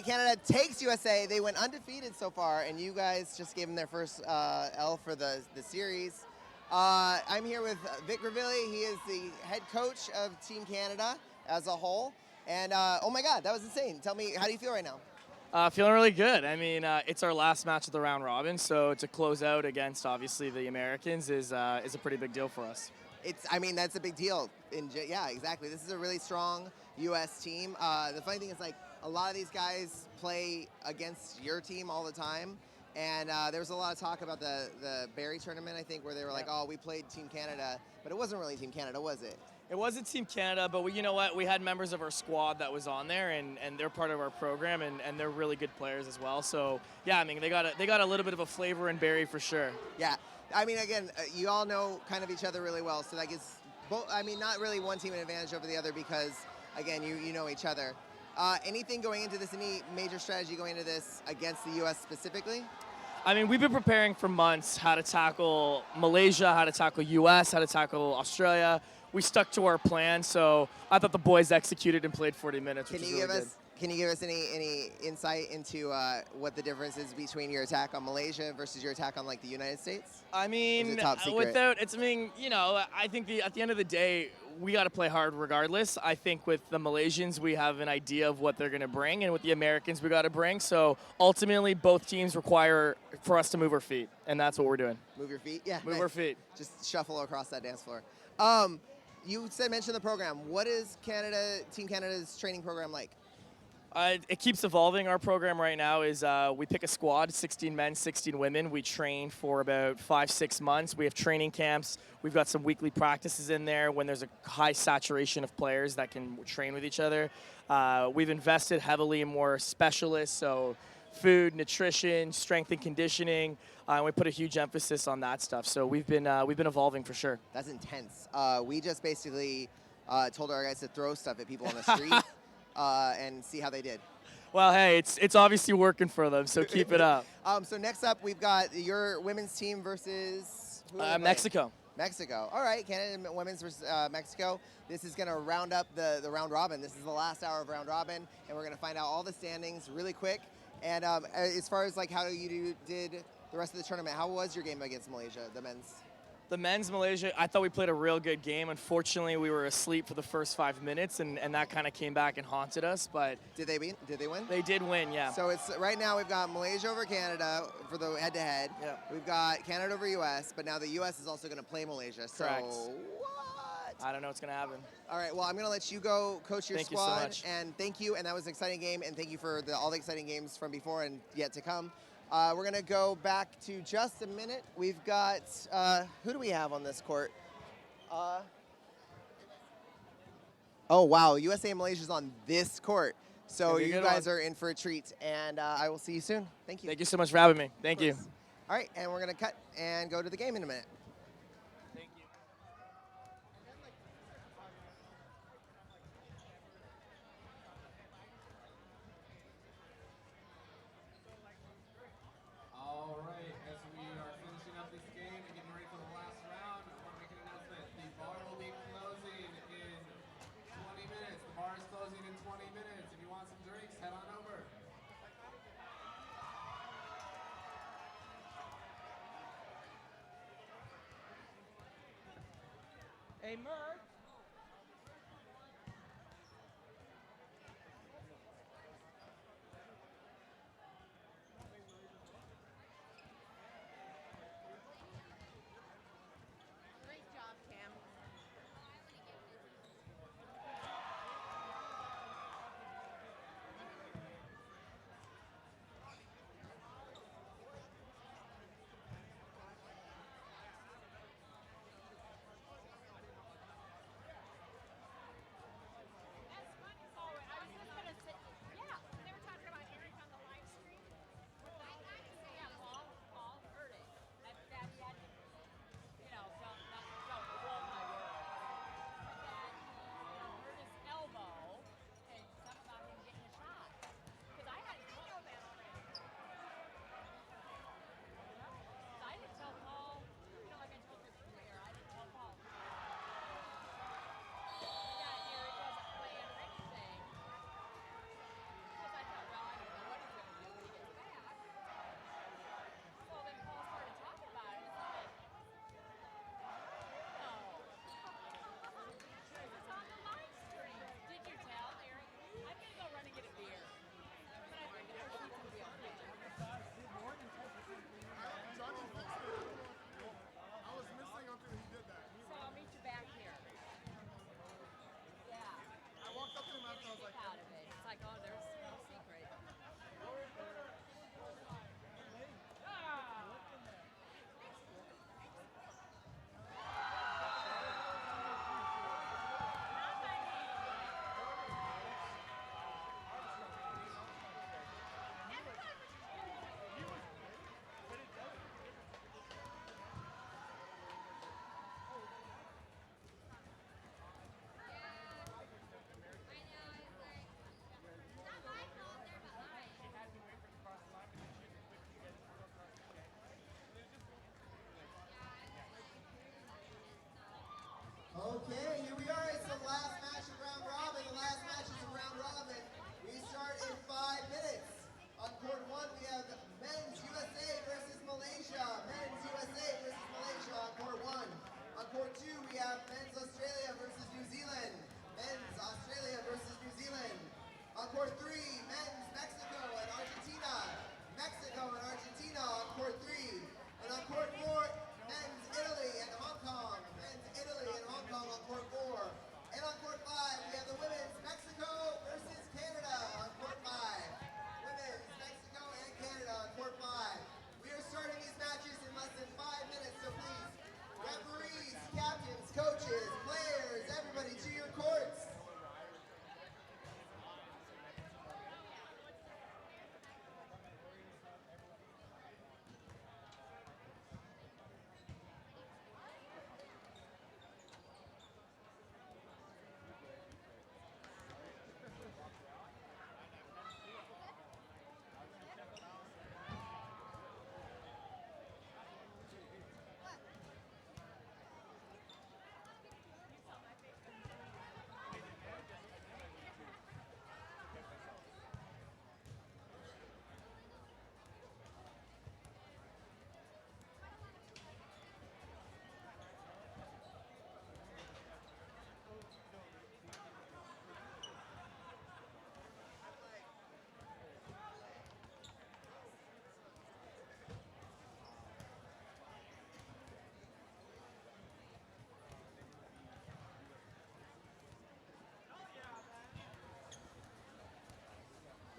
Speaker 3: Canada takes USA. They went undefeated so far, and you guys just gave them their first L for the series. I'm here with Vic Ravilli. He is the head coach of Team Canada as a whole. And oh my God, that was insane. Tell me, how do you feel right now?
Speaker 10: Feeling really good. I mean, it's our last match of the round robin, so to close out against obviously the Americans is a pretty big deal for us.
Speaker 3: That's a big deal. Yeah, exactly. This is a really strong U.S. team. The funny thing is, a lot of these guys play against your team all the time. And there was a lot of talk about the Barrie tournament, I think, where they were like, oh, we played Team Canada. But it wasn't really Team Canada, was it?
Speaker 10: It wasn't Team Canada, but you know what? We had members of our squad that was on there, and they're part of our program, and they're really good players as well. So, yeah, I mean, they got a little bit of a flavor in Barrie for sure.
Speaker 3: Yeah. I mean, again, you all know kind of each other really well, so that gives not really one team an advantage over the other because, again, you know each other. Anything going into this, any major strategy going into this against the U.S. specifically?
Speaker 10: I mean, we've been preparing for months how to tackle Malaysia, how to tackle U.S., how to tackle Australia. We stuck to our plan, so I thought the boys executed and played 40 minutes, which is really good.
Speaker 3: Can you give us any insight into what the difference is between your attack on Malaysia versus your attack on the United States?
Speaker 10: I mean,
Speaker 3: top secret?
Speaker 10: I think at the end of the day, we got to play hard regardless. I think with the Malaysians, we have an idea of what they're going to bring, and with the Americans, we got to bring. So ultimately, both teams require for us to move our feet, and that's what we're doing.
Speaker 3: Move your feet? Yeah.
Speaker 10: Move our feet.
Speaker 3: Just shuffle across that dance floor. You mentioned the program. What is Team Canada's training program like?
Speaker 10: It keeps evolving. Our program right now is we pick a squad, 16 men, 16 women. We train for about 5-6 months. We have training camps. We've got some weekly practices in there when there's a high saturation of players that can train with each other. We've invested heavily in more specialists, so food, nutrition, strength and conditioning. And we put a huge emphasis on that stuff. So we've been evolving for sure.
Speaker 3: That's intense. We just basically told our guys to throw stuff at people on the street. And see how they did.
Speaker 10: Well, hey, it's obviously working for them, so keep it up.
Speaker 3: So next up, we've got your women's team versus
Speaker 10: Mexico.
Speaker 3: Mexico. All right, Canada women's versus Mexico. This is going to round up the round robin. This is the last hour of round robin, and we're going to find out all the standings really quick. And as far as how you did the rest of the tournament, how was your game against Malaysia, the men's?
Speaker 10: The men's Malaysia, I thought we played a real good game. Unfortunately, we were asleep for the first 5 minutes, and that kind of came back and haunted us. But
Speaker 3: Did they win? Did they win?
Speaker 10: they did win, yeah.
Speaker 3: So it's right now we've got Malaysia over Canada for the head-to-head.
Speaker 10: Yeah.
Speaker 3: We've got Canada over US, but now the US is also going to play Malaysia.
Speaker 10: Correct.
Speaker 3: So what?
Speaker 10: I don't know what's going to happen.
Speaker 3: All right. Well, I'm going to let you go coach your
Speaker 10: Thank you so
Speaker 3: squad.
Speaker 10: much.
Speaker 3: And thank you. And that was an exciting game. And thank you for all the exciting games from before and yet to come. We're going to go back to just a minute. We've got, who do we have on this court? Oh, wow. USA and Malaysia's on this court. So
Speaker 10: Gonna be a
Speaker 3: you
Speaker 10: good
Speaker 3: guys
Speaker 10: one.
Speaker 3: are in for a treat. And I will see you soon. Thank you.
Speaker 10: Thank you so much for having me. Thank you.
Speaker 3: All right. And we're going to cut and go to the game in a minute.
Speaker 10: Thank you.
Speaker 11: All right, as we are finishing up this game and getting ready for the last round, I want to make an announcement. The bar will be closing in 20 minutes. The bar is closing in 20 minutes. If you want some drinks, head on over.
Speaker 10: Hey, Merc.
Speaker 7: Great job, Cam.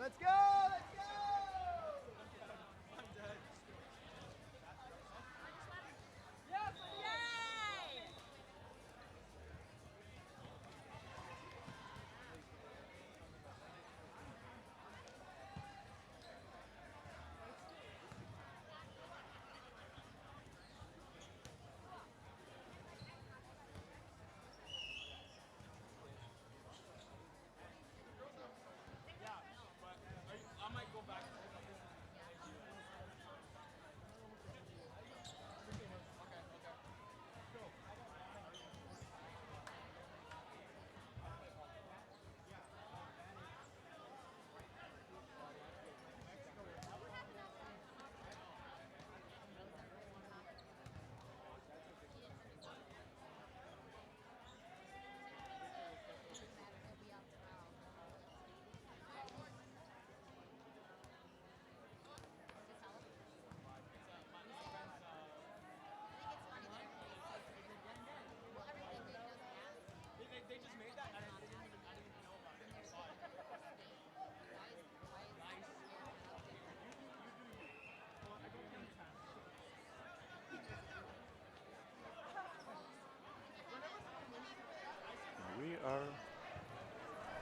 Speaker 3: Let's go! Let's go!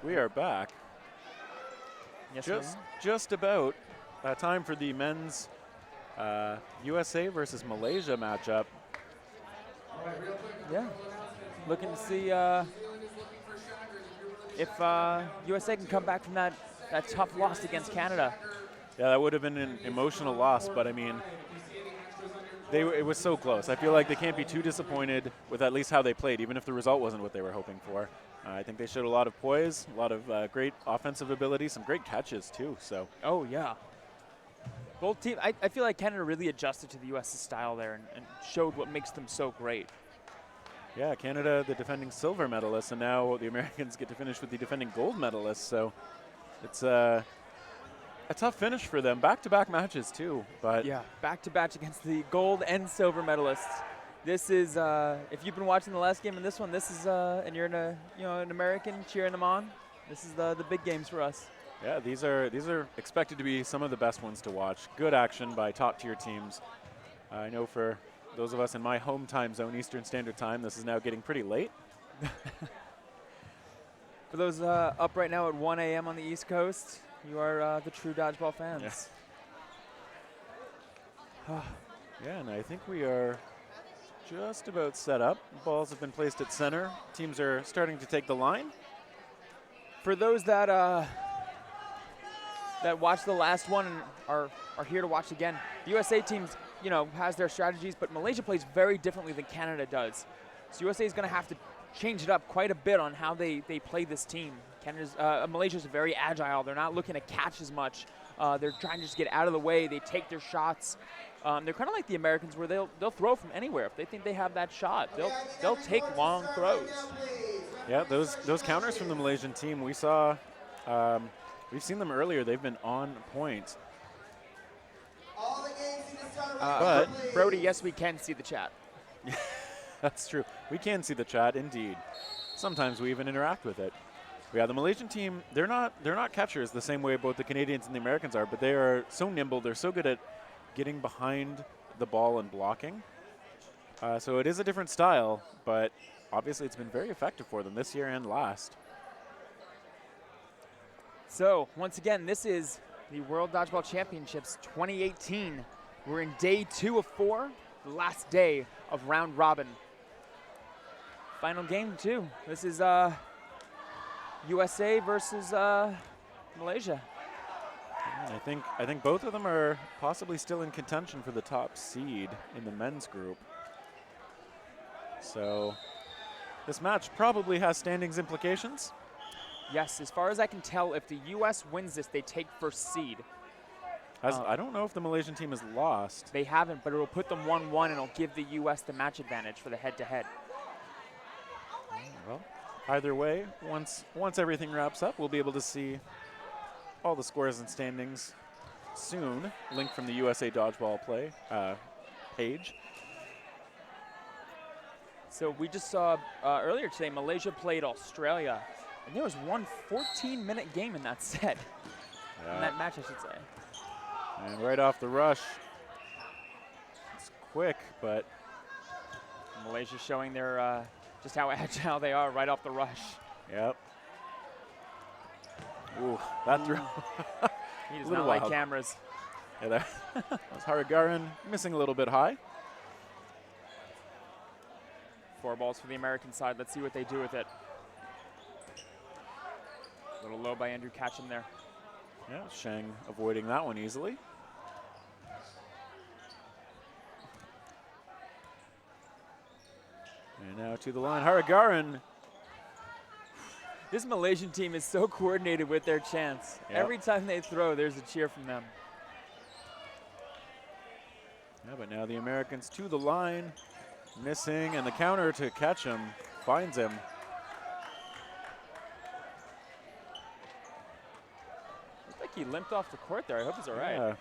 Speaker 2: We are back.
Speaker 9: Yes,
Speaker 2: Just about time for the men's USA versus Malaysia matchup.
Speaker 9: Yeah. Looking to see if USA can come back from that tough loss against Canada.
Speaker 2: Yeah, that would have been an emotional loss, but I mean, it was so close. I feel like they can't be too disappointed with at least how they played, even if the result wasn't what they were hoping for. I think they showed a lot of poise, a lot of great offensive ability, some great catches too. So.
Speaker 9: Oh yeah. Both teams. I feel like Canada really adjusted to the U.S.'s style there and showed what makes them so great.
Speaker 2: Yeah, Canada, the defending silver medalist, and now the Americans get to finish with the defending gold medalist. So it's a tough finish for them. Back-to-back matches too, but
Speaker 9: yeah, back-to-back against the gold and silver medalists. This is if you've been watching the last game and this one, this is and you're an American cheering them on. This is the big games for us.
Speaker 2: Yeah, these are expected to be some of the best ones to watch. Good action by top-tier teams. I know for those of us in my home time zone, Eastern Standard Time, this is now getting pretty late.
Speaker 9: For those up right now at 1 a.m. on the East Coast, you are the true dodgeball fans.
Speaker 2: Yes. Yeah, and I think we are just about set up. Balls have been placed at center. Teams are starting to take the line.
Speaker 9: For those that watched the last one and are here to watch again, the USA team, has their strategies, but Malaysia plays very differently than Canada does. So USA is going to have to change it up quite a bit on how they play this team. Malaysia's very agile. They're not looking to catch as much. They're trying to just get out of the way. They take their shots. They're kind of like the Americans, where they'll throw from anywhere if they think they have that shot. They'll take long throws.
Speaker 2: Yeah, those counters from the Malaysian team, we saw. We've seen them earlier. They've been on point.
Speaker 9: But Brody, yes, we can see the chat.
Speaker 2: That's true. We can see the chat, indeed. Sometimes we even interact with it. Yeah, the Malaysian team, they're not catchers the same way both the Canadians and the Americans are, but they are so nimble. They're so good at getting behind the ball and blocking. So it is a different style, but obviously it's been very effective for them this year and last.
Speaker 9: So once again, this is the World Dodgeball Championships 2018. We're in day 2 of 4, the last day of round robin. Final game 2. This is USA versus Malaysia.
Speaker 2: And I think both of them are possibly still in contention for the top seed in the men's group. So this match probably has standings implications.
Speaker 9: Yes, as far as I can tell, if the U.S. wins this, they take first seed.
Speaker 2: I don't know if the Malaysian team has lost.
Speaker 9: They haven't, but it will put them 1-1 and it'll give the U.S. the match advantage for the head-to-head.
Speaker 2: Well, either way, once everything wraps up, we'll be able to see all the scores and standings soon, linked from the USA Dodgeball play page.
Speaker 9: So we just saw earlier today, Malaysia played Australia, and there was one 14-minute game in that set. In that match, I should say.
Speaker 2: And right off the rush. It's quick, but
Speaker 9: Malaysia showing their just how agile they are right off the rush.
Speaker 2: Yep. Ooh, that throw.
Speaker 9: He does not like
Speaker 2: wild.
Speaker 9: cameras.
Speaker 2: Yeah, that was Haragaran missing a little bit high.
Speaker 9: 4 balls for the American side. Let's see what they do with it. A little low by Andrew Catcham there.
Speaker 2: Yeah, Sheng avoiding that one easily. And now to the line, Haragaran.
Speaker 9: This Malaysian team is so coordinated with their chants.
Speaker 2: Yep.
Speaker 9: Every time they throw, there's a cheer from them.
Speaker 2: Yeah, but now the Americans to the line, missing, and the counter to catch him, finds him.
Speaker 9: Looks like he limped off the court there. I hope he's all right.
Speaker 2: Yeah. And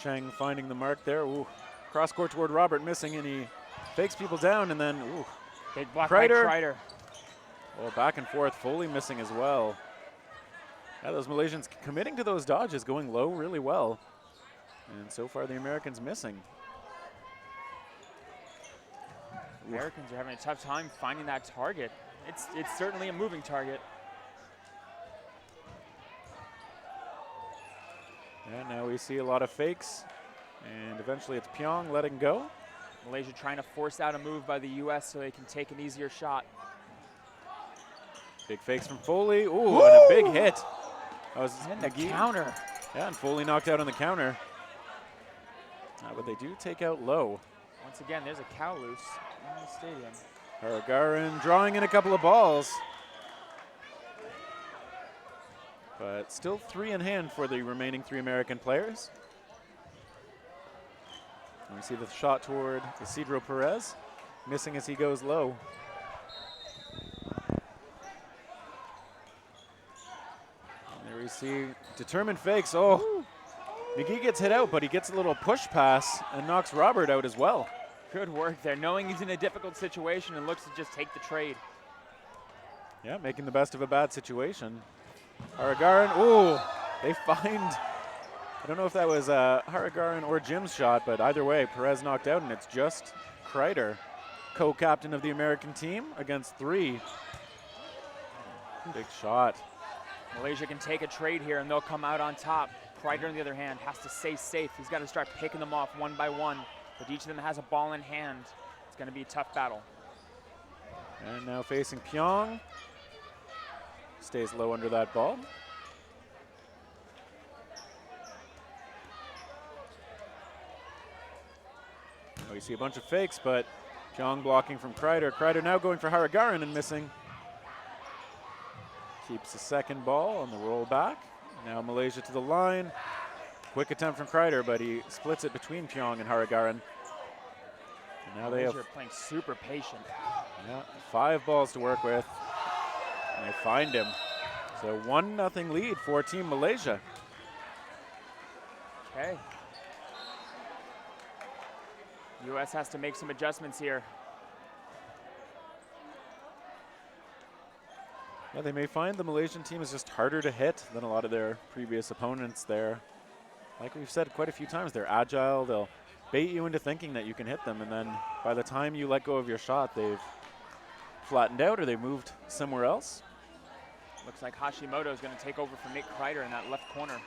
Speaker 2: Sheng finding the mark there. Ooh, cross court toward Robert, missing, and he fakes people down, and then ooh,
Speaker 9: Big block
Speaker 2: Kreider.
Speaker 9: by Kreider.
Speaker 2: Well, back and forth, Foley missing as well. Yeah, those Malaysians committing to those dodges, going low really well. And so far, the Americans missing.
Speaker 9: Americans are having a tough time finding that target. It's certainly a moving target.
Speaker 2: And now we see a lot of fakes. And eventually it's Pyong letting go.
Speaker 9: Malaysia trying to force out a move by the U.S. so they can take an easier shot.
Speaker 2: Big fakes from Foley. Ooh, and a big hit. That was
Speaker 9: And the
Speaker 2: McGee.
Speaker 9: counter.
Speaker 2: Yeah, and Foley knocked out on the counter. But they do take out low.
Speaker 9: Once again, there's a cow loose in the stadium.
Speaker 2: Haragaran drawing in a couple of balls. But still 3 in hand for the remaining 3 American players. And we see the shot toward Isidro Perez, missing as he goes low. And there we see determined fakes. Oh, McGee gets hit out, but he gets a little push pass and knocks Robert out as well.
Speaker 9: Good work there, knowing he's in a difficult situation and looks to just take the trade.
Speaker 2: Yeah, making the best of a bad situation. Haragaran, ooh, they find, I don't know if that was Haragaran or Jim's shot, but either way, Perez knocked out, and it's just Kreider, co-captain of the American team, against 3. Big shot.
Speaker 9: Malaysia can take a trade here and they'll come out on top. Kreider, on the other hand, has to stay safe. He's got to start picking them off one by one. But each of them has a ball in hand. It's going to be a tough battle.
Speaker 2: And now facing Pyong. Stays low under that ball. Now we see a bunch of fakes, but Pyong blocking from Kreider. Kreider now going for Haragaran and missing. Keeps the second ball on the roll back. Now Malaysia to the line. Quick attempt from Kreider, but he splits it between Pyong and Haragaran. And now they
Speaker 9: Malaysia
Speaker 2: have
Speaker 9: are playing super patient.
Speaker 2: 5 balls to work with. And they find him. So 1-0 lead for Team Malaysia.
Speaker 9: Okay. U.S. has to make some adjustments here.
Speaker 2: Yeah, they may find the Malaysian team is just harder to hit than a lot of their previous opponents there. Like we've said quite a few times, they're agile. They'll bait you into thinking that you can hit them, and then by the time you let go of your shot, they've flattened out or they've moved somewhere else.
Speaker 9: Looks like Hashimoto is going to take over for Nick Kreider in that left corner.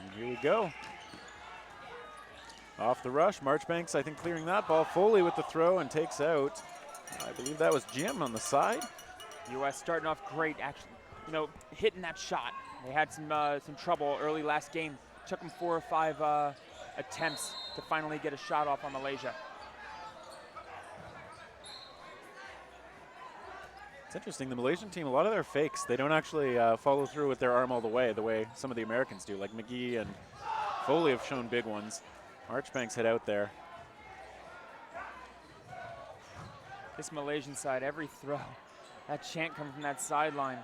Speaker 2: And here we go. Off the rush, Marchbanks, I think, clearing that ball. Foley with the throw and takes out, I believe that was Jim on the side.
Speaker 9: U.S. starting off great, actually, hitting that shot. They had some trouble early last game. Took them 4 or 5 attempts to finally get a shot off on Malaysia.
Speaker 2: It's interesting, the Malaysian team, a lot of their fakes, they don't actually follow through with their arm all the way some of the Americans do. Like McGee and Foley have shown big ones. Marchbanks hit out there.
Speaker 9: This Malaysian side, every throw, that chant coming from that sideline.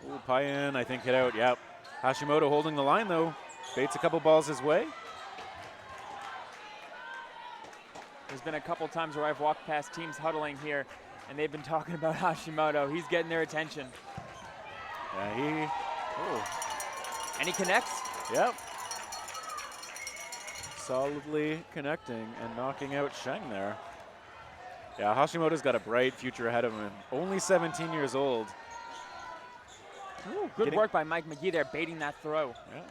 Speaker 2: Ooh, Payan, I think, hit out, yep. Hashimoto holding the line, though. Baits a couple balls his way.
Speaker 9: There's been a couple times where I've walked past teams huddling here, and they've been talking about Hashimoto. He's getting their attention.
Speaker 2: Yeah,
Speaker 9: And he connects.
Speaker 2: Yep. Solidly connecting and knocking out Sheng there. Yeah, Hashimoto's got a bright future ahead of him. Only 17 years old.
Speaker 9: Ooh, good work by Mike McGee there, baiting that throw.
Speaker 2: Yeah.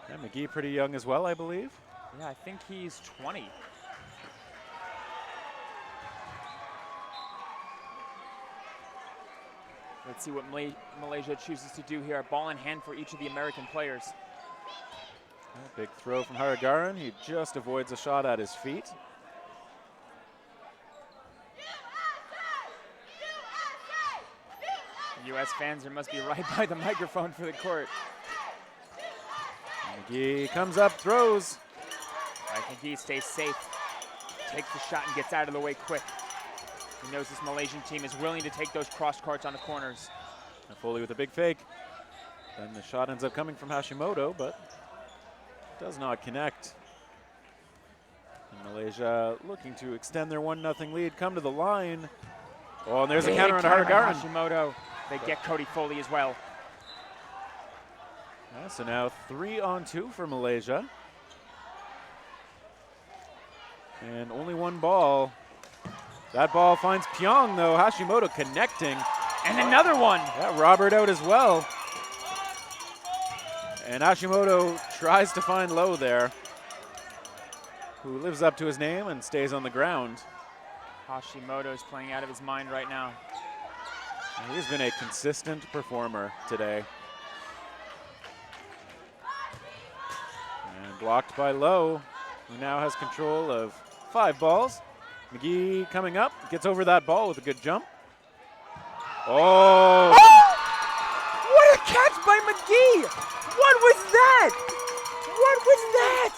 Speaker 2: Yeah, McGee pretty young as well, I believe.
Speaker 9: Yeah, I think he's 20. Let's see what Malaysia chooses to do here. Ball in hand for each of the American players.
Speaker 2: Big throw from Haragaran. He just avoids a shot at his feet.
Speaker 9: U.S. fans, there must be right by the microphone for the court.
Speaker 2: McGee comes up, throws.
Speaker 9: I think he stays safe, takes the shot and gets out of the way quick. He knows this Malaysian team is willing to take those cross courts on the corners.
Speaker 2: And Foley with a big fake. Then the shot ends up coming from Hashimoto, but does not connect. And Malaysia looking to extend their 1-0 lead, come to the line. Oh, and there's a counter on Haragaran.
Speaker 9: Hashimoto. They get Cody Foley as well.
Speaker 2: Yeah, so now 3-on-2 for Malaysia. And only one ball. That ball finds Pyong though. Hashimoto connecting.
Speaker 9: And another one.
Speaker 2: Yeah, Robert out as well. And Hashimoto tries to find Low there, who lives up to his name and stays on the ground.
Speaker 9: Hashimoto's playing out of his mind right now.
Speaker 2: And he's been a consistent performer today. And blocked by Low, who now has control of 5 balls. McGee coming up, gets over that ball with a good jump. Oh!
Speaker 9: What a catch by McGee! What was that? What was that?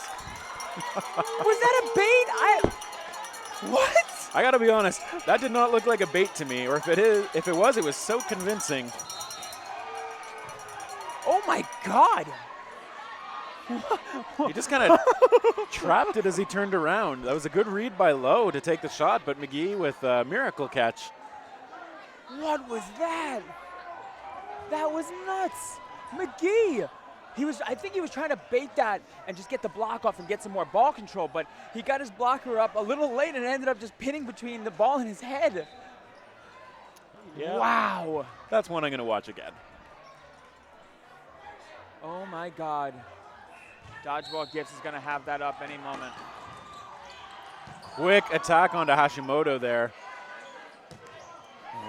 Speaker 9: Was that a bait? What?
Speaker 2: I gotta be honest, that did not look like a bait to me, or if it was, it was so convincing.
Speaker 9: Oh my God!
Speaker 2: He just kind of trapped it as he turned around. That was a good read by Lowe to take the shot, but McGee with a miracle catch.
Speaker 9: What was that? That was nuts. McGee. I think he was trying to bait that and just get the block off and get some more ball control, but he got his blocker up a little late and ended up just pinning between the ball and his head.
Speaker 2: Yeah.
Speaker 9: Wow.
Speaker 2: That's one I'm gonna watch again.
Speaker 9: Oh my God. Dodgeball Gifts is gonna have that up any moment.
Speaker 2: Quick attack onto Hashimoto there.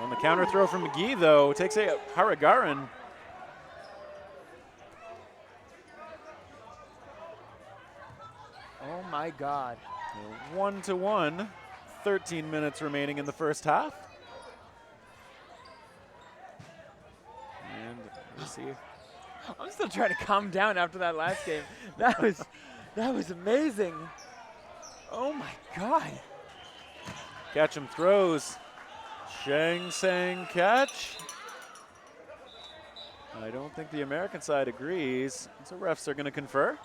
Speaker 2: On the counter throw from McGee though, takes a Haragaran.
Speaker 9: Oh my God.
Speaker 2: 1-1, 13 minutes remaining in the first half. And we'll see.
Speaker 9: I'm still trying to calm down after that last game. That was amazing. Oh my God.
Speaker 2: Ketchum throws. Sheng Sang catch. I don't think the American side agrees, so refs are going to confer.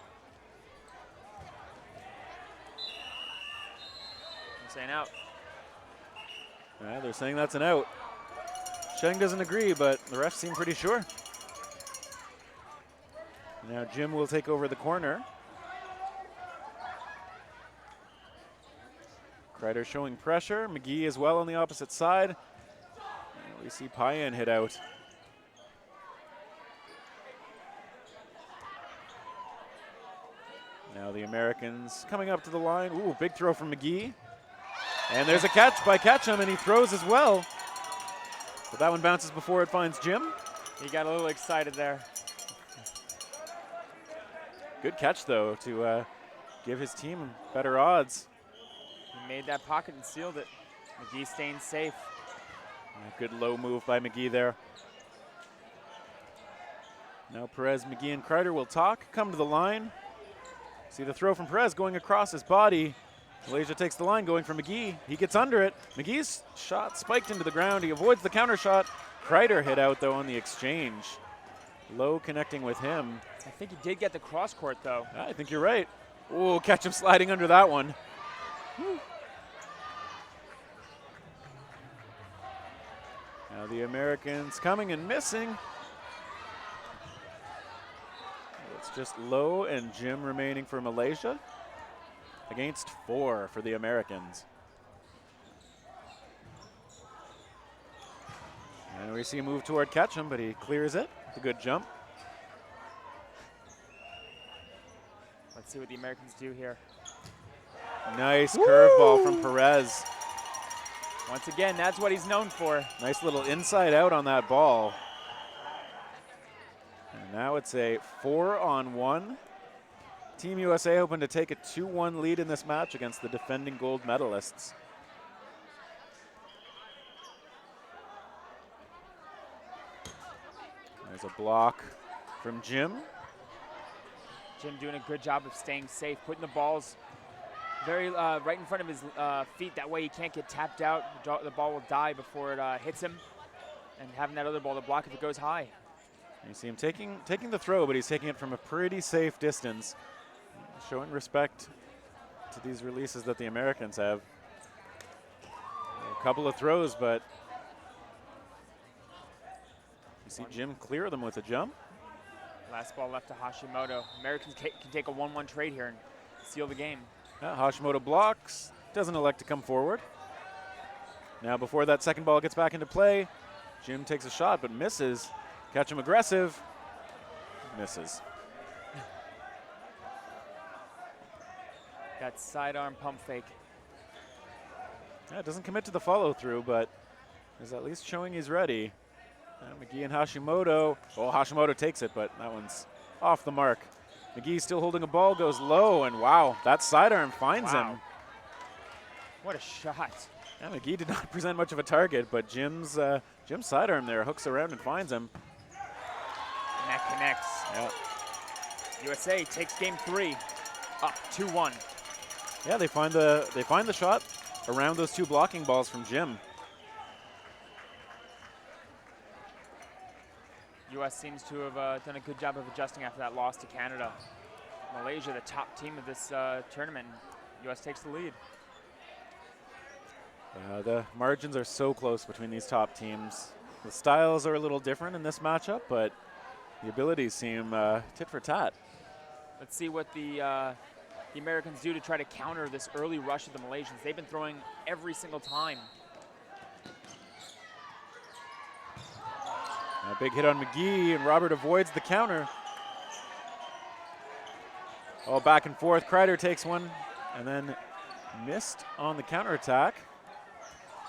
Speaker 9: I'm saying out.
Speaker 2: Yeah, they're saying that's an out. Sheng doesn't agree, but the refs seem pretty sure. Now Jim will take over the corner. Kreider showing pressure. McGee as well on the opposite side. And we see Payan hit out. Now the Americans coming up to the line. Ooh, big throw from McGee. And there's a catch by Ketchum, and he throws as well. But that one bounces before it finds Jim.
Speaker 9: He got a little excited there.
Speaker 2: Good catch, though, to give his team better odds.
Speaker 9: He made that pocket and sealed it. McGee staying safe.
Speaker 2: A good low move by McGee there. Now Perez, McGee, and Kreider will talk, come to the line. See the throw from Perez going across his body. Malaysia takes the line going for McGee. He gets under it. McGee's shot spiked into the ground. He avoids the counter shot. Kreider hit out, though, on the exchange. Low connecting with him.
Speaker 9: I think he did get the cross court, though.
Speaker 2: I think you're right. Oh, catch him sliding under that one. Now the Americans coming and missing. It's just Lowe and Jim remaining for Malaysia against 4 for the Americans. And we see a move toward Ketchum, but he clears it. It's a good jump.
Speaker 9: Let's see what the Americans do here.
Speaker 2: Nice curveball from Perez.
Speaker 9: Once again, that's what he's known for.
Speaker 2: Nice little inside out on that ball. And now it's a 4-on-1. Team USA hoping to take a 2-1 lead in this match against the defending gold medalists. There's a block from Jim.
Speaker 9: Jim doing a good job of staying safe, putting the balls very right in front of his feet. That way he can't get tapped out. The ball will die before it hits him. And having that other ball to block if it goes high.
Speaker 2: You see him taking the throw, but he's taking it from a pretty safe distance. Showing respect to these releases that the Americans have. A couple of throws, but you see Jim clear them with a jump.
Speaker 9: Last ball left to Hashimoto. Americans can take a 1-1 trade here and seal the game.
Speaker 2: Yeah, Hashimoto blocks, doesn't elect to come forward. Now before that second ball gets back into play, Jim takes a shot but misses. Catch him aggressive, misses.
Speaker 9: That sidearm pump fake.
Speaker 2: Yeah, doesn't commit to the follow through, but is at least showing he's ready. McGee and Hashimoto. Oh, Hashimoto takes it, but that one's off the mark. McGee still holding a ball, goes low, and wow, that sidearm finds him.
Speaker 9: What a shot.
Speaker 2: Yeah, McGee did not present much of a target, but Jim's sidearm there hooks around and finds him.
Speaker 9: And that connects.
Speaker 2: Yeah.
Speaker 9: USA takes game 3, up 2-1.
Speaker 2: Yeah, they find the shot around those 2 blocking balls from Jim.
Speaker 9: U.S. seems to have done a good job of adjusting after that loss to Canada. Malaysia, the top team of this tournament. U.S. takes the lead.
Speaker 2: The margins are so close between these top teams. The styles are a little different in this matchup, but the abilities seem tit for tat.
Speaker 9: Let's see what the Americans do to try to counter this early rush of the Malaysians. They've been throwing every single time.
Speaker 2: A big hit on McGee, and Robert avoids the counter. Oh, back and forth. Kreider takes one, and then missed on the counterattack.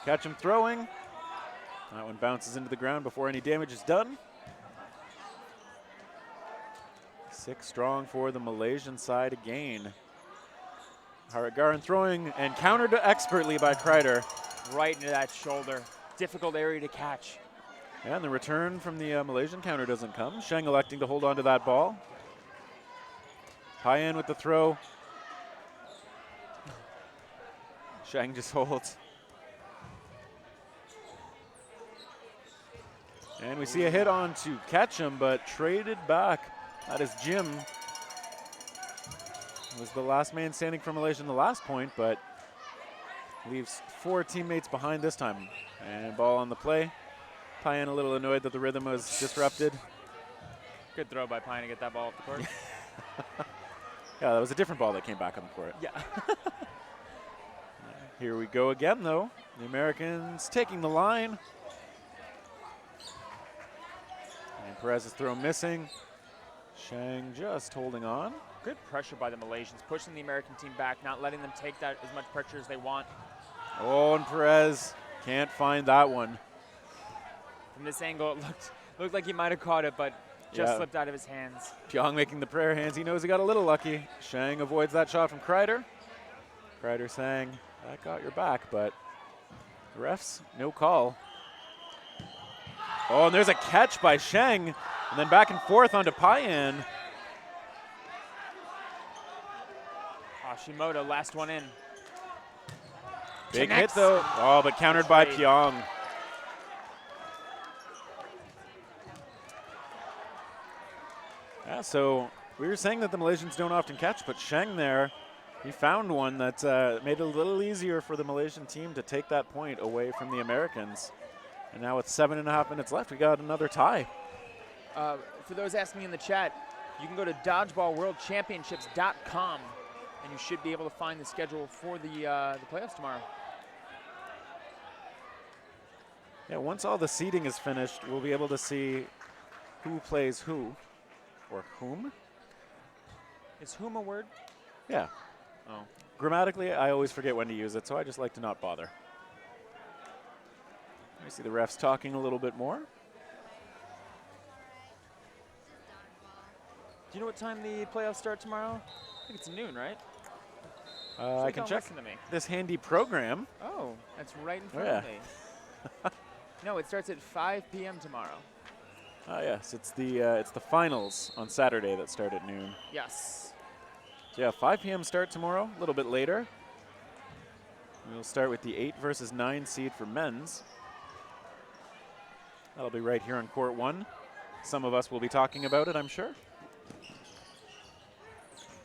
Speaker 2: Catch him throwing. That one bounces into the ground before any damage is done. 6 strong for the Malaysian side again. Haragaran throwing and countered expertly by Kreider.
Speaker 9: Right into that shoulder. Difficult area to catch.
Speaker 2: Yeah, and the return from the Malaysian counter doesn't come. Sheng electing to hold on to that ball. High in with the throw. Sheng just holds. And we see a hit on to catch him, but traded back. That is Jim. Was the last man standing for Malaysia in the last point, but leaves 4 teammates behind this time. And ball on the play. Payan a little annoyed that the rhythm was disrupted.
Speaker 9: Good throw by Payan to get that ball off the court.
Speaker 2: Yeah, that was a different ball that came back on the court.
Speaker 9: Yeah.
Speaker 2: Here we go again, though. The Americans taking the line. And Perez's throw missing. Sheng just holding on.
Speaker 9: Good pressure by the Malaysians, pushing the American team back, not letting them take that as much pressure as they want.
Speaker 2: Oh, and Perez can't find that one.
Speaker 9: From this angle, it looked like he might have caught it, but just slipped out of his hands.
Speaker 2: Pyong making the prayer hands. He knows he got a little lucky. Sheng avoids that shot from Kreider. Kreider saying, that got your back, but the refs, no call. Oh, and there's a catch by Sheng, and then back and forth onto Payan.
Speaker 9: Hashimoto, last one in.
Speaker 2: Big
Speaker 9: Connects.
Speaker 2: hit, though. Oh, but countered by Pyong. Yeah, so We were saying that the Malaysians don't often catch, but Sheng there, he found one that made it a little easier for the Malaysian team to take that point away from the Americans. And now with 7.5 minutes left, we got another tie.
Speaker 9: For those asking in the chat, you can go to dodgeballworldchampionships.com, and you should be able to find the schedule for the playoffs tomorrow.
Speaker 2: Yeah, once all the seeding is finished, we'll be able to see who plays who, or whom.
Speaker 9: Is whom a word?
Speaker 2: Yeah.
Speaker 9: Oh.
Speaker 2: Grammatically, I always forget when to use it, so I just like to not bother. I see the refs talking a little bit more.
Speaker 9: Do you know what time the playoffs start tomorrow? I think it's noon, right?
Speaker 2: I can check this handy program.
Speaker 9: Oh, that's right in front of me. No, it starts at 5 p.m. tomorrow.
Speaker 2: Yes, it's the finals on Saturday that start at noon.
Speaker 9: Yes.
Speaker 2: So yeah, 5 p.m. start tomorrow, a little bit later. We'll start with the 8 versus 9 seed for men's. That'll be right here on court 1. Some of us will be talking about it, I'm sure.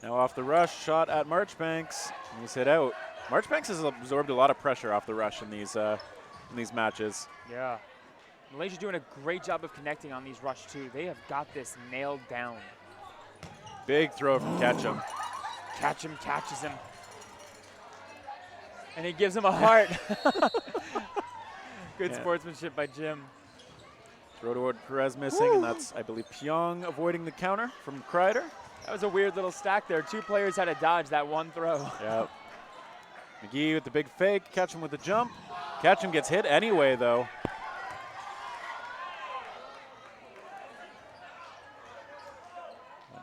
Speaker 2: Now off the rush, shot at Marchbanks. He's hit out. Marchbanks has absorbed a lot of pressure off the rush in these matches.
Speaker 9: Yeah. Malaysia doing a great job of connecting on these rush too. They have got this nailed down.
Speaker 2: Big throw from Ketchum.
Speaker 9: Ketchum catches him. And he gives him a heart. Good sportsmanship by Jim.
Speaker 2: Throw toward Perez missing, and that's, I believe, Pyong avoiding the counter from Kreider.
Speaker 9: That was a weird little stack there. 2 players had to dodge that one throw.
Speaker 2: Yep. McGee with the big fake, Ketchum with the jump. Ketchum gets hit anyway, though.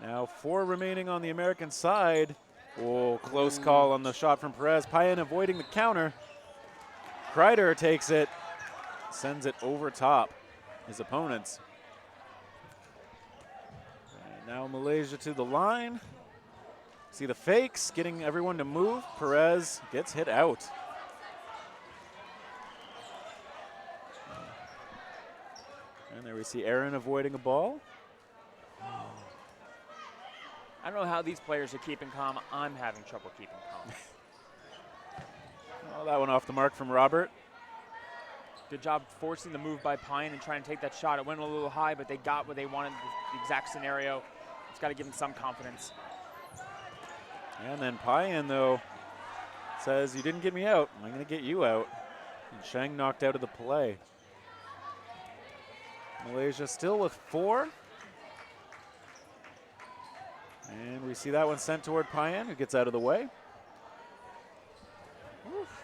Speaker 2: Now 4 remaining on the American side. Oh, close call on the shot from Perez. Payan avoiding the counter. Kreider takes it, sends it over top his opponents. And now Malaysia to the line. See the fakes, getting everyone to move. Perez gets hit out. And there we see Aaron avoiding a ball.
Speaker 9: I don't know how these players are keeping calm. I'm having trouble keeping calm.
Speaker 2: Oh, that one off the mark from Robert.
Speaker 9: Good job forcing the move by Pine and trying to take that shot. It went a little high, but they got what they wanted, the exact scenario. It's got to give them some confidence.
Speaker 2: And then Payan, though, says, you didn't get me out. I'm going to get you out. And Sheng knocked out of the play. Malaysia still with 4. And we see that one sent toward Payan, who gets out of the way.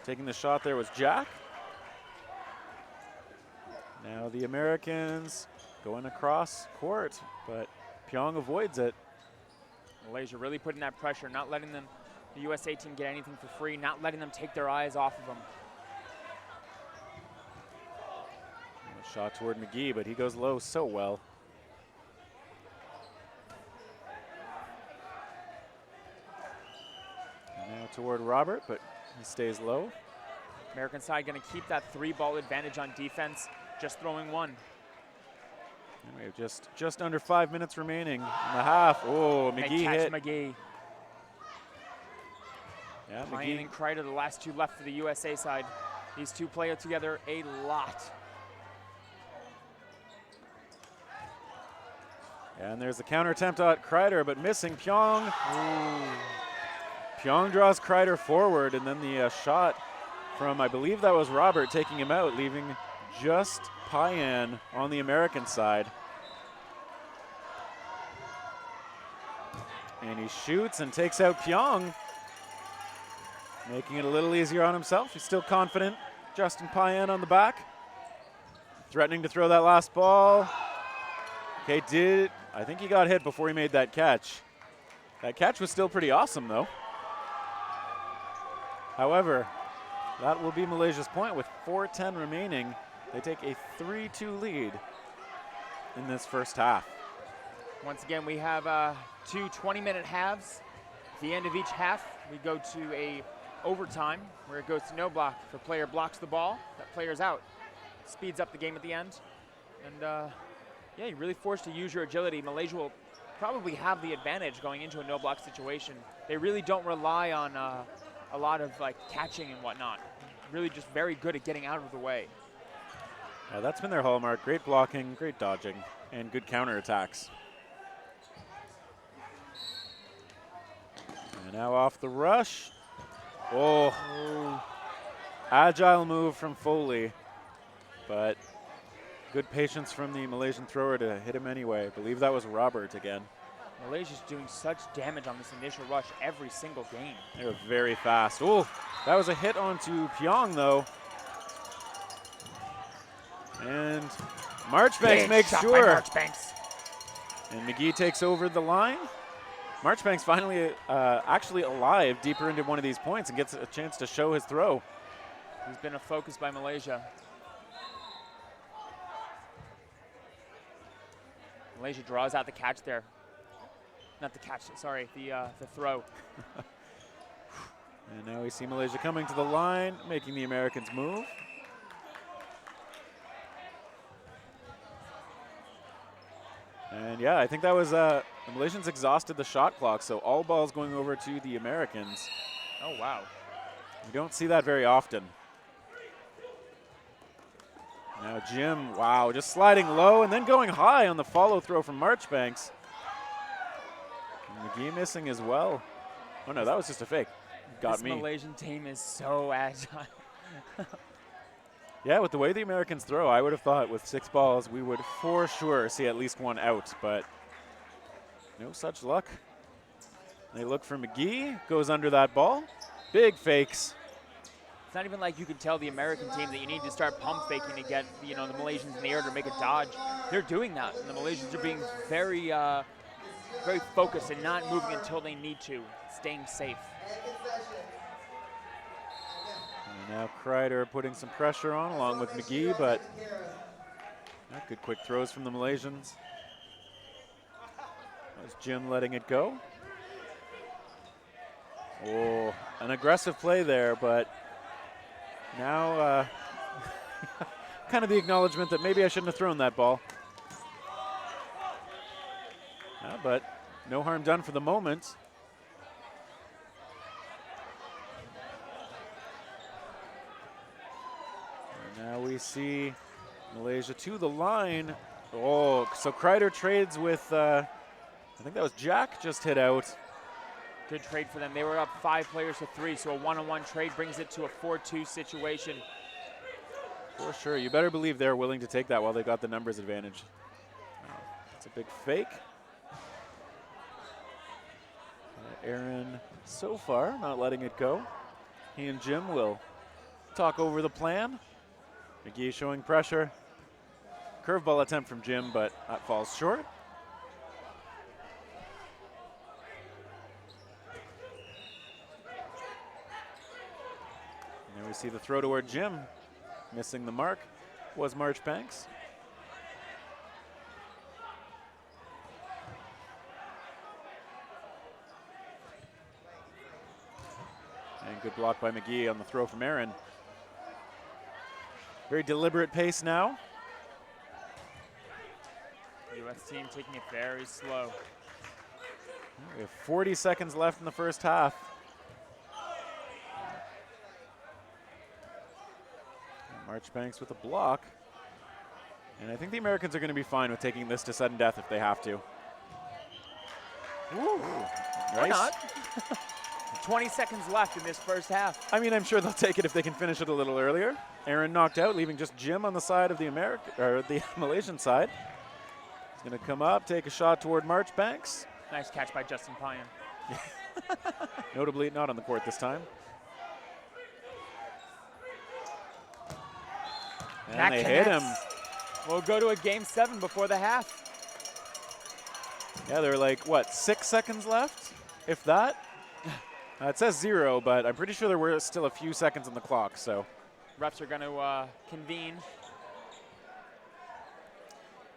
Speaker 2: Taking the shot there was Jack. Now the Americans going across court, but Pyong avoids it.
Speaker 9: Malaysia really putting that pressure, not letting them, the USA team get anything for free, not letting them take their eyes off of them.
Speaker 2: And a shot toward McGee, but he goes low so well. And now toward Robert, but he stays low.
Speaker 9: American side going to keep that 3-ball advantage on defense, just throwing 1.
Speaker 2: And we have just under 5 minutes remaining in the half. Oh, McGee hit.
Speaker 9: McGee.
Speaker 2: Yeah,
Speaker 9: McGee and Kreider, the last 2 left for the USA side. These 2 play together a lot.
Speaker 2: And there's the counter attempt at Kreider, but missing Pyong. Pyong draws Kreider forward, and then the shot from, I believe that was Robert, taking him out, leaving just Payan on the American side. And he shoots and takes out Pyong, making it a little easier on himself. He's still confident. Justin Payan on the back, threatening to throw that last ball. Okay, I think he got hit before he made that catch. That catch was still pretty awesome, though. However, that will be Malaysia's point with 4:10 remaining. They take a 3-2 lead in this first half.
Speaker 9: Once again, we have 2 20-minute halves. At the end of each half, we go to a overtime where it goes to no block. If a player blocks the ball, that player's out. Speeds up the game at the end. And yeah, you're really forced to use your agility. Malaysia will probably have the advantage going into a no-block situation. They really don't rely on a lot of like catching and whatnot. Really just very good at getting out of the way.
Speaker 2: That's been their hallmark. Great blocking, great dodging, and good counterattacks. And now off the rush. Oh, agile move from Foley, but good patience from the Malaysian thrower to hit him anyway. I believe that was Robert again.
Speaker 9: Malaysia's doing such damage on this initial rush every single game.
Speaker 2: They're very fast. Oh, that was a hit onto Pyong though. And Marchbanks makes sure.
Speaker 9: Marchbanks.
Speaker 2: And McGee takes over the line. Marchbanks finally actually alive deeper into one of these points and gets a chance to show his throw.
Speaker 9: He's been a focus by Malaysia. Malaysia draws out the catch there. Not the catch, sorry, the throw.
Speaker 2: And now we see Malaysia coming to the line, making the Americans move. And yeah, I think that was, the Malaysians exhausted the shot clock, so all balls going over to the Americans.
Speaker 9: Oh, wow.
Speaker 2: We don't see that very often. Now Jim, wow, just sliding low and then going high on the follow throw from Marchbanks. And McGee missing as well. Oh no, that was just a fake. Got me.
Speaker 9: This Malaysian team is so agile.
Speaker 2: Yeah, with the way the Americans throw, I would have thought with 6 balls we would for sure see at least one out, but no such luck. They look for McGee, goes under that ball. Big fakes.
Speaker 9: It's not even like you can tell the American team that you need to start pump faking to get the Malaysians in the air to make a dodge. They're doing that, and the Malaysians are being very, very focused and not moving until they need to, staying safe.
Speaker 2: And now Kreider putting some pressure on along with McGee, but not good quick throws from the Malaysians. That was Jim letting it go. Oh, an aggressive play there, but now kind of the acknowledgement that maybe I shouldn't have thrown that ball. But no harm done for the moment. And now we see Malaysia to the line. Oh, so Kreider trades with, I think that was Jack just hit out.
Speaker 9: Good trade for them. They were up 5 players to 3, so a one-on-one trade brings it to a 4-2 situation.
Speaker 2: For sure. You better believe they're willing to take that while they got the numbers advantage. That's a big fake. Aaron, so far, not letting it go. He and Jim will talk over the plan. McGee showing pressure. Curveball attempt from Jim, but that falls short. And then we see the throw toward Jim. Missing the mark was Marchbanks. And good block by McGee on the throw from Aaron. Very deliberate pace now.
Speaker 9: U.S. team taking it very slow.
Speaker 2: We have 40 seconds left in the first half. Marchbanks with a block. And I think the Americans are going to be fine with taking this to sudden death if they have to.
Speaker 9: Ooh.
Speaker 2: Nice.
Speaker 9: Or not. 20 seconds left in this first half.
Speaker 2: I mean, I'm sure they'll take it if they can finish it a little earlier. Aaron knocked out, leaving just Jim on the side of the the Malaysian side. He's going to come up, take a shot toward Marchbanks.
Speaker 9: Nice catch by Justin Payan.
Speaker 2: Notably not on the court this time. And
Speaker 9: That
Speaker 2: they hit him.
Speaker 9: We'll go to a game 7 before the half.
Speaker 2: Yeah, there are like, what, 6 seconds left, if that? It says 0, but I'm pretty sure there were still a few seconds on the clock, so.
Speaker 9: Refs are going to convene.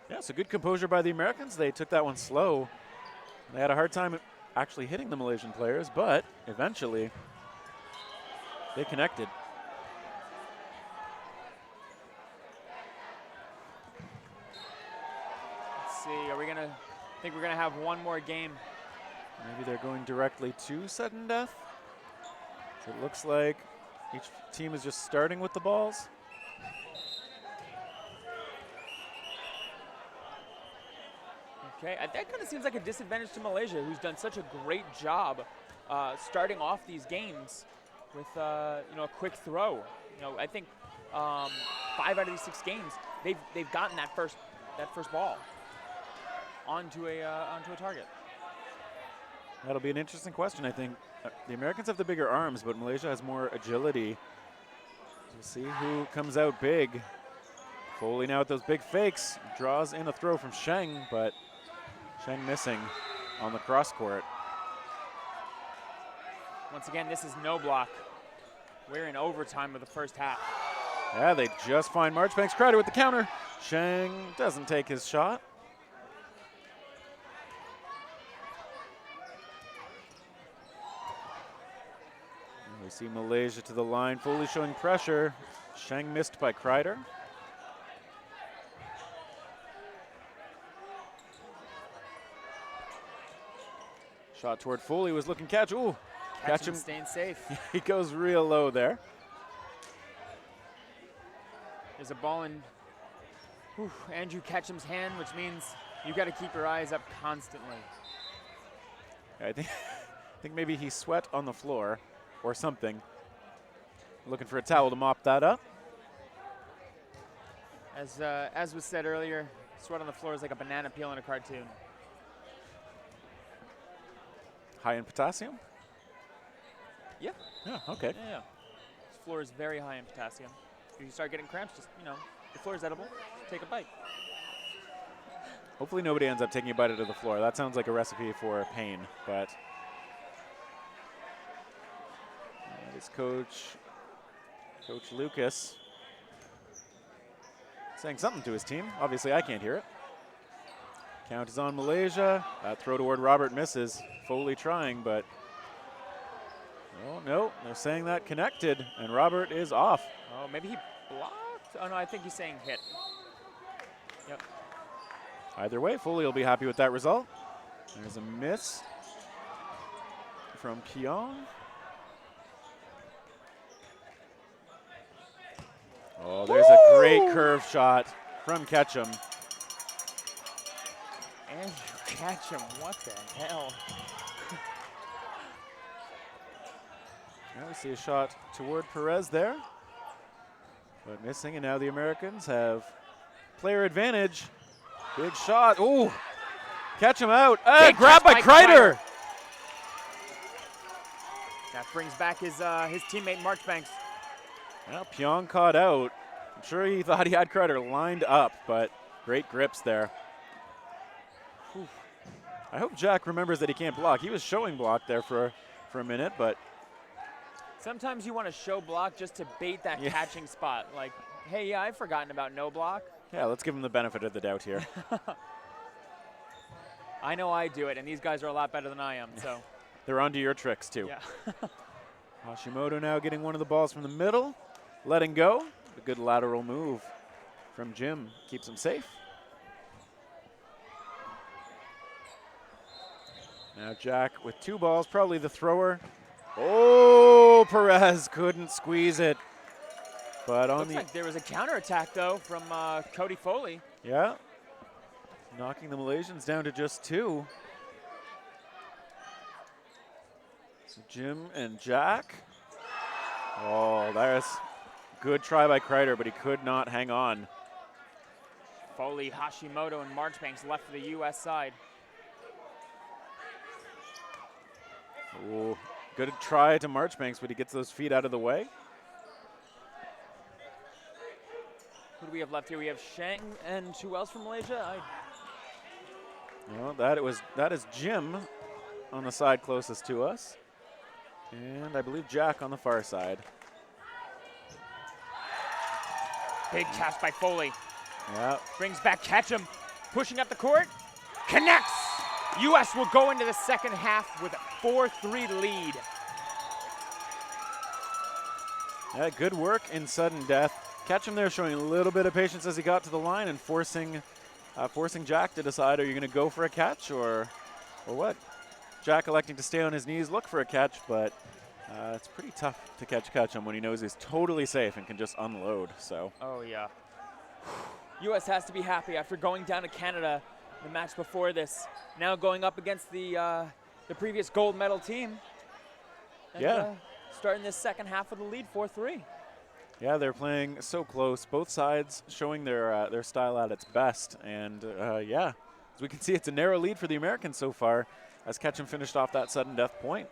Speaker 2: Yeah, so good composure by the Americans. They took that one slow. They had a hard time actually hitting the Malaysian players, but eventually they connected.
Speaker 9: Let's see, are we going to I think we're going to have one more game.
Speaker 2: Maybe they're going directly to sudden death. So it looks like each team is just starting with the balls.
Speaker 9: Okay, that kind of seems like a disadvantage to Malaysia, who's done such a great job starting off these games with a quick throw. I think 5 out of these 6 games they've gotten that first ball onto a target.
Speaker 2: That'll be an interesting question, I think. The Americans have the bigger arms, but Malaysia has more agility. We'll see who comes out big. Foley now with those big fakes. Draws in a throw from Sheng, but Sheng missing on the cross court.
Speaker 9: Once again, this is no block. We're in overtime of the first half.
Speaker 2: Yeah, they just find Marchbanks. Kreider with the counter. Sheng doesn't take his shot. And we see Malaysia to the line, Foley showing pressure. Sheng missed by Kreider. Shot toward Foley was looking catch. Ooh, catch him.
Speaker 9: Staying safe.
Speaker 2: He goes real low there.
Speaker 9: There's a ball in Andrew Ketchum's hand, which means you got to keep your eyes up constantly.
Speaker 2: I think maybe he sweat on the floor or something. Looking for a towel to mop that up.
Speaker 9: As was said earlier, sweat on the floor is like a banana peel in a cartoon.
Speaker 2: High in potassium?
Speaker 9: Yeah.
Speaker 2: Yeah, okay.
Speaker 9: Yeah. This floor is very high in potassium. If you start getting cramps, just, the floor is edible, take a bite.
Speaker 2: Hopefully nobody ends up taking a bite out of the floor. That sounds like a recipe for pain, but that is Coach Lucas saying something to his team. Obviously I can't hear it. Count is on Malaysia. That throw toward Robert misses. Foley trying, but no, they're saying that connected, and Robert is off.
Speaker 9: Oh, maybe he blocked? Oh, no, I think he's saying hit. Yep.
Speaker 2: Either way, Foley will be happy with that result. There's a miss from Pyong. Oh, there's a great curve shot from Ketchum.
Speaker 9: Andrew Ketchum, what the hell?
Speaker 2: Now we see a shot toward Perez there, but missing, and now the Americans have player advantage. Big shot. Ooh, Ketchum out. Grab by Kreider.
Speaker 9: That brings back his teammate Marchbanks.
Speaker 2: Well, Pyong caught out. I'm sure he thought he had Kreider lined up, but great grips there. Whew. I hope Jack remembers that he can't block. He was showing block there for a minute, but
Speaker 9: sometimes you want to show block just to bait that catching spot. Like, hey, yeah, I've forgotten about no block.
Speaker 2: Yeah, let's give him the benefit of the doubt here.
Speaker 9: I know I do it, and these guys are a lot better than I am, so.
Speaker 2: They're onto your tricks, too.
Speaker 9: Yeah.
Speaker 2: Hashimoto now getting one of the balls from the middle, letting go. A good lateral move from Jim. Keeps him safe. Now Jack with 2 balls, probably the thrower. Oh, Perez couldn't squeeze it. But on
Speaker 9: looks like there was a counterattack, though, from Cody Foley.
Speaker 2: Yeah. Knocking the Malaysians down to just 2. So Jim and Jack. Oh, there's good try by Kreider, but he could not hang on.
Speaker 9: Foley, Hashimoto, and Marchbanks left for the U.S. side.
Speaker 2: Oh, good try to Marchbanks, but he gets those feet out of the way.
Speaker 9: Who do we have left here? We have Sheng and who else from Malaysia?
Speaker 2: Well, that is Jim on the side closest to us. And I believe Jack on the far side.
Speaker 9: Big catch by Foley.
Speaker 2: Yeah.
Speaker 9: Brings back Ketchum, pushing up the court, connects. U.S. will go into the second half with a 4-3 lead.
Speaker 2: Yeah, good work in sudden death. Ketchum there showing a little bit of patience as he got to the line and forcing forcing Jack to decide, are you going to go for a catch or what? Jack electing to stay on his knees, look for a catch, but it's pretty tough to catch Ketchum when he knows he's totally safe and can just unload. So.
Speaker 9: Oh, yeah. U.S. has to be happy after going down to Canada the match before this. Now going up against the previous gold medal team. And, starting this second half with the lead, 4-3.
Speaker 2: Yeah, they're playing so close. Both sides showing their style at its best. And, yeah, as we can see, it's a narrow lead for the Americans so far as Ketchum finished off that sudden death point.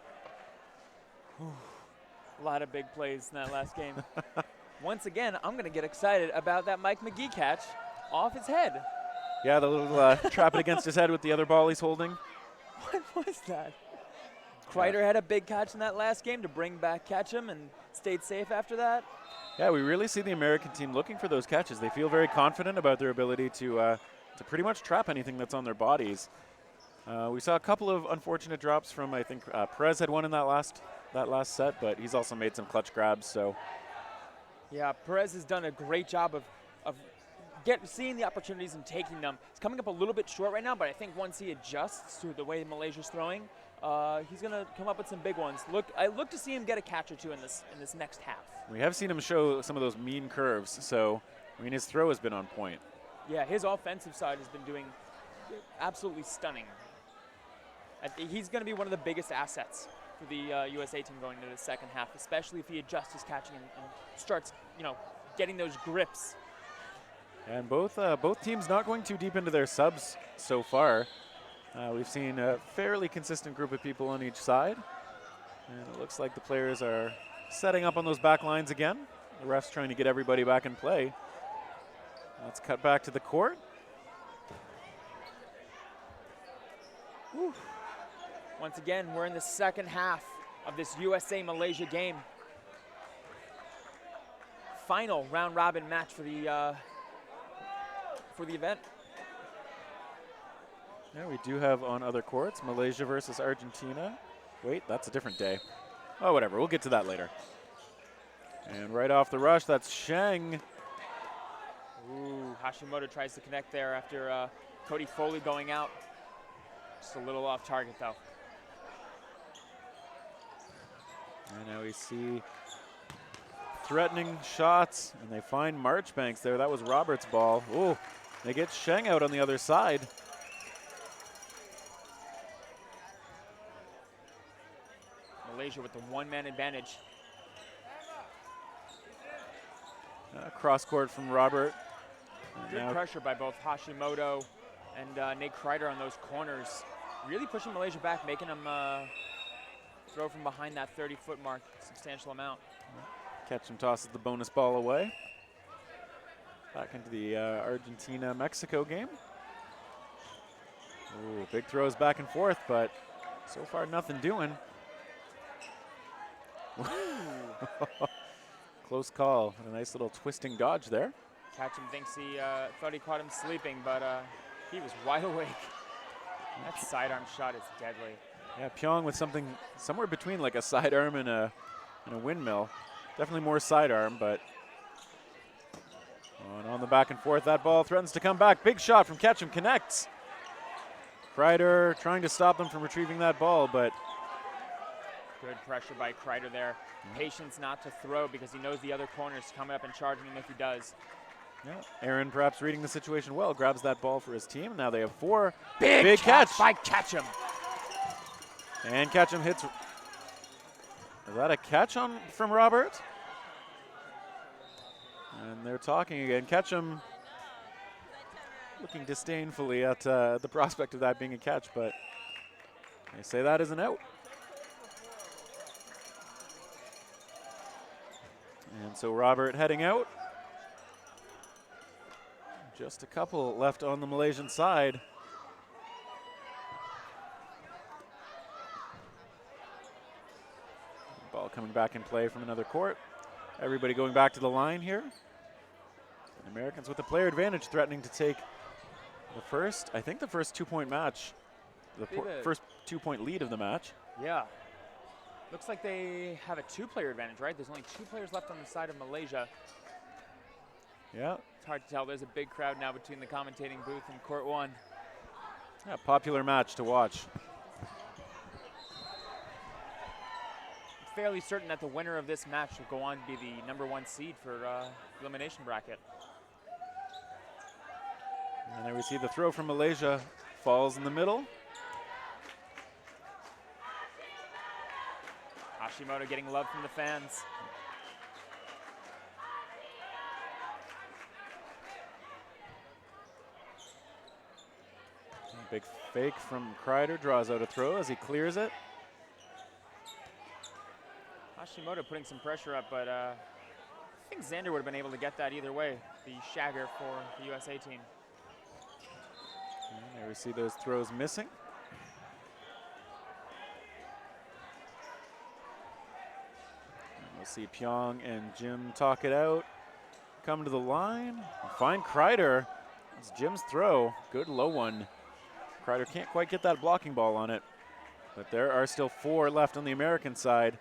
Speaker 9: A lot of big plays in that last game. Once again, I'm going to get excited about that Mike McGee catch off his head.
Speaker 2: Yeah, the little trap it against his head with the other ball he's holding.
Speaker 9: What was that? Kreider had a big catch in that last game to bring back Ketchum and stayed safe after that.
Speaker 2: Yeah, we really see the American team looking for those catches. They feel very confident about their ability to pretty much trap anything that's on their bodies. We saw a couple of unfortunate drops from, I think, Perez had one in that last set, but he's also made some clutch grabs. So.
Speaker 9: Yeah, Perez has done a great job of seeing the opportunities and taking them. He's coming up a little bit short right now, but I think once he adjusts to the way Malaysia's throwing, he's going to come up with some big ones. I look to see him get a catch or two in this next half.
Speaker 2: We have seen him show some of those mean curves, so I mean his throw has been on point.
Speaker 9: Yeah, his offensive side has been doing absolutely stunning. He's going to be one of the biggest assets for the USA team going into the second half, especially if he adjusts his catching and starts, getting those grips.
Speaker 2: And both teams not going too deep into their subs so far. We've seen a fairly consistent group of people on each side. And it looks like the players are setting up on those back lines again. The ref's trying to get everybody back in play. Let's cut back to the court.
Speaker 9: Whew. Once again, we're in the second half of this USA-Malaysia game. Final round-robin match for the event.
Speaker 2: Yeah, we do have on other courts, Malaysia versus Argentina. Wait, that's a different day. Oh, whatever, we'll get to that later. And right off the rush, that's Sheng.
Speaker 9: Ooh, Hashimoto tries to connect there after Cody Foley going out. Just a little off target, though.
Speaker 2: And now we see threatening shots, and they find Marchbanks there. That was Robert's ball. Ooh, they get Sheng out on the other side.
Speaker 9: Malaysia with the one-man advantage.
Speaker 2: Cross court from Robert.
Speaker 9: Good pressure by both Hashimoto and Nate Kreider on those corners. Really pushing Malaysia back, making them throw from behind that 30-foot mark, substantial amount.
Speaker 2: Ketchum tosses the bonus ball away. Back into the Argentina-Mexico game. Ooh, big throws back and forth, but so far nothing doing. Close call. A nice little twisting dodge there.
Speaker 9: Ketchum thinks he thought he caught him sleeping, but he was wide awake. That sidearm shot is deadly.
Speaker 2: Yeah, Pyong with something somewhere between like a sidearm and a windmill. Definitely more sidearm, but on the back and forth, that ball threatens to come back. Big shot from Ketchum, connects. Kreider trying to stop them from retrieving that ball, but
Speaker 9: good pressure by Kreider there. Patience not to throw because he knows the other corner's coming up and charging him if he does.
Speaker 2: Yeah, Aaron perhaps reading the situation well, grabs that ball for his team. Now they have four.
Speaker 9: Big catch by Ketchum.
Speaker 2: And Ketchum hits. Is that a catch from Robert? And they're talking again. Ketchum looking disdainfully at the prospect of that being a catch, but they say that is an out. And so Robert heading out. Just a couple left on the Malaysian side. Ball coming back in play from another court. Everybody going back to the line here. The Americans with the player advantage threatening to take the first 2-point match. The first 2-point lead of the match.
Speaker 9: Yeah. Looks like they have a 2-player advantage, right? There's only 2 players left on the side of Malaysia.
Speaker 2: Yeah.
Speaker 9: hard to tell. There's a big crowd now between the commentating booth and court 1.
Speaker 2: Yeah, popular match to watch.
Speaker 9: Fairly certain that the winner of this match will go on to be the #1 seed for elimination bracket.
Speaker 2: And there we see the throw from Malaysia falls in the middle.
Speaker 9: Hashimoto getting love from the fans.
Speaker 2: Big fake from Kreider, draws out a throw as he clears it.
Speaker 9: Hashimoto putting some pressure up, but I think Xander would have been able to get that either way, the shagger for the USA team.
Speaker 2: And there we see those throws missing. And we'll see Pyong and Jim talk it out. Come to the line, find Kreider. It's Jim's throw, good low one. Kreider can't quite get that blocking ball on it, but there are still 4 left on the American side.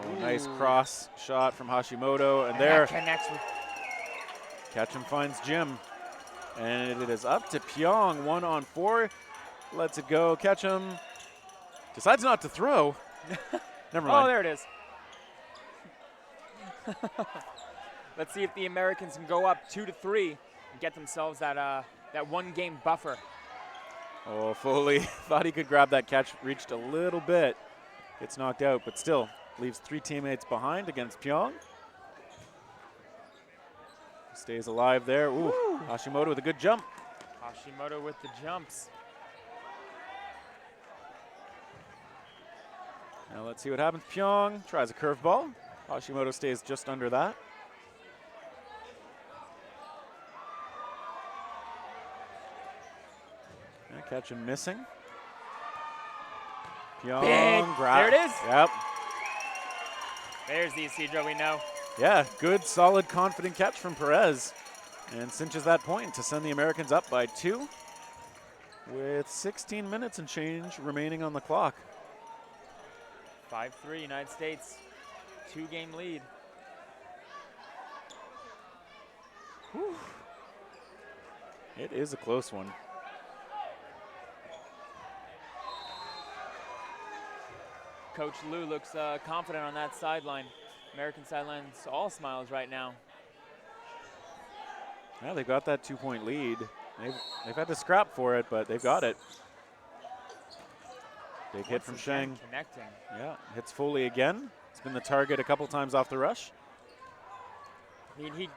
Speaker 2: Oh, nice cross shot from Hashimoto, and there
Speaker 9: connects with
Speaker 2: Ketchum finds Jim, and it is up to Pyong, 1-on-4. Lets it go. Ketchum decides not to throw. Never mind.
Speaker 9: Oh, there it is. Let's see if the Americans can go up 2-3 and get themselves that 1-game buffer.
Speaker 2: Oh, Foley thought he could grab that catch, reached a little bit, gets knocked out, but still leaves 3 teammates behind against Pyong. Stays alive there. Ooh, Hashimoto with a good jump.
Speaker 9: Hashimoto with the jumps.
Speaker 2: Now let's see what happens. Pyong tries a curveball. Hashimoto stays just under that. Catch him missing. Pyong
Speaker 9: there it is.
Speaker 2: Yep.
Speaker 9: There's the Isidro we know.
Speaker 2: Yeah, good, solid, confident catch from Perez. And cinches that point to send the Americans up by 2 with 16 minutes and change remaining on the clock.
Speaker 9: 5-3 United States, 2-game lead.
Speaker 2: Whew. It is a close one.
Speaker 9: Coach Lou looks confident on that sideline. American sideline's all smiles right now.
Speaker 2: Yeah, they've got that 2-point lead. They've had to scrap for it, but they've got it. Big hit from Sheng.
Speaker 9: Connecting.
Speaker 2: Yeah, hits Foley again. It's been the target a couple times off the rush.
Speaker 9: I mean,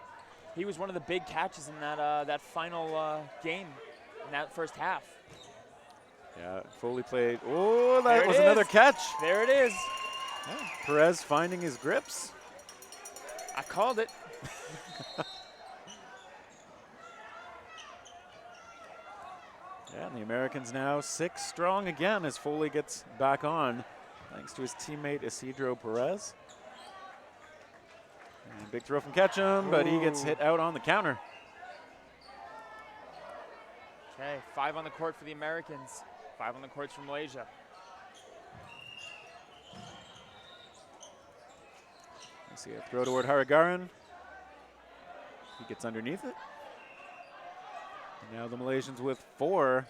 Speaker 9: he was one of the big catches in that final game in that first half.
Speaker 2: Yeah, Foley played. Oh, that was another catch.
Speaker 9: There it is.
Speaker 2: Yeah, Perez finding his grips.
Speaker 9: I called it.
Speaker 2: Yeah, and the Americans now 6 strong again as Foley gets back on, thanks to his teammate Isidro Perez. And big throw from Ketchum, but he gets hit out on the counter.
Speaker 9: Okay, 5 on the court for the Americans, 5 on the courts for Malaysia.
Speaker 2: I see a throw toward Harigaran. He gets underneath it. And now the Malaysians with 4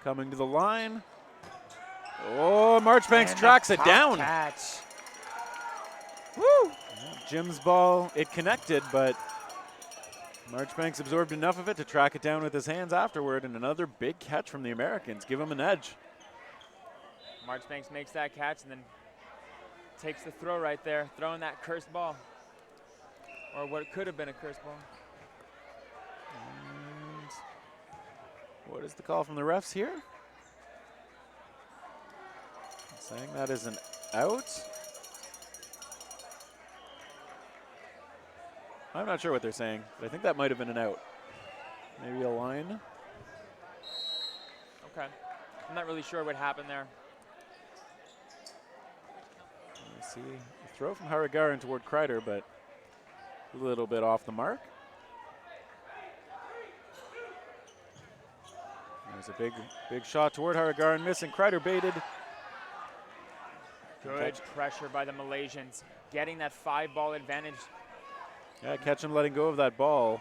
Speaker 2: coming to the line. Oh, Marchbanks tracks it down.
Speaker 9: Catch.
Speaker 2: Woo! Yeah, Jim's ball, it connected, but Marchbanks absorbed enough of it to track it down with his hands afterward, and another big catch from the Americans. Give him an edge.
Speaker 9: Marchbanks makes that catch and then takes the throw right there, throwing that cursed ball. Or what could have been a cursed ball.
Speaker 2: And what is the call from the refs here? Saying that is an out. I'm not sure what they're saying, but I think that might have been an out. Maybe a line.
Speaker 9: Okay. I'm not really sure what happened there.
Speaker 2: Let's see. A throw from Harigaran toward Kreider, but a little bit off the mark. There's a big shot toward Harigaran, missing. Kreider baited.
Speaker 9: Good pressure by the Malaysians, getting that 5-ball advantage
Speaker 2: Yeah, catch him letting go of that ball.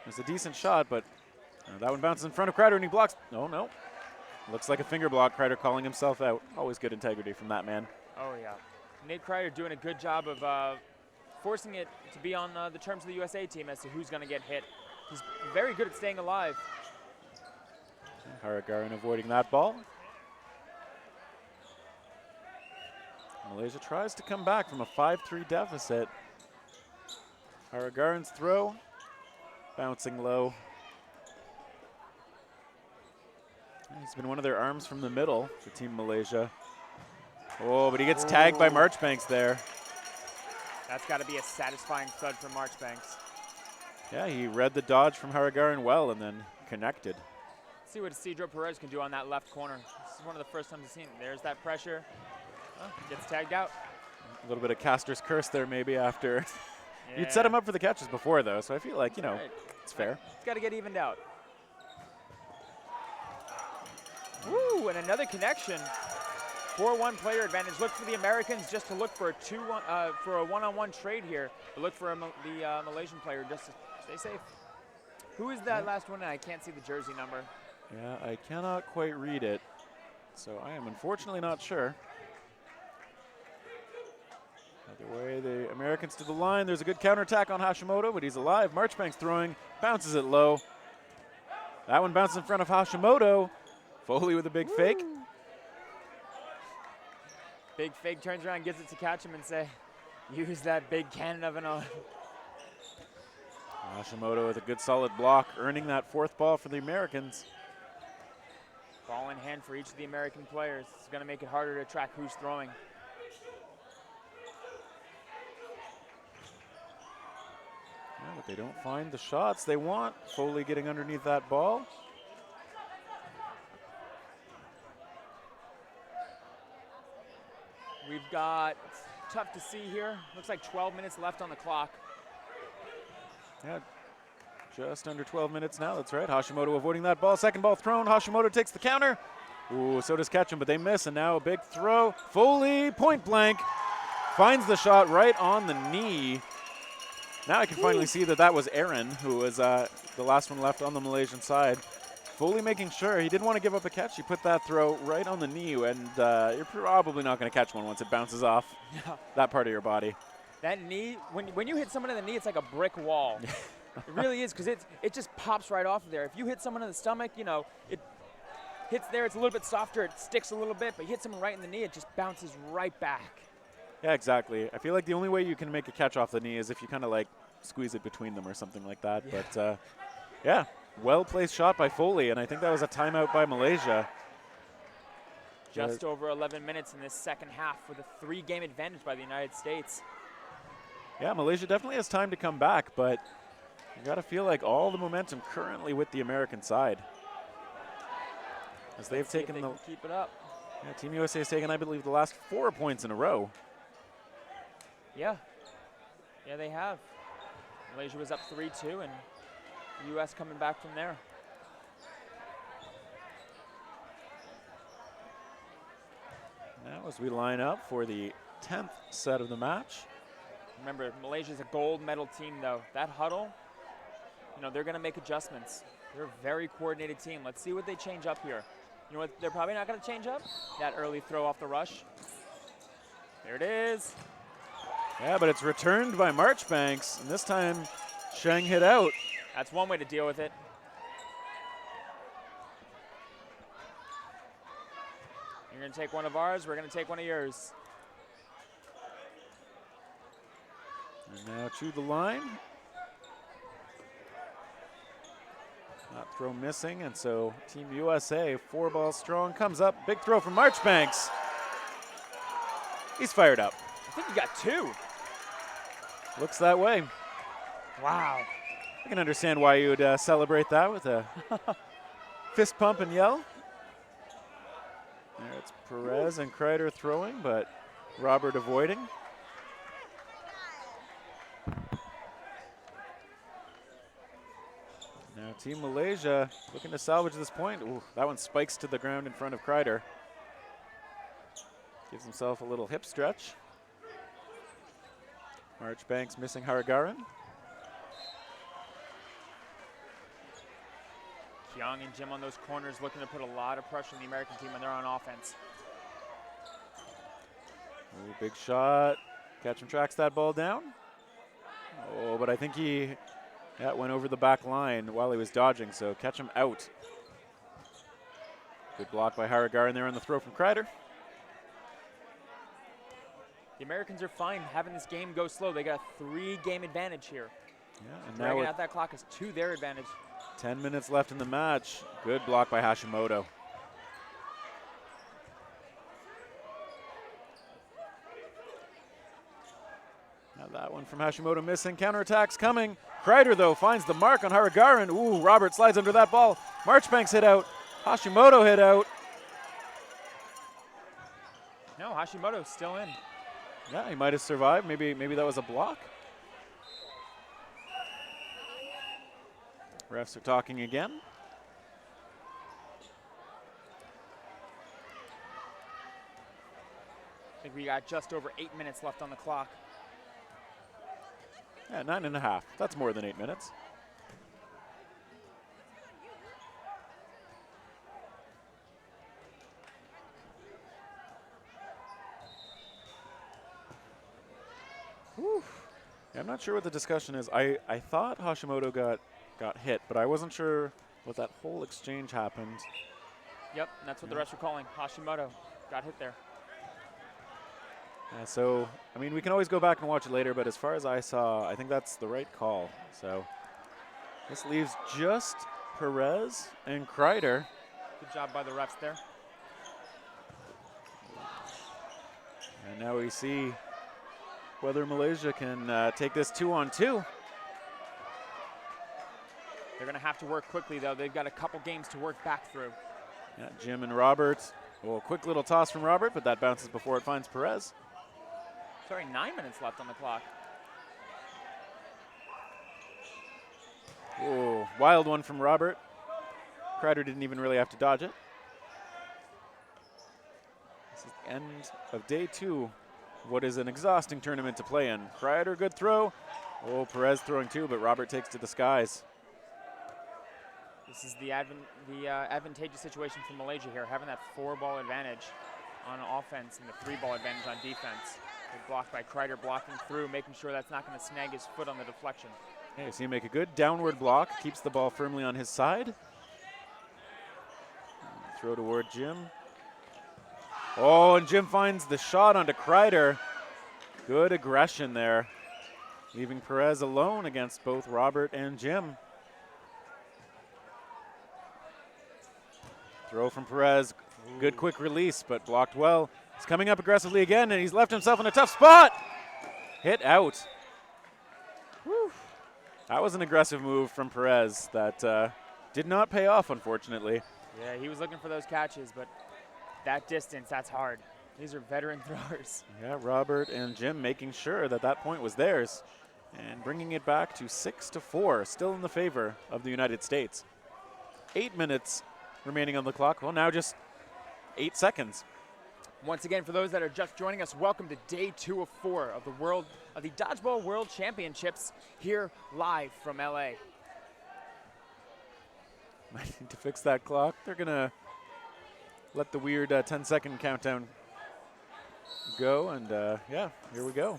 Speaker 2: It's a decent shot, but that one bounces in front of Kreider and he blocks. No. Looks like a finger block. Kreider calling himself out. Always good integrity from that man.
Speaker 9: Oh, yeah. Nate Kreider doing a good job of forcing it to be on the terms of the USA team as to who's going to get hit. He's very good at staying alive.
Speaker 2: Haragarin avoiding that ball. Malaysia tries to come back from a 5-3 deficit. Haragarin's throw, bouncing low. He's been one of their arms from the middle for Team Malaysia. Oh, but he gets tagged by Marchbanks there.
Speaker 9: That's got to be a satisfying thud for Marchbanks.
Speaker 2: Yeah, he read the dodge from Haragarin well and then connected.
Speaker 9: See what Isidro Perez can do on that left corner. This is one of the first times I've seen it. There's that pressure. Oh, gets tagged out.
Speaker 2: A little bit of Castor's curse there maybe after.
Speaker 9: Yeah.
Speaker 2: You'd set him up for the catches before though, so I feel like,
Speaker 9: Right.
Speaker 2: it's fair.
Speaker 9: It's got to get evened out. Woo, and another connection. 4-1 player advantage. Look for the Americans just to look for a 2-1 for a one-on-one trade here. But look for the Malaysian player just to stay safe. Who is that last one? I can't see the jersey number.
Speaker 2: Yeah, I cannot quite read it, so I am unfortunately not sure. Either way, the Americans to the line. There's a good counterattack on Hashimoto, but he's alive. Marchbanks throwing, bounces it low. That one bounces in front of Hashimoto. Foley with a big fake.
Speaker 9: Big fake turns around, gives it to catch him and say, use that big cannon of an arm.
Speaker 2: Hashimoto with a good solid block, earning that fourth ball for the Americans.
Speaker 9: Ball in hand for each of the American players. It's going to make it harder to track who's throwing.
Speaker 2: Yeah, but they don't find the shots they want. Foley getting underneath that ball.
Speaker 9: We've got, tough to see here, looks like 12 minutes left on the clock.
Speaker 2: Yeah, just under 12 minutes now, that's right. Hashimoto avoiding that ball. Second ball thrown. Hashimoto takes the counter. Ooh, so does Ketchum, but they miss, and now a big throw. Foley, point blank, finds the shot right on the knee. Now I can finally see that was Aaron, who was the last one left on the Malaysian side. Foley making sure he didn't want to give up a catch. He put that throw right on the knee, and you're probably not going to catch one once it bounces off that part of your body.
Speaker 9: That knee, when you hit someone in the knee, it's like a brick wall. It really is, because it just pops right off of there. If you hit someone in the stomach, it hits there, it's a little bit softer, it sticks a little bit, but you hit someone right in the knee, it just bounces right back.
Speaker 2: Yeah, exactly. I feel like the only way you can make a catch off the knee is if you kind of like squeeze it between them or something like that.
Speaker 9: Yeah.
Speaker 2: But yeah, well-placed shot by Foley, and I think that was a timeout by Malaysia.
Speaker 9: Just over 11 minutes in this second half with a 3-game advantage by the United States.
Speaker 2: Yeah, Malaysia definitely has time to come back, but you got to feel like all the momentum currently with the American side. As they've taken
Speaker 9: can keep it up.
Speaker 2: Yeah, Team USA has taken, I believe, the last 4 points in a row.
Speaker 9: Yeah. Yeah, they have. Malaysia was up 3-2, and the U.S. coming back from there.
Speaker 2: Now as we line up for the 10th set of the match.
Speaker 9: Remember, Malaysia's a gold medal team, though. That huddle, they're going to make adjustments. They're a very coordinated team. Let's see what they change up here. You know what they're probably not going to change up? That early throw off the rush. There it is.
Speaker 2: Yeah, but it's returned by Marchbanks, and this time Sheng hit out.
Speaker 9: That's one way to deal with it. You're going to take one of ours, we're going to take one of yours.
Speaker 2: And now to the line. That throw missing, and so Team USA, 4 balls strong, comes up. Big throw from Marchbanks. He's fired up.
Speaker 9: I think he got 2.
Speaker 2: Looks that way.
Speaker 9: Wow.
Speaker 2: I can understand why you would celebrate that with a fist pump and yell. There it's Perez and Kreider throwing, but Robert avoiding. Now Team Malaysia looking to salvage this point. Ooh, that one spikes to the ground in front of Kreider. Gives himself a little hip stretch. Marchbanks missing Haragaran.
Speaker 9: Young and Jim on those corners looking to put a lot of pressure on the American team when they're on offense.
Speaker 2: Ooh, big shot. Ketchum tracks that ball down. Oh, but I think he went over the back line while he was dodging, so Ketchum out. Good block by Haragaran there on the throw from Kreider.
Speaker 9: The Americans are fine having this game go slow. They got a 3-game advantage here.
Speaker 2: Yeah, and
Speaker 9: Dragging
Speaker 2: now
Speaker 9: out that clock is to their advantage.
Speaker 2: 10 minutes left in the match. Good block by Hashimoto. Now that one from Hashimoto missing. Counterattacks coming. Kreider, though, finds the mark on Haragaran. Ooh, Robert slides under that ball. Marchbanks hit out. Hashimoto hit out.
Speaker 9: No, Hashimoto's still in.
Speaker 2: Yeah, he might have survived. Maybe that was a block. Refs are talking again.
Speaker 9: I think we got just over 8 minutes left on the clock.
Speaker 2: Yeah, 9.5. That's more than 8 minutes. Whew. Yeah, I'm not sure what the discussion is. I thought Hashimoto got hit, but I wasn't sure what that whole exchange happened.
Speaker 9: Yep, and that's what the refs were calling. Hashimoto got hit there.
Speaker 2: Yeah, so, I mean, we can always go back and watch it later, but as far as I saw, I think that's the right call. So this leaves just Perez and Kreider.
Speaker 9: Good job by the refs there.
Speaker 2: And now we see whether Malaysia can take this 2-on-2.
Speaker 9: They're going to have to work quickly, though. They've got a couple games to work back through.
Speaker 2: Yeah, Jim and Robert. Well, quick little toss from Robert, but that bounces before it finds Perez.
Speaker 9: Sorry, 9 minutes left on the clock.
Speaker 2: Oh, wild one from Robert. Kreider didn't even really have to dodge it. This is the end of day 2. What is an exhausting tournament to play in. Kreider, good throw. Oh, Perez throwing too, but Robert takes to the skies.
Speaker 9: This is the advantageous situation for Malaysia here, having that 4-ball advantage on offense and the 3-ball advantage on defense. Good block by Kreider, blocking through, making sure that's not going to snag his foot on the deflection.
Speaker 2: Okay, so you make a good downward block, keeps the ball firmly on his side. Throw toward Jim. Oh, and Jim finds the shot onto Kreider. Good aggression there, leaving Perez alone against both Robert and Jim. Throw from Perez, good quick release, but blocked well. He's coming up aggressively again, and he's left himself in a tough spot. Hit out. Whew. That was an aggressive move from Perez that did not pay off, unfortunately.
Speaker 9: Yeah, he was looking for those catches, but that distance, that's hard. These are veteran throwers.
Speaker 2: Yeah, Robert and Jim making sure that that point was theirs and bringing it back to 6-4, still in the favor of the United States. 8 minutes remaining on the clock. Well, now just 8 seconds.
Speaker 9: Once again, for those that are just joining us, welcome to day 2 of 4 of the Dodgeball World Championships here live from LA.
Speaker 2: Might need to fix that clock. They're gonna let the weird 10-second countdown go, and yeah, here we go.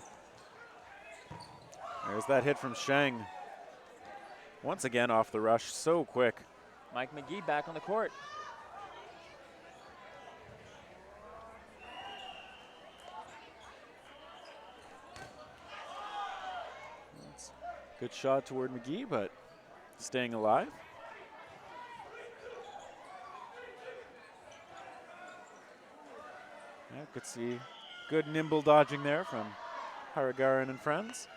Speaker 2: There's that hit from Sheng. Once again off the rush, so quick.
Speaker 9: Mike McGee back on the court.
Speaker 2: Good shot toward McGee, but staying alive. Yeah, could see good nimble dodging there from Haragaran and friends.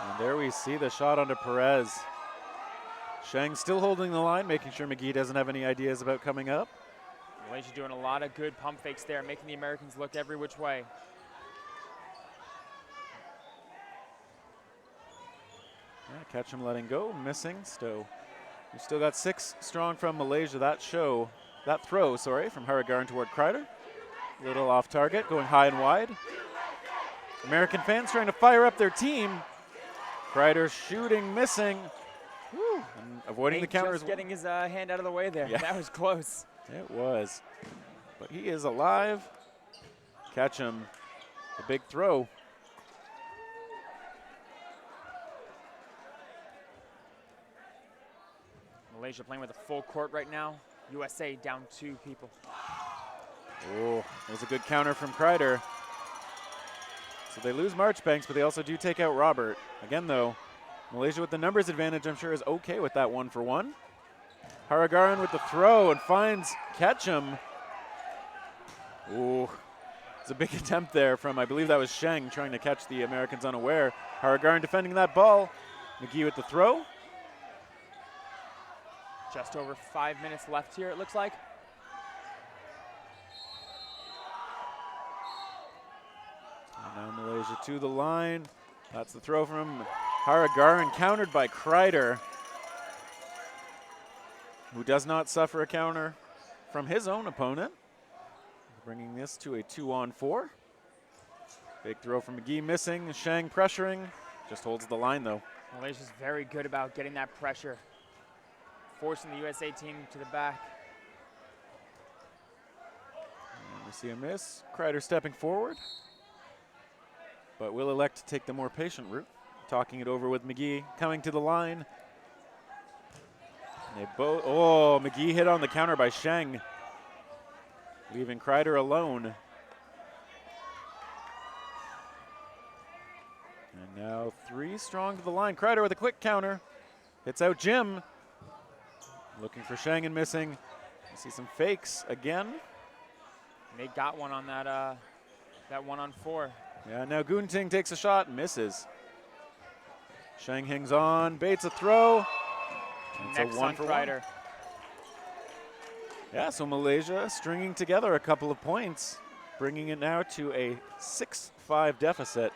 Speaker 2: And there we see the shot onto Perez. Sheng still holding the line, making sure McGee doesn't have any ideas about coming up.
Speaker 9: Malaysia doing a lot of good pump fakes there, making the Americans look every which way.
Speaker 2: Yeah, catch him letting go, missing. So we've still got 6 strong from Malaysia. That show that throw, sorry, from Haragaran toward Kreider. Little off target, going high and wide. American fans trying to fire up their team. Kreider shooting, missing. Woo, and avoiding the counters.
Speaker 9: Just getting his hand out of the way there.
Speaker 2: Yeah.
Speaker 9: That was close.
Speaker 2: It was. But he is alive. Catch him. A big throw.
Speaker 9: Malaysia playing with a full court right now. USA down 2 people.
Speaker 2: Oh, that was a good counter from Kreider. So they lose Marchbanks, but they also do take out Robert. Again, though, Malaysia with the numbers advantage, I'm sure, is okay with that 1-for-1. Haragaran with the throw and finds Ketchum. Ooh, it's a big attempt there from, I believe that was Sheng trying to catch the Americans unaware. Haragaran defending that ball. McGee with the throw.
Speaker 9: Just over 5 minutes left here, it looks like.
Speaker 2: And now Malaysia to the line. That's the throw from Haragaran, countered by Kreider, who does not suffer a counter from his own opponent. Bringing this to a 2-on-4. Big throw from McGee missing, Shang pressuring. Just holds the line though.
Speaker 9: Malaysia's very good about getting that pressure, forcing the USA team to the back.
Speaker 2: And we see a miss. Kreider stepping forward, but will elect to take the more patient route. Talking it over with McGee, coming to the line. And they both, oh, McGee hit on the counter by Sheng, leaving Kreider alone. And now 3 strong to the line. Kreider with a quick counter. Hits out Jim. Looking for Sheng and missing. You see some fakes again.
Speaker 9: And they got one on that, that 1-on-4.
Speaker 2: Yeah, now Gunting takes a shot, misses. Sheng hangs on, baits a throw. It's
Speaker 9: Next
Speaker 2: a
Speaker 9: on
Speaker 2: 1-for-1.
Speaker 9: Kreider.
Speaker 2: Yeah, so Malaysia stringing together a couple of points, bringing it now to a 6-5 deficit.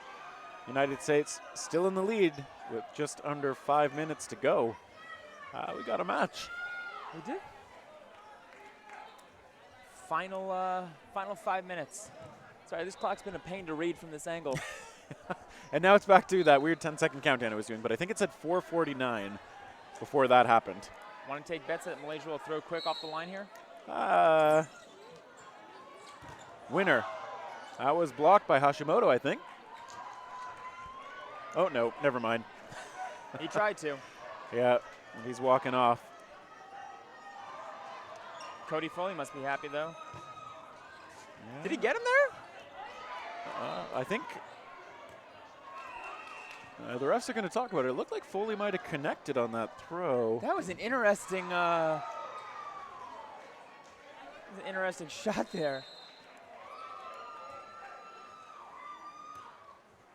Speaker 2: United States still in the lead with just under 5 minutes to go. We got a match.
Speaker 9: We did. Final 5 minutes. Sorry, this clock's been a pain to read from this angle.
Speaker 2: And now it's back to that weird 10-second countdown I was doing, but I think it said 4:49 before that happened.
Speaker 9: Want to take bets that Malaysia will throw quick off the line here?
Speaker 2: Winner. That was blocked by Hashimoto, I think. Oh, no, never mind.
Speaker 9: He tried to.
Speaker 2: Yeah, he's walking off.
Speaker 9: Cody Foley must be happy, though.
Speaker 2: Yeah.
Speaker 9: Did he get him there?
Speaker 2: I think the refs are going to talk about it. It looked like Foley might have connected on that throw.
Speaker 9: That was an interesting, shot there.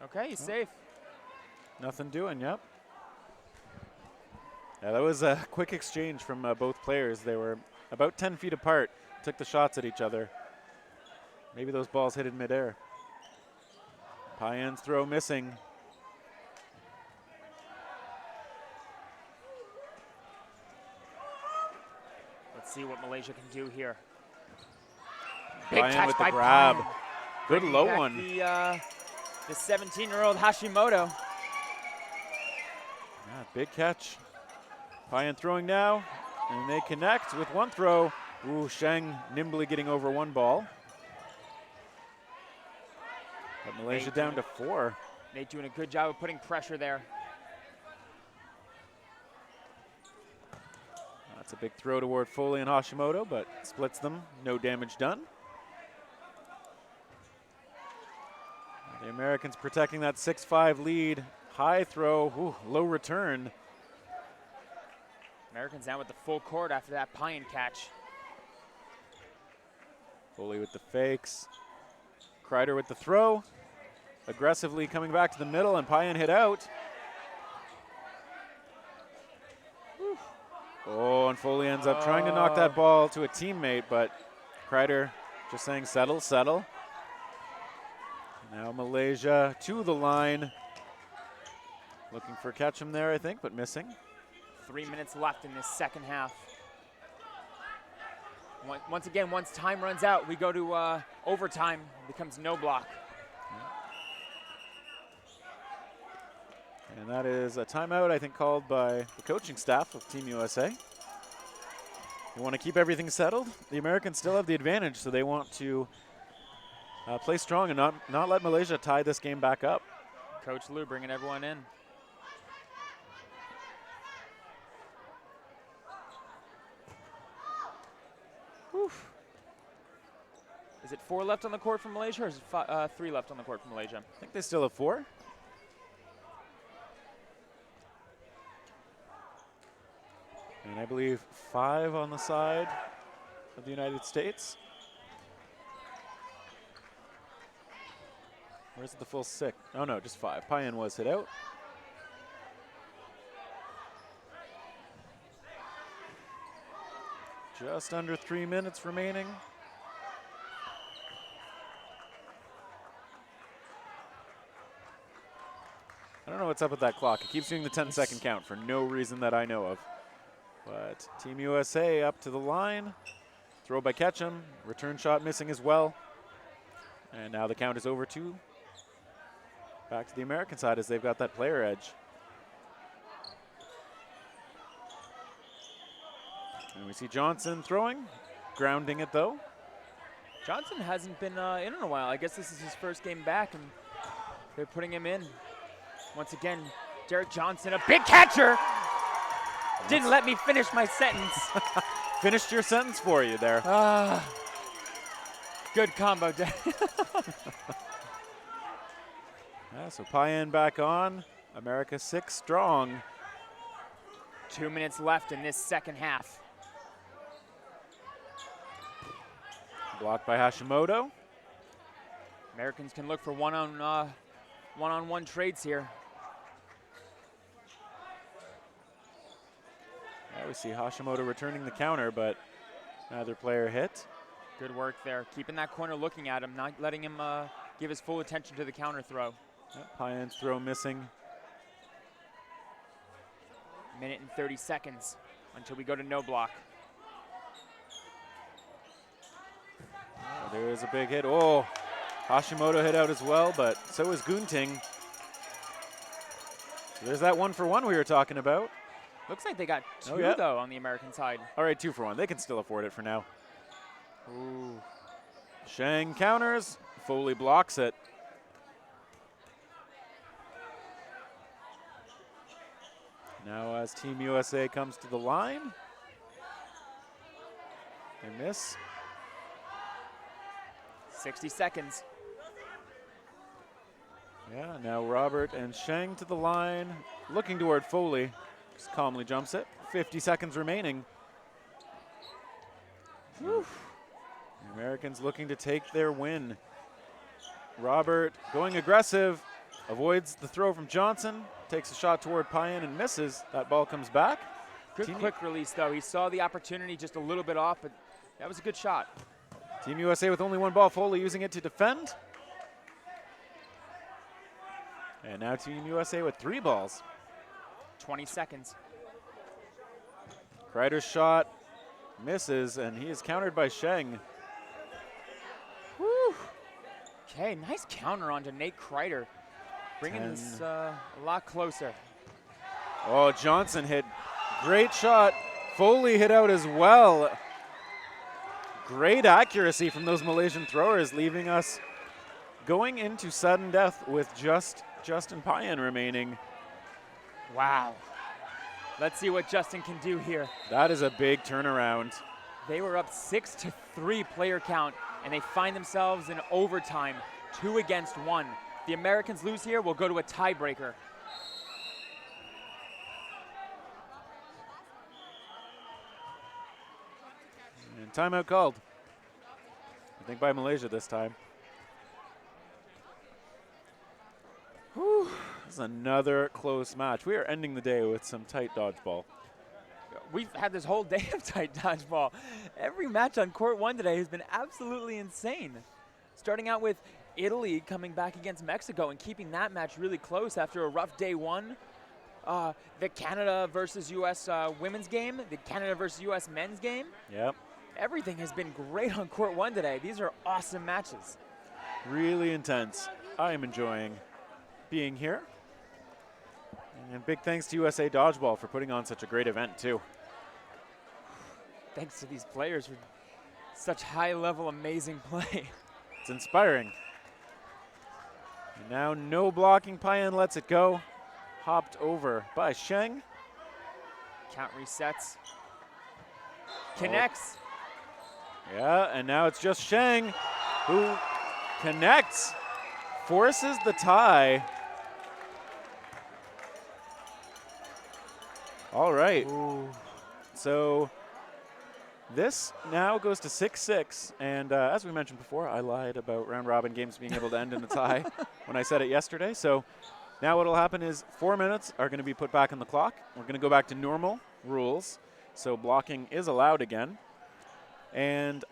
Speaker 9: Okay, he's safe.
Speaker 2: Nothing doing, yep. Yeah, that was a quick exchange from both players. They were about 10 feet apart, took the shots at each other. Maybe those balls hit in midair. Payan's throw missing.
Speaker 9: Let's see what Malaysia can do here. Big
Speaker 2: Payan
Speaker 9: catch
Speaker 2: with the
Speaker 9: by
Speaker 2: grab.
Speaker 9: Payan.
Speaker 2: Good
Speaker 9: Bringing
Speaker 2: low
Speaker 9: back
Speaker 2: one.
Speaker 9: The 17-year-old Hashimoto.
Speaker 2: Yeah, big catch. Payan throwing now, and they connect with one throw. Ooh, Sheng nimbly getting over one ball. But Malaysia
Speaker 9: Nate
Speaker 2: down to 4.
Speaker 9: Nate doing a good job of putting pressure there.
Speaker 2: That's a big throw toward Foley and Hashimoto, but splits them. No damage done. The Americans protecting that 6-5 lead. High throw, ooh, low return.
Speaker 9: Americans down with the full court after that Payan catch.
Speaker 2: Foley with the fakes. Kreider with the throw. Aggressively coming back to the middle, and Payan hit out. Whew. Oh, and Foley ends up trying to knock that ball to a teammate, but Kreider just saying settle, settle. Now Malaysia to the line. Looking for Ketchum there, I think, but missing.
Speaker 9: 3 minutes left in this second half. Once again, once time runs out, we go to overtime. It becomes no block.
Speaker 2: And that is a timeout, I think, called by the coaching staff of Team USA. They want to keep everything settled. The Americans still have the advantage, so they want to play strong and not let Malaysia tie this game back up.
Speaker 9: Coach Lou bringing everyone in. Whew. Is it 4 left on the court for Malaysia, or is it 3 left on the court for Malaysia?
Speaker 2: I think they still have 4. And I believe 5 on the side of the United States. Or is it the full 6? Oh no, just 5. Payan was hit out. Just under 3 minutes remaining. I don't know what's up with that clock. It keeps doing the 10-second count for no reason that I know of. But Team USA up to the line. Throw by Ketchum. Return shot missing as well. And now the count is over 2. Back to the American side as they've got that player edge. And we see Johnson throwing, grounding it though.
Speaker 9: Johnson hasn't been in a while. I guess this is his first game back, and they're putting him in. Once again, Derek Johnson, a big catcher. Didn't let me finish my sentence.
Speaker 2: Finished your sentence for you there.
Speaker 9: Good combo, Derek.
Speaker 2: Yeah, so Payan back on. America 6 strong.
Speaker 9: 2 minutes left in this second half.
Speaker 2: Blocked by Hashimoto.
Speaker 9: Americans can look for one-on-one trades here.
Speaker 2: Yeah, we see Hashimoto returning the counter, but neither player hit.
Speaker 9: Good work there, keeping that corner looking at him, not letting him give his full attention to the counter throw.
Speaker 2: Yep, Payan's throw missing.
Speaker 9: Minute and 30 seconds until we go to no block.
Speaker 2: There is a big hit. Oh, Hashimoto hit out as well, but so is Gunting. So there's that 1-for-1 we were talking about.
Speaker 9: Looks like they got 2 though on the American side.
Speaker 2: All right, 2-for-1. They can still afford it for now.
Speaker 9: Ooh.
Speaker 2: Shang counters. Foley blocks it. Now as Team USA comes to the line. They miss.
Speaker 9: 60 seconds.
Speaker 2: Yeah, now Robert and Shang to the line. Looking toward Foley. Just calmly jumps it. 50 seconds remaining. Whew. The Americans looking to take their win. Robert going aggressive. Avoids the throw from Johnson. Takes a shot toward Payan and misses. That ball comes back.
Speaker 9: Good quick release though. He saw the opportunity just a little bit off, but that was a good shot.
Speaker 2: Team USA with only 1 ball. Foley using it to defend. And now Team USA with 3 balls.
Speaker 9: 20 seconds.
Speaker 2: Kreider's shot misses, and he is countered by Sheng.
Speaker 9: Whew. Okay, nice counter onto Nate Kreider. Bringing this a lot closer.
Speaker 2: Oh, Johnson hit. Great shot. Foley hit out as well. Great accuracy from those Malaysian throwers, leaving us going into sudden death with just Justin Payan remaining.
Speaker 9: Wow. Let's see what Justin can do here.
Speaker 2: That is a big turnaround.
Speaker 9: They were up 6-3 player count, and they find themselves in overtime, 2 against 1. The Americans lose here, we'll go to a tiebreaker.
Speaker 2: And timeout called. I think by Malaysia this time. Whew. This is another close match. We are ending the day with some tight dodgeball.
Speaker 9: We've had this whole day of tight dodgeball. Every match on court 1 today has been absolutely insane. Starting out with Italy coming back against Mexico and keeping that match really close after a rough day 1. The Canada versus U.S. women's game, the Canada versus U.S. men's game.
Speaker 2: Yep.
Speaker 9: everything has been great on court one today. These are awesome matches.
Speaker 2: Really intense. I am enjoying being here. And big thanks to USA Dodgeball for putting on such a great event, too.
Speaker 9: Thanks to these players for such high-level, amazing play.
Speaker 2: It's inspiring. And now no blocking. Payan lets it go. Hopped over by Sheng.
Speaker 9: Count resets. Connects.
Speaker 2: Yeah, and now it's just Sheng who connects, forces the tie. All right.
Speaker 9: Ooh.
Speaker 2: So this now goes to 6-6, and as we mentioned before, I lied about round-robin games being able to end in a tie when I said it yesterday. So now what will happen is 4 minutes are going to be put back on the clock. We're going to go back to normal rules, so blocking is allowed again. And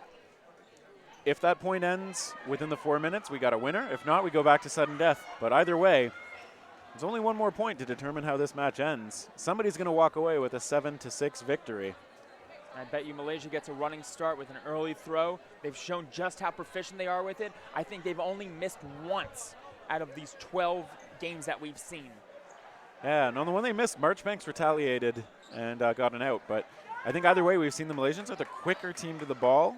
Speaker 2: if that point ends within the 4 minutes, we got a winner. If not, we go back to sudden death. But either way, there's only one more point to determine how this match ends. Somebody's going to walk away with a 7-6 victory.
Speaker 9: I bet you Malaysia gets a running start with an early throw. They've shown just how proficient they are with it. I think they've only missed once out of these 12 games that we've seen.
Speaker 2: Yeah, and on the one they missed, Marchbanks retaliated and got an out. But I think either way, we've seen the Malaysians are the quicker team to the ball.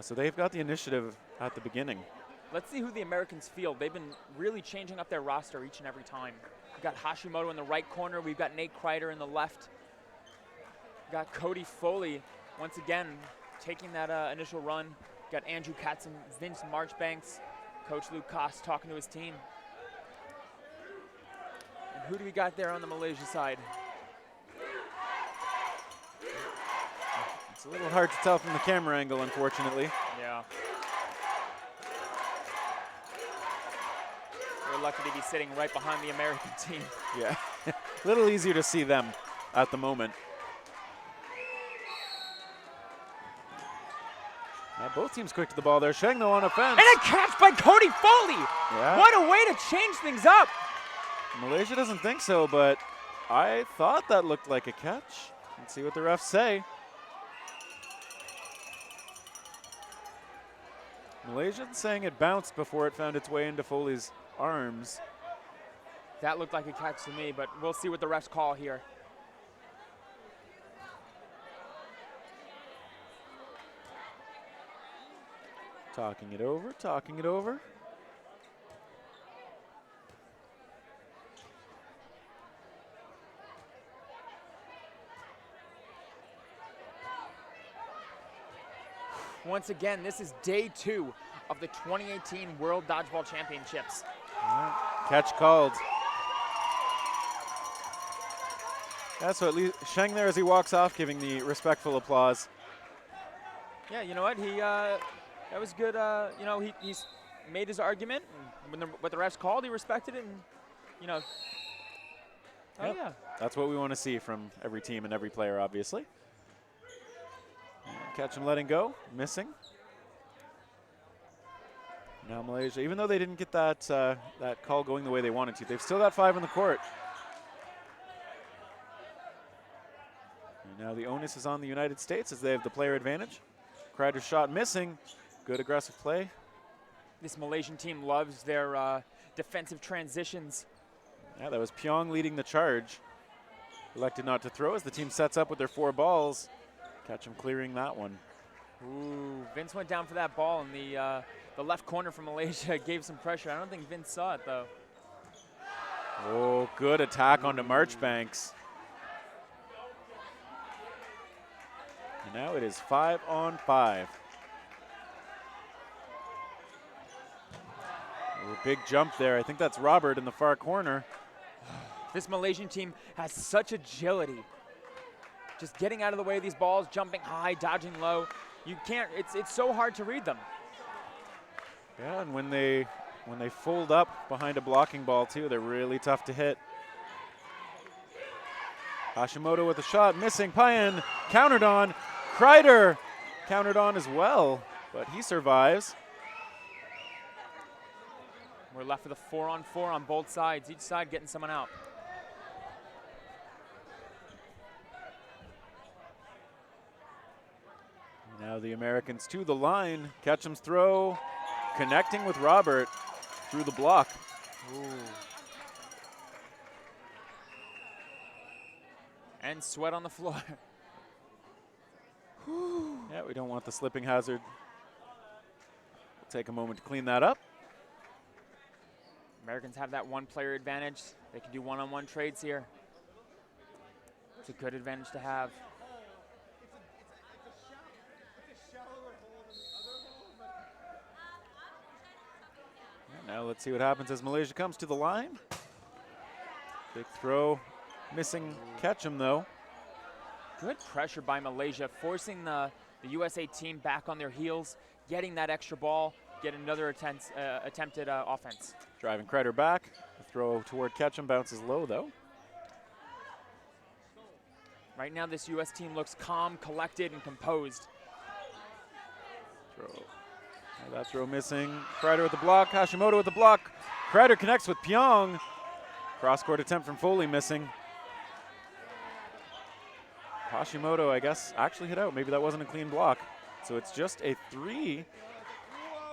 Speaker 2: So they've got the initiative at the beginning.
Speaker 9: Let's see who the Americans field. They've been really changing up their roster each and every time. We've got Hashimoto in the right corner. We've got Nate Kreider in the left. We've got Cody Foley once again taking that initial run. We've got Andrew Katz and Vince Marchbanks. Coach Luke Koss talking to his team. And who do we got there on the Malaysia side?
Speaker 2: It's a little hard to tell from the camera angle, unfortunately.
Speaker 9: Yeah. We're lucky to be sitting right behind the American team.
Speaker 2: Yeah, a little easier to see them at the moment. Both teams quick to the ball there. Sheng though on offense.
Speaker 9: And a catch by Cody Foley!
Speaker 2: Yeah.
Speaker 9: What a way to change things up!
Speaker 2: Malaysia doesn't think so, but I thought that looked like a catch. Let's see what the refs say. Malaysians saying it bounced before it found its way into Foley's arms.
Speaker 9: That looked like a catch to me, but we'll see what the refs call here.
Speaker 2: Talking it over, talking it over.
Speaker 9: Once again, this is day 2 of the 2018 World Dodgeball Championships.
Speaker 2: Catch called. Yeah, so at least Sheng there as he walks off, giving the respectful applause.
Speaker 9: Yeah, you know what? That was good. You know, he's made his argument. And when what the refs called, he respected it. And, you know,
Speaker 2: Yep.
Speaker 9: yeah.
Speaker 2: That's what we want to see from every team and every player, obviously. And catch him letting go, missing. Now Malaysia, even though they didn't get that that call going the way they wanted to, they've still got 5 in the court. And now the onus is on the United States as they have the player advantage. Kreider's shot missing. Good aggressive play.
Speaker 9: This Malaysian team loves their defensive transitions.
Speaker 2: Yeah, that was Pyong leading the charge. Elected not to throw as the team sets up with their 4 balls. Catch him clearing that one.
Speaker 9: Ooh, Vince went down for that ball, and the left corner from Malaysia gave some pressure. I don't think Vince saw it, though.
Speaker 2: Oh, good attack onto Marchbanks. And now it is 5-on-5. Oh, big jump there. I think that's Robert in the far corner.
Speaker 9: This Malaysian team has such agility. Just getting out of the way of these balls, jumping high, dodging low. You can't, it's so hard to read them.
Speaker 2: Yeah, and when they fold up behind a blocking ball too, they're really tough to hit. Hashimoto with a shot, missing. Payan countered on. Kreider countered on as well, but he survives.
Speaker 9: We're left with a 4-on-4 on both sides, each side getting someone out.
Speaker 2: the Americans to the line. Ketchum's throw, connecting with Robert through the block.
Speaker 9: Ooh. And sweat on the floor.
Speaker 2: Yeah, we don't want the slipping hazard. We'll take a moment to clean that up.
Speaker 9: Americans have that one player advantage. They can do one-on-one trades here. It's a good advantage to have.
Speaker 2: Now let's see what happens as Malaysia comes to the line. Big throw, missing Ketchum though.
Speaker 9: Good pressure by Malaysia, forcing the USA team back on their heels, getting that extra ball, get another attempted offense.
Speaker 2: Driving Kreider back. The throw toward Ketchum bounces low though.
Speaker 9: Right now this US team looks calm, collected, and composed.
Speaker 2: Throw. Now that throw missing. Kreider with the block. Hashimoto with the block. Kreider connects with Pyong. Cross-court attempt from Foley missing. Hashimoto, I guess, actually hit out. Maybe that wasn't a clean block. So it's just a 3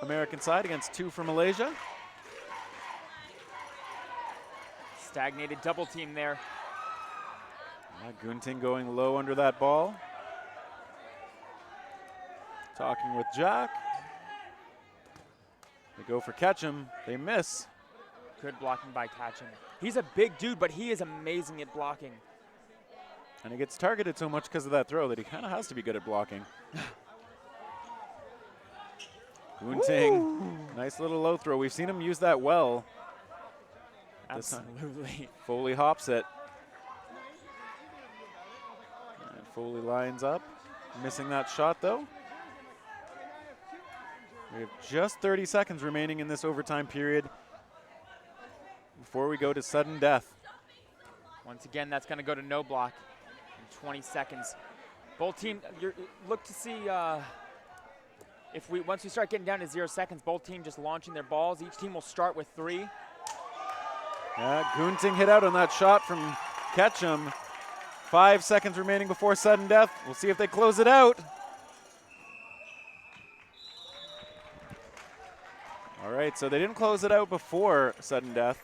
Speaker 2: American side against 2 for Malaysia.
Speaker 9: Stagnated double team there.
Speaker 2: Gunting going low under that ball. Talking with Jack. They go for Ketchum. They miss.
Speaker 9: Good blocking by Ketchum. He's a big dude, but he is amazing at blocking.
Speaker 2: And he gets targeted so much because of that throw that he kind of has to be good at blocking. Gunting, nice little low throw. We've seen him use that well.
Speaker 9: Absolutely.
Speaker 2: Foley hops it. And Foley lines up. Missing that shot though. We have just 30 seconds remaining in this overtime period before we go to sudden death.
Speaker 9: Once again, that's going to go to no block in 20 seconds. Both teams look to see if once we start getting down to 0 seconds, both teams just launching their balls. Each team will start with 3.
Speaker 2: Yeah, Gunting hit out on that shot from Ketchum. 5 seconds remaining before sudden death. We'll see if they close it out. All right, so they didn't close it out before sudden death.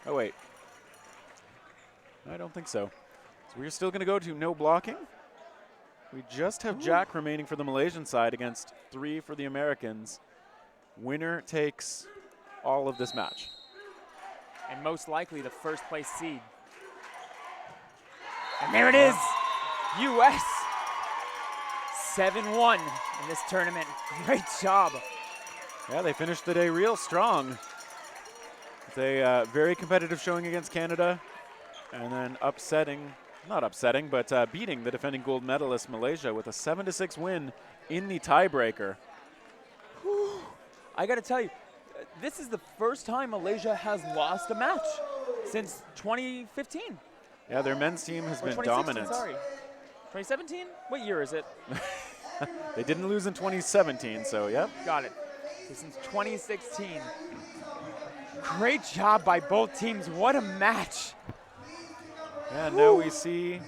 Speaker 2: Oh, wait. I don't think so. So we're still going to go to no blocking. We just have Jack remaining for the Malaysian side against 3 for the Americans. Winner takes all of this match.
Speaker 9: And most likely the first place seed. And there it is. US 7-1 in this tournament. Great job.
Speaker 2: Yeah, they finished the day real strong. It's a very competitive showing against Canada, and then not upsetting, but beating the defending gold medalist Malaysia with a 7-6 win in the tiebreaker.
Speaker 9: I got to tell you, this is the first time Malaysia has lost a match since 2015.
Speaker 2: Yeah, their men's team has been dominant.
Speaker 9: Sorry, 2017? What year is it?
Speaker 2: They didn't lose in 2017, so yep.
Speaker 9: Got it. So since 2016. Great job by both teams. What a match.
Speaker 2: Yeah, now we see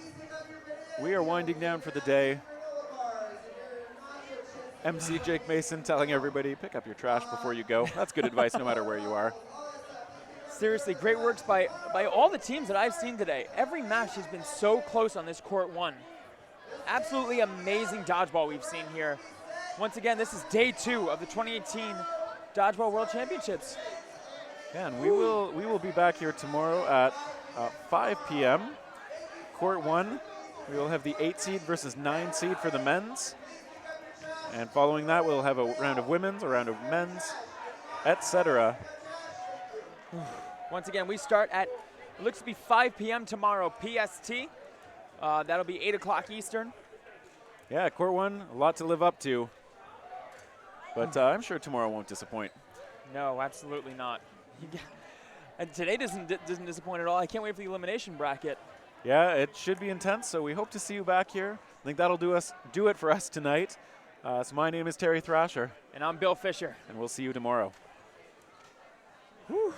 Speaker 2: we are winding down for the day. MC Jake Mason telling everybody, pick up your trash before you go. That's good advice no matter where you are.
Speaker 9: Seriously, great works by all the teams that I've seen today. Every match has been so close on this court 1. Absolutely amazing dodgeball we've seen here. Once again, this is day 2 of the 2018 Dodgeball World Championships.
Speaker 2: Yeah, and we will be back here tomorrow at 5 p.m. Court 1, we will have the 8 seed versus 9 seed for the men's. And following that, we'll have a round of women's, a round of men's, etc.
Speaker 9: Once again, we start at, it looks to be 5 p.m. tomorrow, PST. That'll be 8 o'clock Eastern.
Speaker 2: Yeah, Court 1, a lot to live up to. But I'm sure tomorrow won't disappoint.
Speaker 9: No, absolutely not. And today doesn't disappoint at all. I can't wait for the elimination bracket.
Speaker 2: Yeah, it should be intense, so we hope to see you back here. I think that'll do it for us tonight. So my name is Terry Thrasher.
Speaker 9: And I'm Bill Fisher.
Speaker 2: And we'll see you tomorrow.
Speaker 9: Whew.